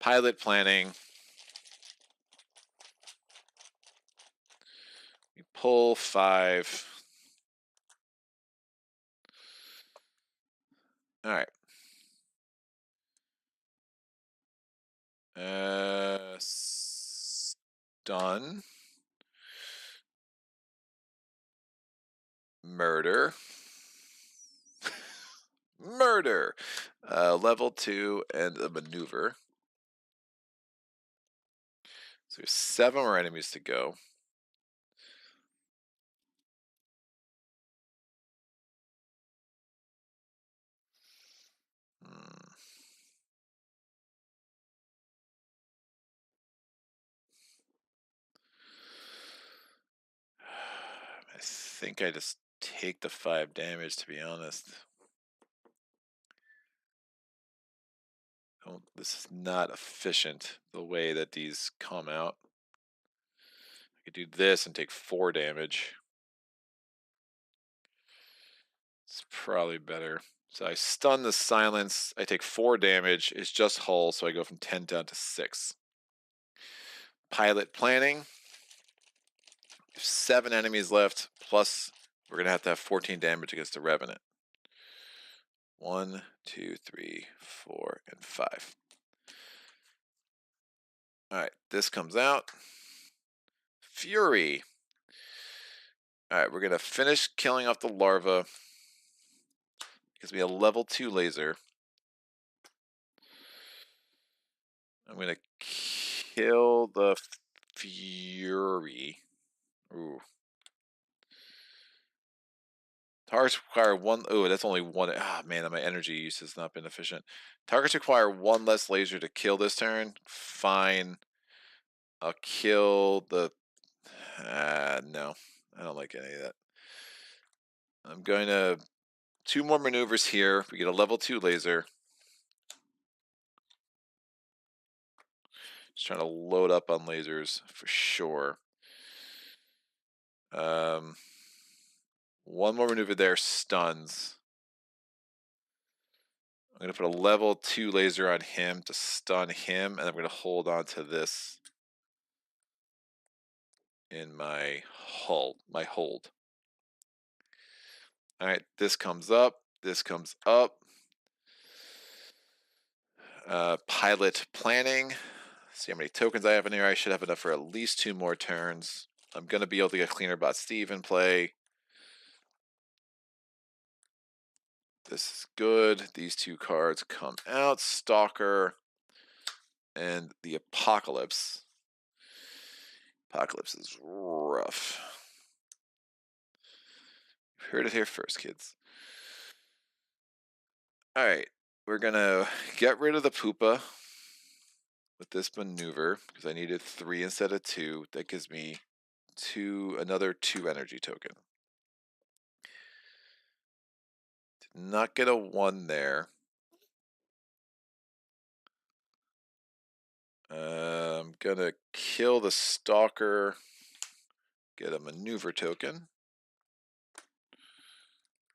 Pilot planning. We pull 5. Alright. Stun. Murder. Murder. Level 2 and a maneuver. So there's 7 more enemies to go. I think I just take the 5 damage, to be honest. Oh, this is not efficient, the way that these come out. I could do this and take 4 damage. It's probably better. So I stun the silence. I take 4 damage. It's just hull, so I go from 10 down to 6. Pilot planning. 7 enemies left, plus we're going to have 14 damage against the Revenant. 1, 2, 3, 4, and 5. Alright, this comes out. Fury. Alright, we're going to finish killing off the larva. Because we have a level 2 laser. I'm going to kill the Fury. Ooh. Targets require 1... Oh, that's only 1... Ah, man, my energy use has not been efficient. Targets require 1 less laser to kill this turn. Fine. I'll kill the... no. I don't like any of that. I'm going to... 2 more maneuvers here. We get a level 2 laser. Just trying to load up on lasers for sure. 1 more maneuver there, stuns. I'm going to put a level 2 laser on him to stun him, and I'm going to hold on to this in my hold. All right, this comes up. This comes up. Pilot planning. See how many tokens I have in here. I should have enough for at least 2 more turns. I'm going to be able to get Cleaner Bot Steve in play. This is good. These 2 cards come out. Stalker and the Apocalypse. Apocalypse is rough. You've heard it here first, kids. All right, we're going to get rid of the Poopa with this maneuver because I needed 3 instead of 2. That gives me another 2 energy token. Did not get a 1 there. I'm gonna kill the Stalker, get a maneuver token.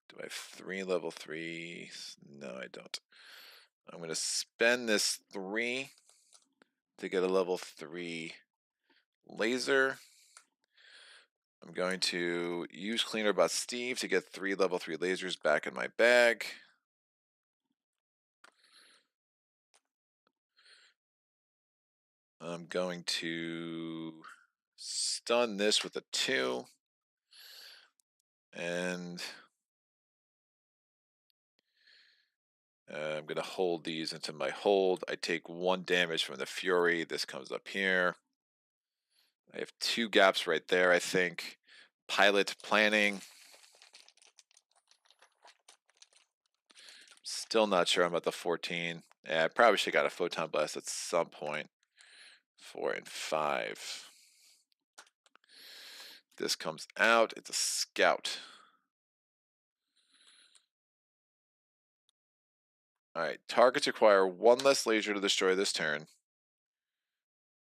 Do I have 3 level 3s? No, I don't. I'm gonna spend this 3 to get a level 3 laser. I'm going to use Cleaner Bot Steve to get 3 level 3 lasers back in my bag. I'm going to stun this with a 2. And I'm going to hold these into my hold. I take 1 damage from the Fury. This comes up here. I have 2 gaps right there, I think. Pilot planning. Still not sure I'm at the 14. Yeah, I probably should have got a Photon Blast at some point. 4 and 5. This comes out. It's a Scout. Alright, targets require 1 less laser to destroy this turn.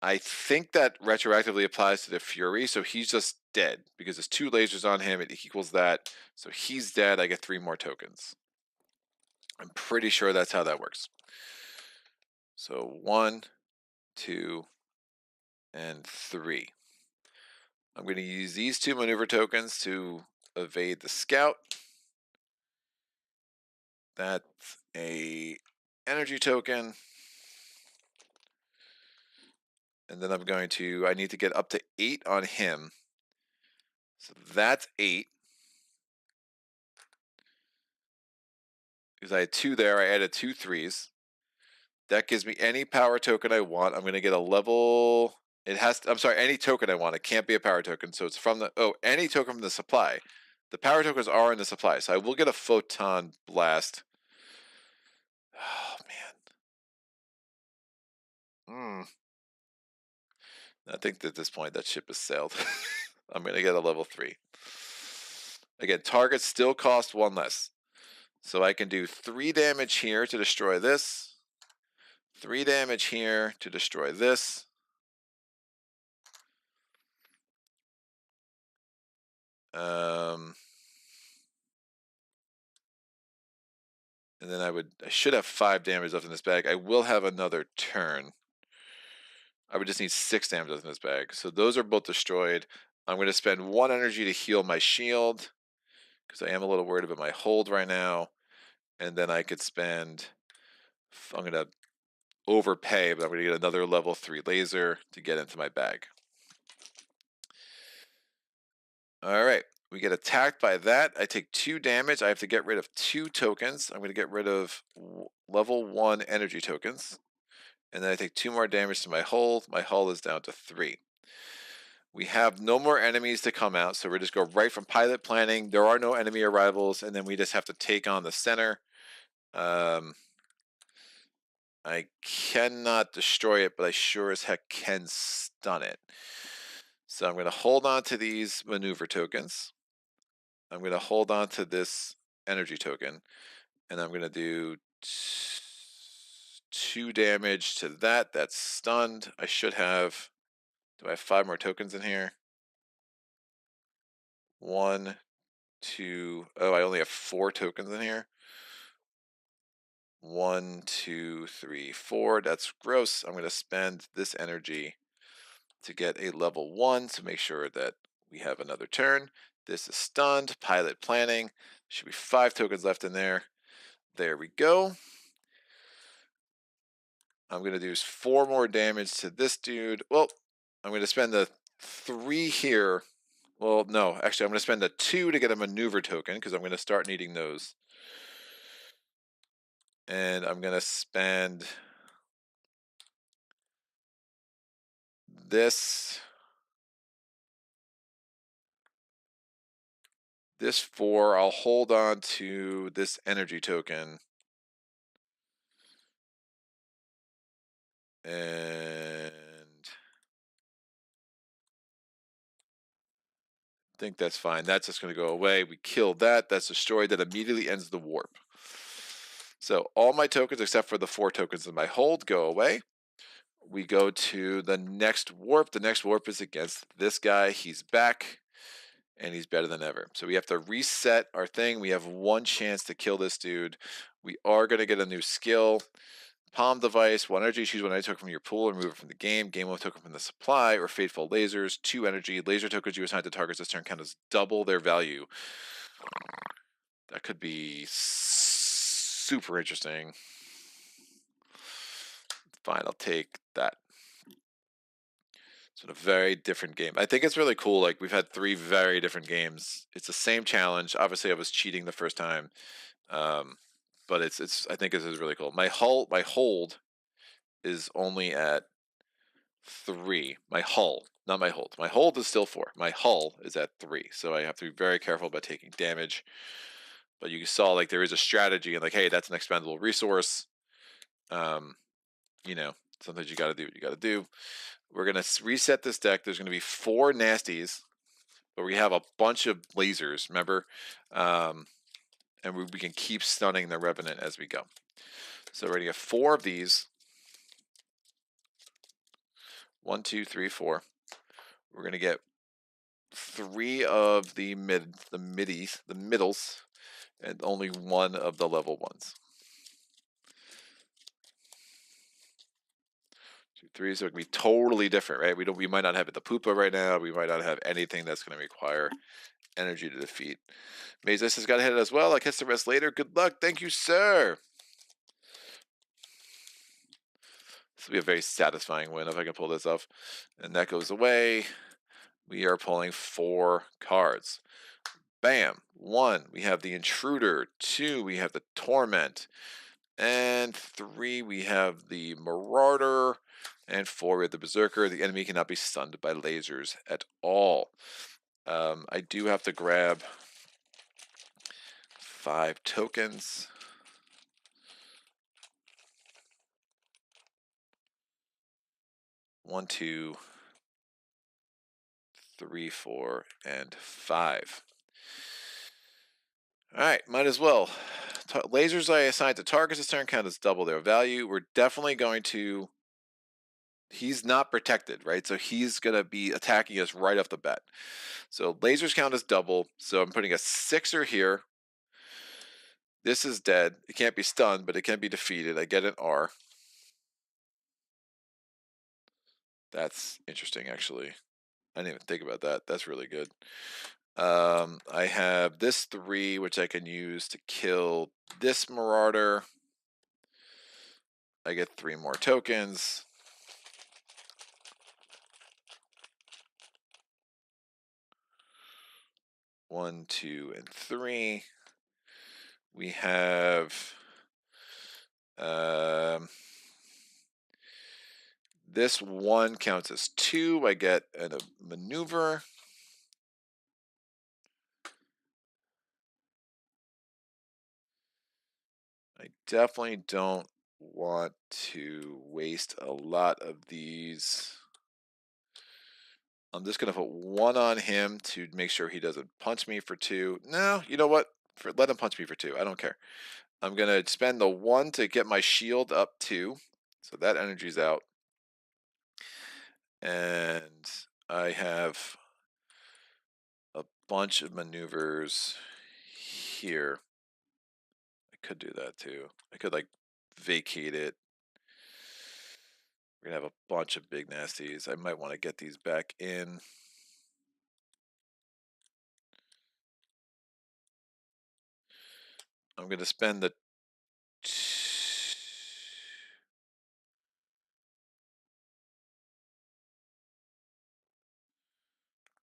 I think that retroactively applies to the Fury, so he's just dead. Because there's 2 lasers on him, it equals that. So he's dead, I get 3 more tokens. I'm pretty sure that's how that works. So 1, 2, and 3. I'm going to use these 2 maneuver tokens to evade the Scout. That's a energy token. And then I need to get up to 8 on him. So that's 8. Because I had 2 there, I added 2 3s. That gives me any power token I want. I'm going to get a level... any token I want. It can't be a power token. So it's from any token from the supply. The power tokens are in the supply. So I will get a Photon Blast. Oh, man. I think that at this point that ship has sailed. I'm going to get a level 3. Again, targets still cost 1 less. So I can do 3 damage here to destroy this. 3 damage here to destroy this. And then I should have 5 damage left in this bag. I will have another turn. I would just need 6 damage left in this bag. So those are both destroyed. I'm going to spend 1 energy to heal my shield. Because I am a little worried about my hold right now. And then I could spend... I'm going to overpay, but I'm going to get another level 3 laser to get into my bag. Alright. We get attacked by that. I take 2 damage. I have to get rid of 2 tokens. I'm going to get rid of level 1 energy tokens. And then I take 2 more damage to my hull. My hull is down to 3. We have no more enemies to come out, so we're just go right from pilot planning. There are no enemy arrivals, and then we just have to take on the center. I cannot destroy it, but I sure as heck can stun it. So I'm going to hold on to these maneuver tokens. I'm going to hold on to this energy token, and I'm going to do 2 damage to that. That's stunned. I should have... Do I have 5 more tokens in here? 1, 2... Oh, I only have 4 tokens in here. 1, 2, 3, 4. That's gross. I'm going to spend this energy to get a level 1 to make sure that we have another turn. This is stunned. Pilot planning. Should be 5 tokens left in there. There we go. I'm going to do 4 more damage to this dude. Well, I'm going to spend the 3 here. Well, no, actually, I'm going to spend the 2 to get a maneuver token because I'm going to start needing those. And I'm going to spend this 4. I'll hold on to this energy token. And I think that's fine. That's just going to go away. We killed that. That's destroyed. That immediately ends the warp. So all my tokens except for the 4 tokens in my hold go away. We go to the next warp. The next warp is against this guy. He's back, and he's better than ever. So we have to reset our thing. We have 1 chance to kill this dude. We are going to get a new skill. Palm device, 1 energy. Choose 1 energy token from your pool and remove it from the game. Game 1 token from the supply, or fateful lasers. 2 energy. Laser tokens you assign to targets this turn count as double their value. That could be super interesting. Fine, I'll take that. So a very different game. I think it's really cool. Like, we've had 3 very different games. It's the same challenge. Obviously, I was cheating the first time, but it's. I think this is really cool. My hold is only at 3. My hull, not my hold. My hold is still 4. My hull is at 3. So I have to be very careful about taking damage. But you saw, like, there is a strategy, and like, hey, that's an expendable resource. You know, sometimes you got to do what you got to do. We're gonna reset this deck. There's gonna be 4 nasties, but we have a bunch of lasers. Remember, and we can keep stunning the Revenant as we go. So we're gonna get 4 of these. 1, 2, 3, 4. We're gonna get 3 of the middles, and only 1 of the level 1s. 2, 3, so it can be totally different, right? We might not have the Poopa right now. We might not have anything that's going to require energy to defeat. Mazes has got hit as well. I'll catch the rest later. Good luck. Thank you, sir. This will be a very satisfying win if I can pull this off. And that goes away. We are pulling 4 cards. Bam. 1, we have the Intruder. 2, we have the Torment. And 3, we have the Marauder. And 4, we have the Berserker. The enemy cannot be stunned by lasers at all. I do have to grab 5 tokens. 1, 2, 3, 4, and 5. Alright, might as well. Lasers I assigned to targets this turn count as double their value. We're definitely going to... He's not protected, right? So he's going to be attacking us right off the bat. So lasers count as double. So I'm putting a 6er here. This is dead. It can't be stunned, but it can be defeated. I get an R. That's interesting, actually. I didn't even think about that. That's really good. I have this 3, which I can use to kill this Marauder. I get 3 more tokens. One, 2, and 3. We have this 1 counts as 2. I get a maneuver. I definitely don't want to waste a lot of these. I'm just going to put 1 on him to make sure he doesn't punch me for 2. No, you know what? Let him punch me for 2. I don't care. I'm going to spend the 1 to get my shield up 2. So that energy's out. And I have a bunch of maneuvers here. I could do that too. I could, like, vacate it. We're going to have a bunch of big nasties. I might want to get these back in. I'm going to spend the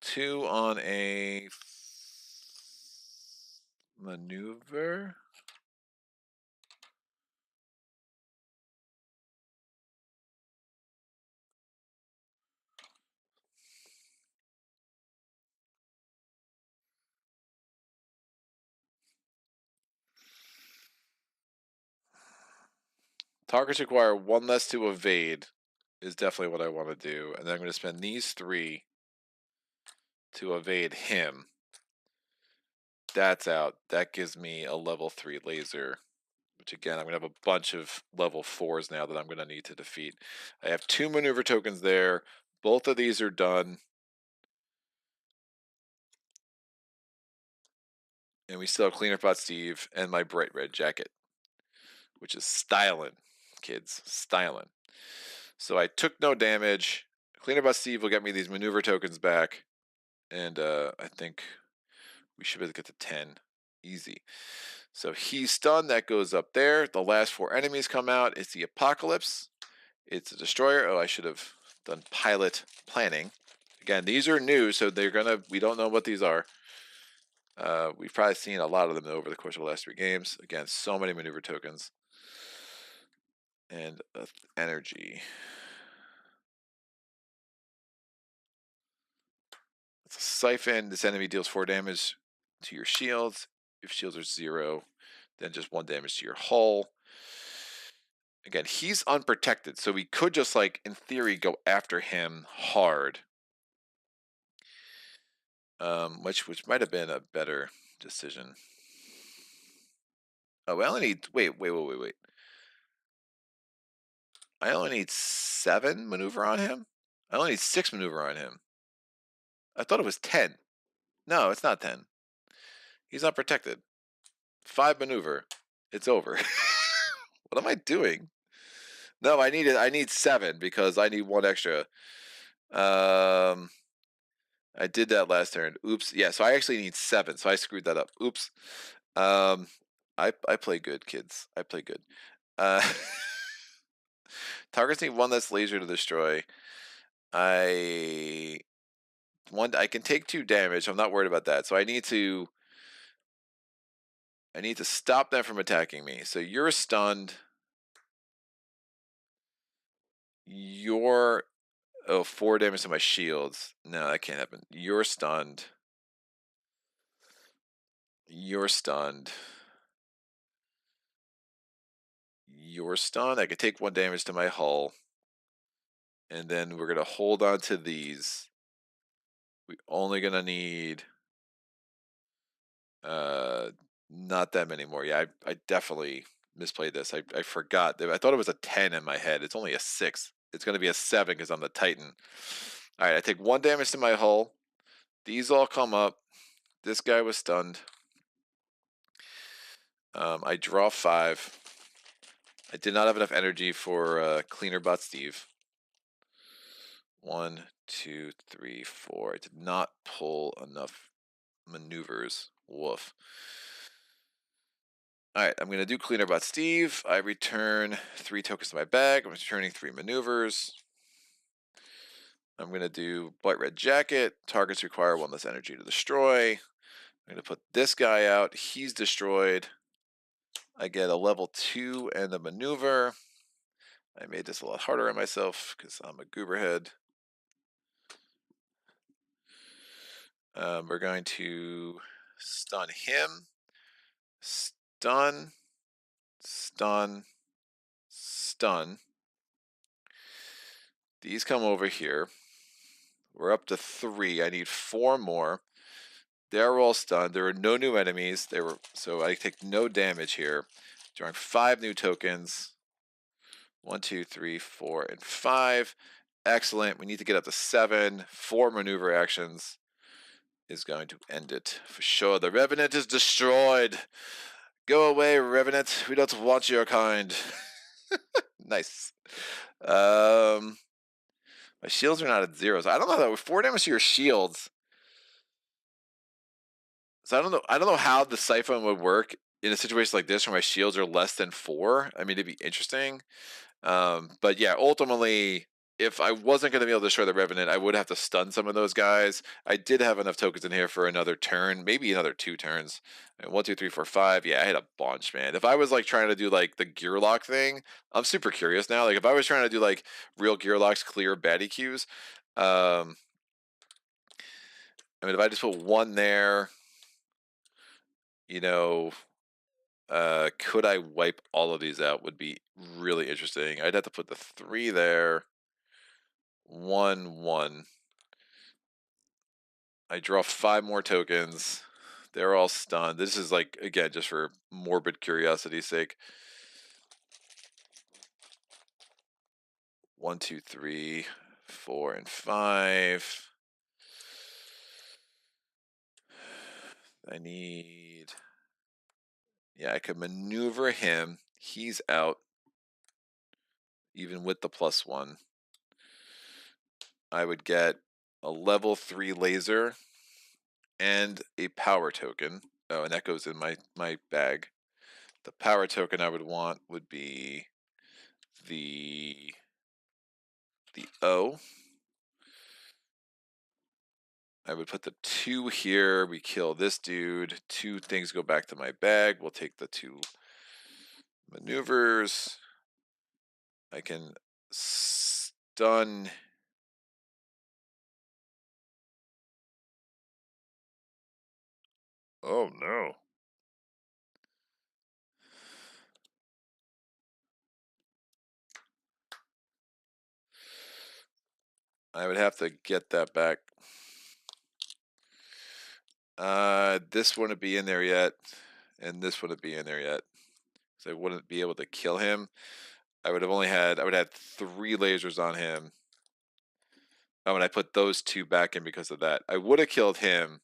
2 on a maneuver. Targets require 1 less to evade is definitely what I want to do. And then I'm going to spend these 3 to evade him. That's out. That gives me a level 3 laser, which again, I'm going to have a bunch of level 4s now that I'm going to need to defeat. I have 2 maneuver tokens there. Both of these are done. And we still have Cleaner Pot Steve and my bright red jacket, which is styling, kids, styling. So I took no damage. Cleaner Pot Steve will get me these maneuver tokens back. And I think we should be able to get to 10. Easy. So he's stunned. That goes up there. The last 4 enemies come out. It's the Apocalypse. It's a Destroyer. Oh, I should have done pilot planning. Again, these are new, so we don't know what these are. We've probably seen a lot of them over the course of the last 3 games. Again, so many maneuver tokens. And energy. It's a Siphon. This enemy deals 4 damage to your shields. If shields are 0, then just 1 damage to your hull. Again, he's unprotected, so we could just, like, in theory, go after him hard. Which might have been a better decision. Oh, I only need... Wait. I only need 7 maneuver on him? I only need 6 maneuver on him. I thought it was 10. No, it's not 10. He's unprotected. 5 maneuver. It's over. What am I doing? No, I need 7 because I need 1 extra. I did that last turn. Oops. Yeah, so I actually need 7, so I screwed that up. Oops. I play good, kids. I play good. Targets need 1 less laser to destroy. I can take 2 damage. I'm not worried about that. So I need to stop them from attacking me. So you're stunned. You're 4 damage to my shields. No, that can't happen. You're stunned. You're stunned. You're stunned. I can take 1 damage to my hull. And then we're going to hold on to these. We're only going to need not that many more. Yeah, I definitely misplayed this. I forgot. I thought it was a 10 in my head. It's only a 6. It's going to be a 7 because I'm the Titan. All right, I take 1 damage to my hull. These all come up. This guy was stunned. I draw 5. I did not have enough energy for Cleaner Bot Steve. 1, 2, 3, 4. I did not pull enough maneuvers. Woof. Alright, I'm going to do Cleaner Bot Steve. I return 3 tokens to my bag. I'm returning 3 maneuvers. I'm going to do Bright Red Jacket. Targets require 1 less energy to destroy. I'm going to put this guy out. He's destroyed. I get a level 2 and a maneuver. I made this a lot harder on myself because I'm a gooberhead. We're going to stun him. Stun. Stun. Stun. These come over here. We're up to 3. I need 4 more. They're all stunned. There are no new enemies. So I take no damage here. Drawing 5 new tokens. 1, 2, 3, 4, and 5. Excellent. We need to get up to 7. 4 maneuver actions is going to end it for sure. The Revenant is destroyed. Go away, Revenant. We don't want your kind. Nice. My shields are not at zeros. I don't know that 4 damage to your shields. So I don't know how the siphon would work in a situation like this where my shields are less than 4. I mean, it'd be interesting. But yeah, ultimately, if I wasn't going to be able to destroy the Revenant, I would have to stun some of those guys. I did have enough tokens in here for another turn, maybe another 2 turns. 1, 2, 3, 4, 5. Yeah, I had a bunch, man. If I was like trying to do like the gear lock thing, I'm super curious now. Like if I was trying to do like real gear locks, clear baddie queues, I mean, if I just put 1 there, you know, could I wipe all of these out would be really interesting. I'd have to put the 3 there. 1, 1. I draw 5 more tokens. They're all stunned. This is like, again, just for morbid curiosity's sake. 1, 2, 3, 4, and 5. I need... Yeah, I could maneuver him. He's out. Even with the +1. I would get a level 3 laser and a power token. Oh, and that goes in my bag. The power token I would want would be the O. I would put the 2 here. We kill this dude. 2 things go back to my bag. We'll take the 2 maneuvers. I can stun. Oh no. I would have to get that back. This wouldn't be in there yet, and this wouldn't be in there yet. So I wouldn't be able to kill him. I would have 3 lasers on him. Oh, and I put those 2 back in because of that. I would have killed him.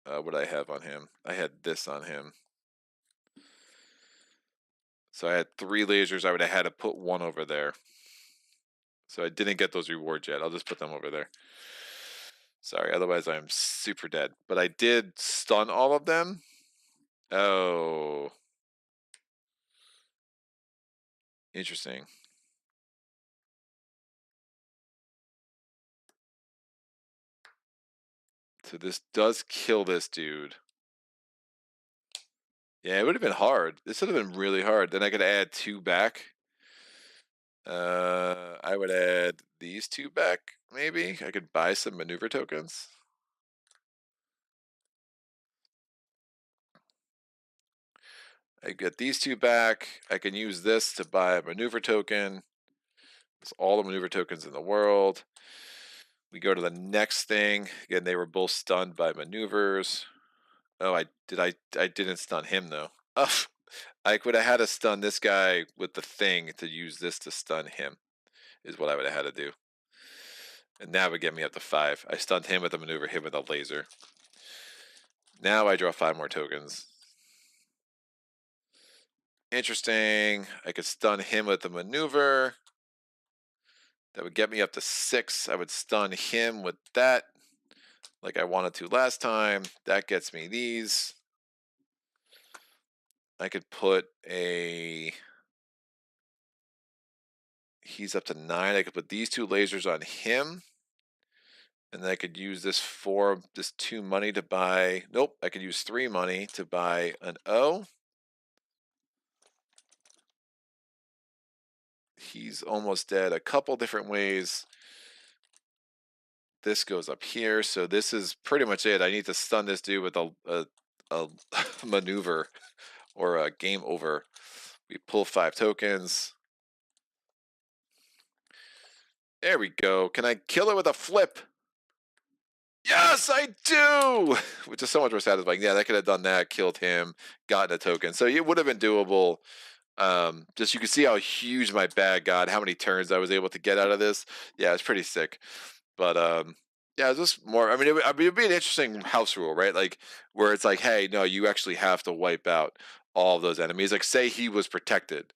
What did I have on him? I had this on him. So I had 3 lasers. I would have had to put 1 over there. So I didn't get those rewards yet. I'll just put them over there. Sorry, otherwise I'm super dead. But I did stun all of them. Oh. Interesting. So this does kill this dude. Yeah, it would have been hard. This would have been really hard. Then I could add 2 back. I would add these 2 back, maybe. I could buy some maneuver tokens. I get these 2 back. I can use this to buy a maneuver token. It's all the maneuver tokens in the world. We go to the next thing. Again, they were both stunned by maneuvers. Oh, I didn't stun him though. Oh, I would have had to stun this guy with the thing to use this to stun him, is what I would have had to do. And that would get me up to 5. I stunned him with a maneuver, him with a laser. Now I draw 5 more tokens. Interesting. I could stun him with the maneuver. That would get me up to 6. I would stun him with that, like I wanted to last time. That gets me these. I could put a... He's up to 9. I could put these 2 lasers on him. And then I could use this 2 money to buy... Nope, I could use 3 money to buy an O. He's almost dead a couple different ways. This goes up here, so this is pretty much it. I need to stun this dude with a maneuver or a game over. We pull 5 tokens. There we go. Can I kill it with a flip? Yes, I do! Which is so much more satisfying. Yeah, I could have done that, killed him, gotten a token. So it would have been doable. Just you can see how huge my bag got, how many turns I was able to get out of this. Yeah, it's pretty sick. But yeah, it's just more. I mean, it'd be an interesting house rule, right? Like where it's like, hey, no, you actually have to wipe out all of those enemies. Like say he was protected,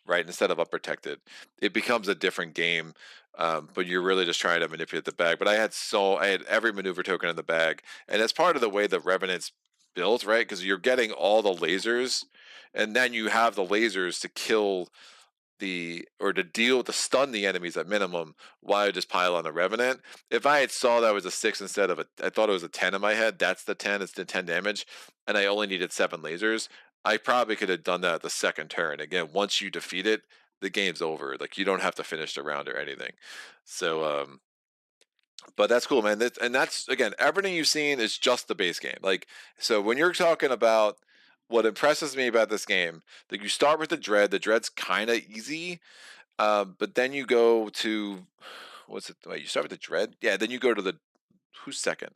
right, instead of unprotected, it becomes a different game. But you're really just trying to manipulate the bag. But I had every maneuver token in the bag, and that's part of the way the Revenant's built, right? Because you're getting all the lasers, and then you have the lasers to kill to stun the enemies at minimum while I just pile on the Revenant. If I had saw that was a 6 instead of I thought it was a 10 in my head. That's the 10. It's the 10 damage, and I only needed 7 lasers. I probably could have done that at the second turn. Again, once you defeat it, the game's over. Like you don't have to finish the round or anything. So, but that's cool, man. And that's again, everything you've seen is just the base game. Like, so when you're talking about what impresses me about this game, like you start with the dread. The dread's kind of easy, but then you go to what's it? Wait, you start with the dread. Yeah, then you go to the who's second.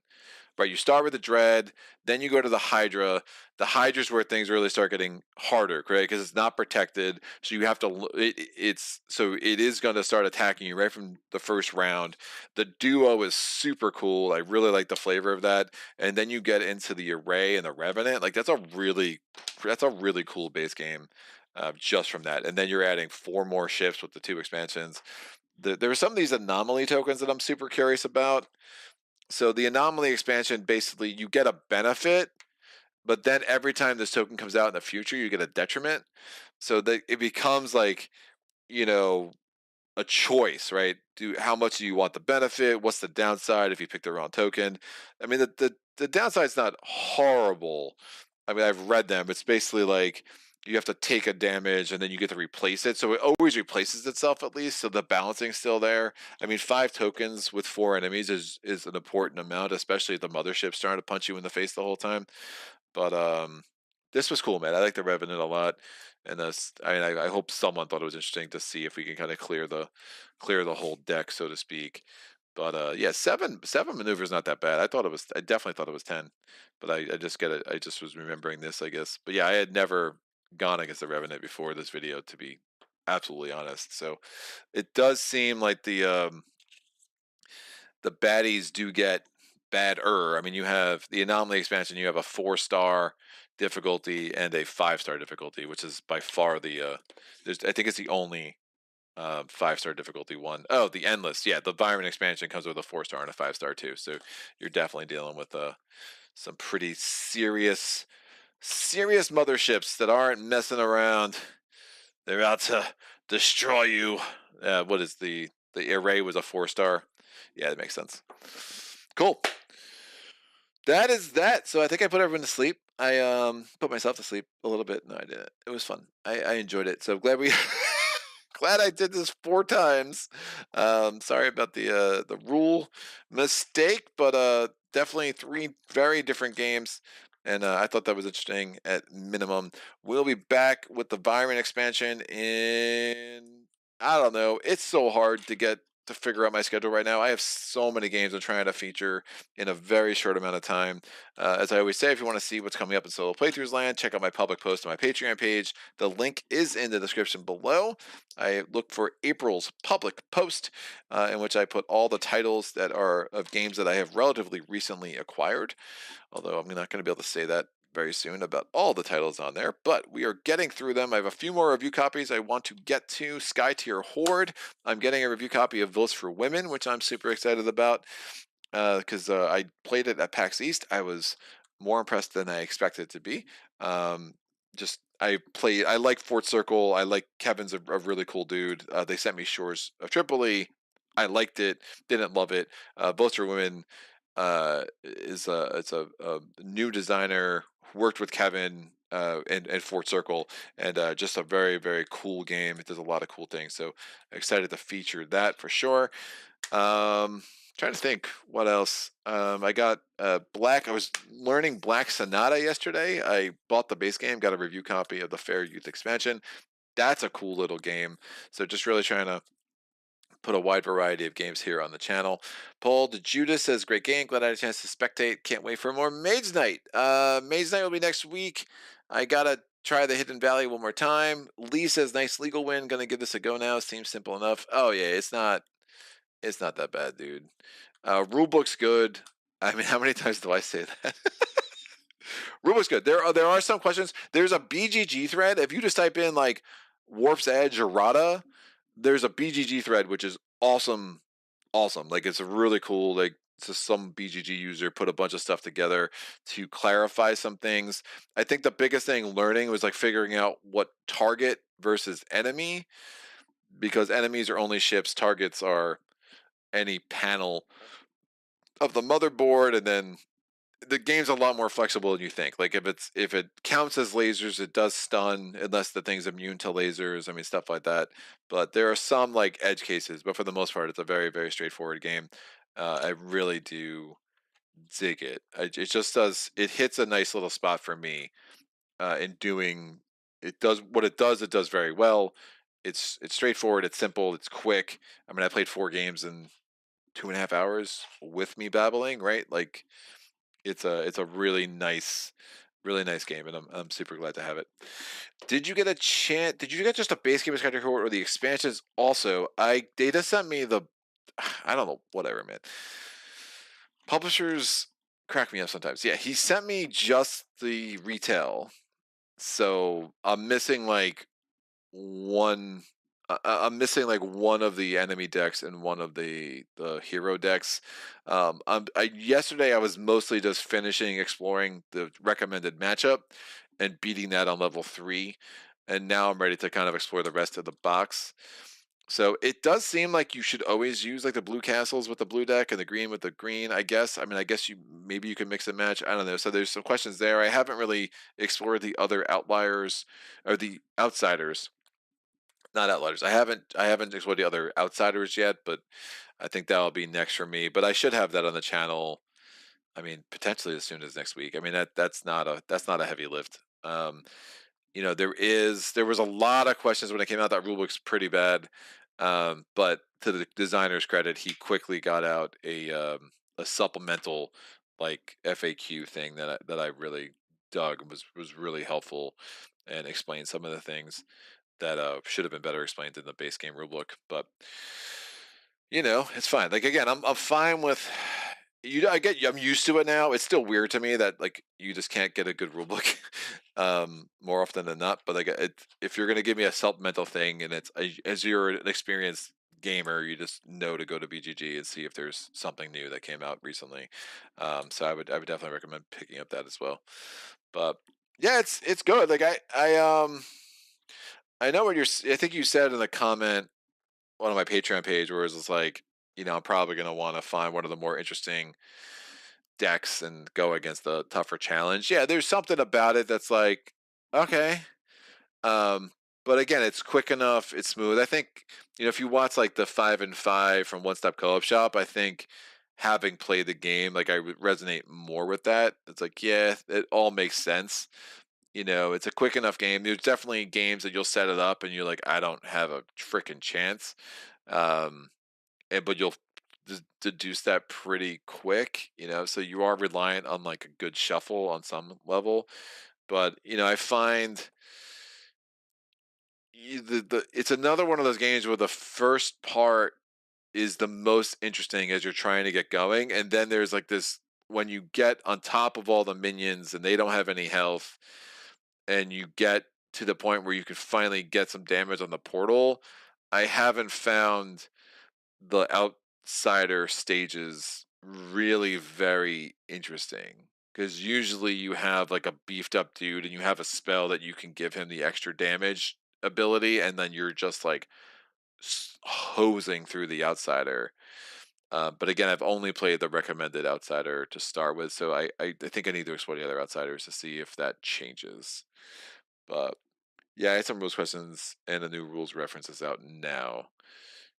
Right, you start with the dread, then you go to the Hydra. The Hydra's where things really start getting harder, correct? Because it's not protected, so you have to. It is going to start attacking you right from the first round. The duo is super cool. I really like the flavor of that. And then you get into the array and the Revenant. Like that's a really cool base game, just from that. And then you're adding 4 more ships with the 2 expansions. There are some of these anomaly tokens that I'm super curious about. So the anomaly expansion, basically you get a benefit, but then every time this token comes out in the future, you get a detriment. So that it becomes like, you know, a choice, right? How much do you want the benefit? What's the downside if you pick the wrong token? I mean, the downside's not horrible. I mean, I've read them. It's basically like you have to take a damage and then you get to replace it. So it always replaces itself at least. So the balancing's still there. I mean, 5 tokens with 4 enemies is an important amount, especially if the mothership's trying to punch you in the face the whole time. But this was cool, man. I like the Revenant a lot, and I hope someone thought it was interesting to see if we can kind of clear the whole deck, so to speak. But yeah, seven maneuvers not that bad. I definitely thought it was 10, but I just get it. I just was remembering this, I guess. But yeah, I had never gone against the Revenant before this video, to be absolutely honest. So it does seem like the baddies do get badder. I mean, you have the anomaly expansion. You have a 4-star difficulty and a 5-star difficulty, which is by far I think it's the only 5-star difficulty one. Oh, the endless. Yeah, the Viren expansion comes with a 4-star and a 5-star too. So you're definitely dealing with some pretty serious motherships that aren't messing around. They're out to destroy you. What is the array was a 4-star? Yeah, that makes sense. Cool. That is that. So I think I put everyone to sleep. I put myself to sleep a little bit. No, I didn't. It was fun. I enjoyed it. So glad glad I did this 4 times. Sorry about the rule mistake, but definitely 3 very different games. And I thought that was interesting at minimum. We'll be back with the Viren expansion in, I don't know. It's so hard to figure out my schedule right now. I have so many games I'm trying to feature in a very short amount of time. As I always say, if you want to see what's coming up in Solo Playthroughs land, check out my public post on my Patreon page. The link is in the description below. I look for April's public post, in which I put all the titles that are of games that I have relatively recently acquired. Although I'm not going to be able to say that very soon about all the titles on there, but we are getting through them. I have a few more review copies I want to get to. Sky Tier Horde. I'm getting a review copy of Votes for Women, which I'm super excited about because I played it at PAX East. I was more impressed than I expected to be. I like Fort Circle. I like Kevin's a really cool dude. They sent me Shores of Tripoli. I liked it. Didn't love it. Votes for Women it's a new designer who worked with Kevin and Fort Circle, and just a very very cool game. It does a lot of cool things, so excited to feature that for sure. Trying to think what else. I got Black. I was learning Black Sonata yesterday. I bought the base game, got a review copy of the Fair Youth expansion. That's a cool little game. So just really trying to put a wide variety of games here on the channel. Paul de Judas says, great game. Glad I had a chance to spectate. Can't wait for more Maids Night. Maids Night will be next week. I got to try the Hidden Valley one more time. Lee says, nice legal win. Going to give this a go now. Seems simple enough. Oh, yeah, it's not that bad, dude. Rulebook's good. I mean, how many times do I say that? Rulebook's good. There are some questions. There's a BGG thread. If you just type in like Warp's Edge errata, there's a BGG thread which is awesome. Awesome. Like it's a really cool. Like just some BGG user put a bunch of stuff together to clarify some things. I think the biggest thing learning was like figuring out what target versus enemy, because enemies are only ships, targets are any panel of the motherboard, and then the game's a lot more flexible than you think. Like if it counts as lasers, it does stun unless the thing's immune to lasers. I mean, stuff like that. But there are some like edge cases, but for the most part, it's a very, very straightforward game. I really do dig it. It just does. It hits a nice little spot for me in doing. It does what it does. It does very well. It's straightforward. It's simple. It's quick. I mean, I played 4 games in 2.5 hours with me babbling. Right, like it's a really nice game, and I'm super glad to have it. Did you get a chance? Did you get just a base game of or the expansions? Also, Data sent me the I don't know, whatever, man. Publishers crack me up sometimes. Yeah, he sent me just the retail, so I'm missing like one. I'm missing like one of the enemy decks and one of the hero decks. Yesterday I was mostly just finishing exploring the recommended matchup and beating that on level 3, and now I'm ready to kind of explore the rest of the box. So it does seem like you should always use like the blue castles with the blue deck and the green with the green. I guess. I mean, I guess maybe you can mix and match. I don't know. So there's some questions there. I haven't really explored the other outliers or the outsiders, not outliers. I haven't explored the other outsiders yet, but I think that'll be next for me. But I should have that on the channel. I mean, potentially as soon as next week. I mean that's not a heavy lift. There was a lot of questions when it came out. That rulebook's pretty bad. But to the designer's credit, he quickly got out a supplemental like FAQ thing that I really dug, was really helpful and explained some of the things that should have been better explained in the base game rulebook. But it's fine. Like again, I'm fine with you. I'm used to it now. It's still weird to me that like you just can't get a good rulebook more often than not. But like if you're gonna give me a supplemental thing, and as you're an experienced gamer, you just know to go to BGG and see if there's something new that came out recently. So I would definitely recommend picking up that as well. But yeah, it's good. Like I know what I think you said in the comment one of my Patreon page where it's like, I'm probably gonna want to find one of the more interesting decks and go against the tougher challenge. Yeah, there's something about it that's like, okay. Um, but again, it's quick enough, it's smooth. I think, if you watch like the 5 and 5 from One Stop Co-op Shop, I think having played the game, like I would resonate more with that. It's like, yeah, it all makes sense. It's a quick enough game. There's definitely games that you'll set it up and you're like, I don't have a freaking chance. But you'll deduce that pretty quick, so you are reliant on like a good shuffle on some level. But I find it's another one of those games where the first part is the most interesting as you're trying to get going, and then there's like this when you get on top of all the minions and they don't have any health, and you get to the point where you can finally get some damage on the portal. I haven't found the outsider stages really very interesting, because usually you have like a beefed up dude and you have a spell that you can give him the extra damage ability, and then you're just like hosing through the outsider. But again, I've only played the recommended outsider to start with, so I think I need to explore the other outsiders to see if that changes. But yeah, I had some rules questions and the new rules reference is out now.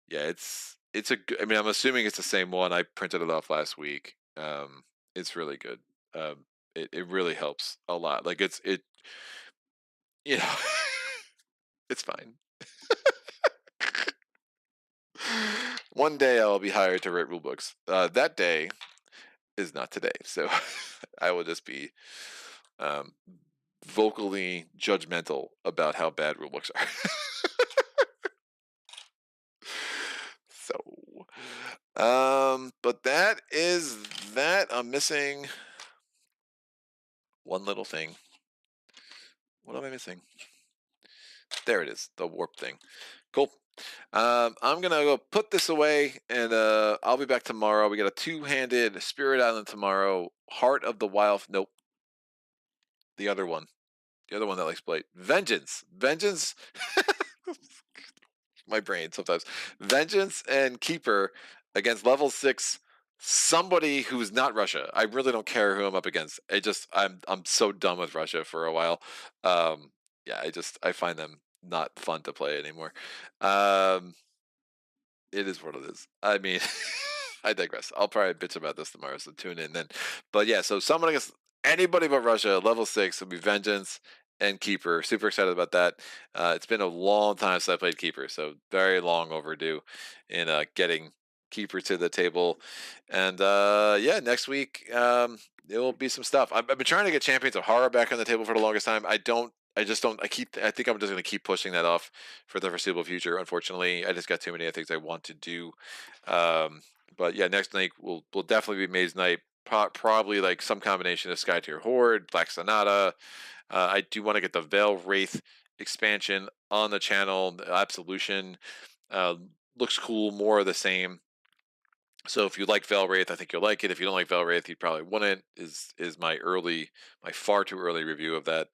Yeah, it's I mean, I'm assuming it's the same one. I printed it off last week. It's really good. It really helps a lot. Like you know, it's fine. One day I'll be hired to write rule books. That day is not today, so I will just be um, vocally judgmental about how bad rule books are. So, but that is that. I'm missing one little thing. What am I missing? There it is, the warp thing. Cool. I'm gonna go put this away, and I'll be back tomorrow. We got a two-handed Spirit Island tomorrow. Heart of the Wild. Nope. The other one. The other one that likes Blade. Vengeance. Vengeance. My brain sometimes. Vengeance and Keeper against level 6 somebody who's not Russia. I really don't care who I'm up against. I'm so done with Russia for a while. Yeah, I find them not fun to play anymore. It is what it is. I mean, I digress. I'll probably bitch about this tomorrow, so tune in then. But yeah, so someone against anybody but Russia, level 6 will be Vengeance and Keeper. Super excited about that. It's been a long time since I played Keeper, so very long overdue in getting Keeper to the table. And yeah, next week there will be some stuff. I've been trying to get Champions of Horror back on the table for the longest time. I just don't. I think I'm just going to keep pushing that off for the foreseeable future. Unfortunately, I just got too many things I want to do. But yeah, next night will definitely be Maze Night. Probably like some combination of Sky Tier Horde, Black Sonata. I do want to get the Veil Wraith expansion on the channel. The Absolution looks cool, more of the same. So if you like Veil Wraith, I think you'll like it. If you don't like Veil Wraith, you probably wouldn't. Is my far too early review of that,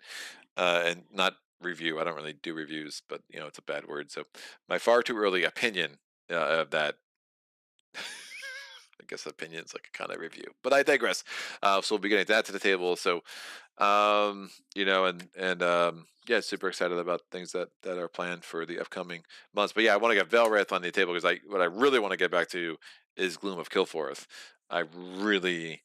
and not review. I don't really do reviews, but it's a bad word. So my far too early opinion of that. I guess opinion's like a kind of review, but I digress. So we'll be getting that to the table. So, yeah, super excited about things that are planned for the upcoming months. But yeah, I want to get Velrath on the table because what I really want to get back to is Gloom of Kilforth. I really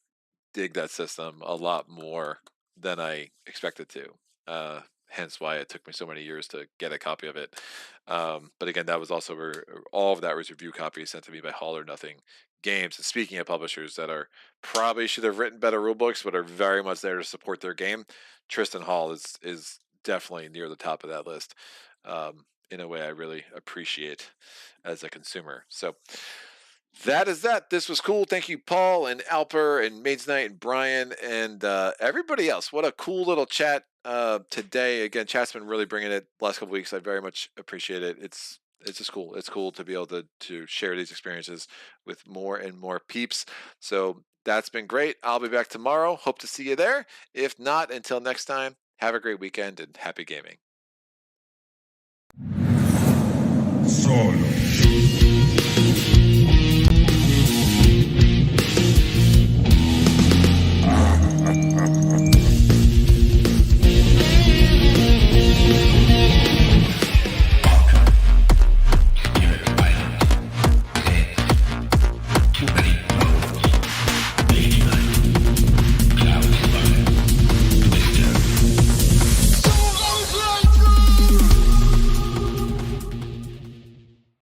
dig that system a lot more than I expected to. Hence why it took me so many years to get a copy of it. But again, that was also all of that was review copies sent to me by All or Nothing Games. And speaking of publishers that are probably should have written better rulebooks, but are very much there to support their game, Tristan Hall is definitely near the top of that list. In a way I really appreciate as a consumer. So that is that. This was cool. Thank you, Paul and Alper and Maids Night and Brian and everybody else. What a cool little chat today. Again, chat's been really bringing it the last couple weeks. I very much appreciate it. It's just cool. It's cool to be able to share these experiences with more and more peeps. So that's been great. I'll be back tomorrow. Hope to see you there. If not, until next time, have a great weekend and happy gaming. Solo.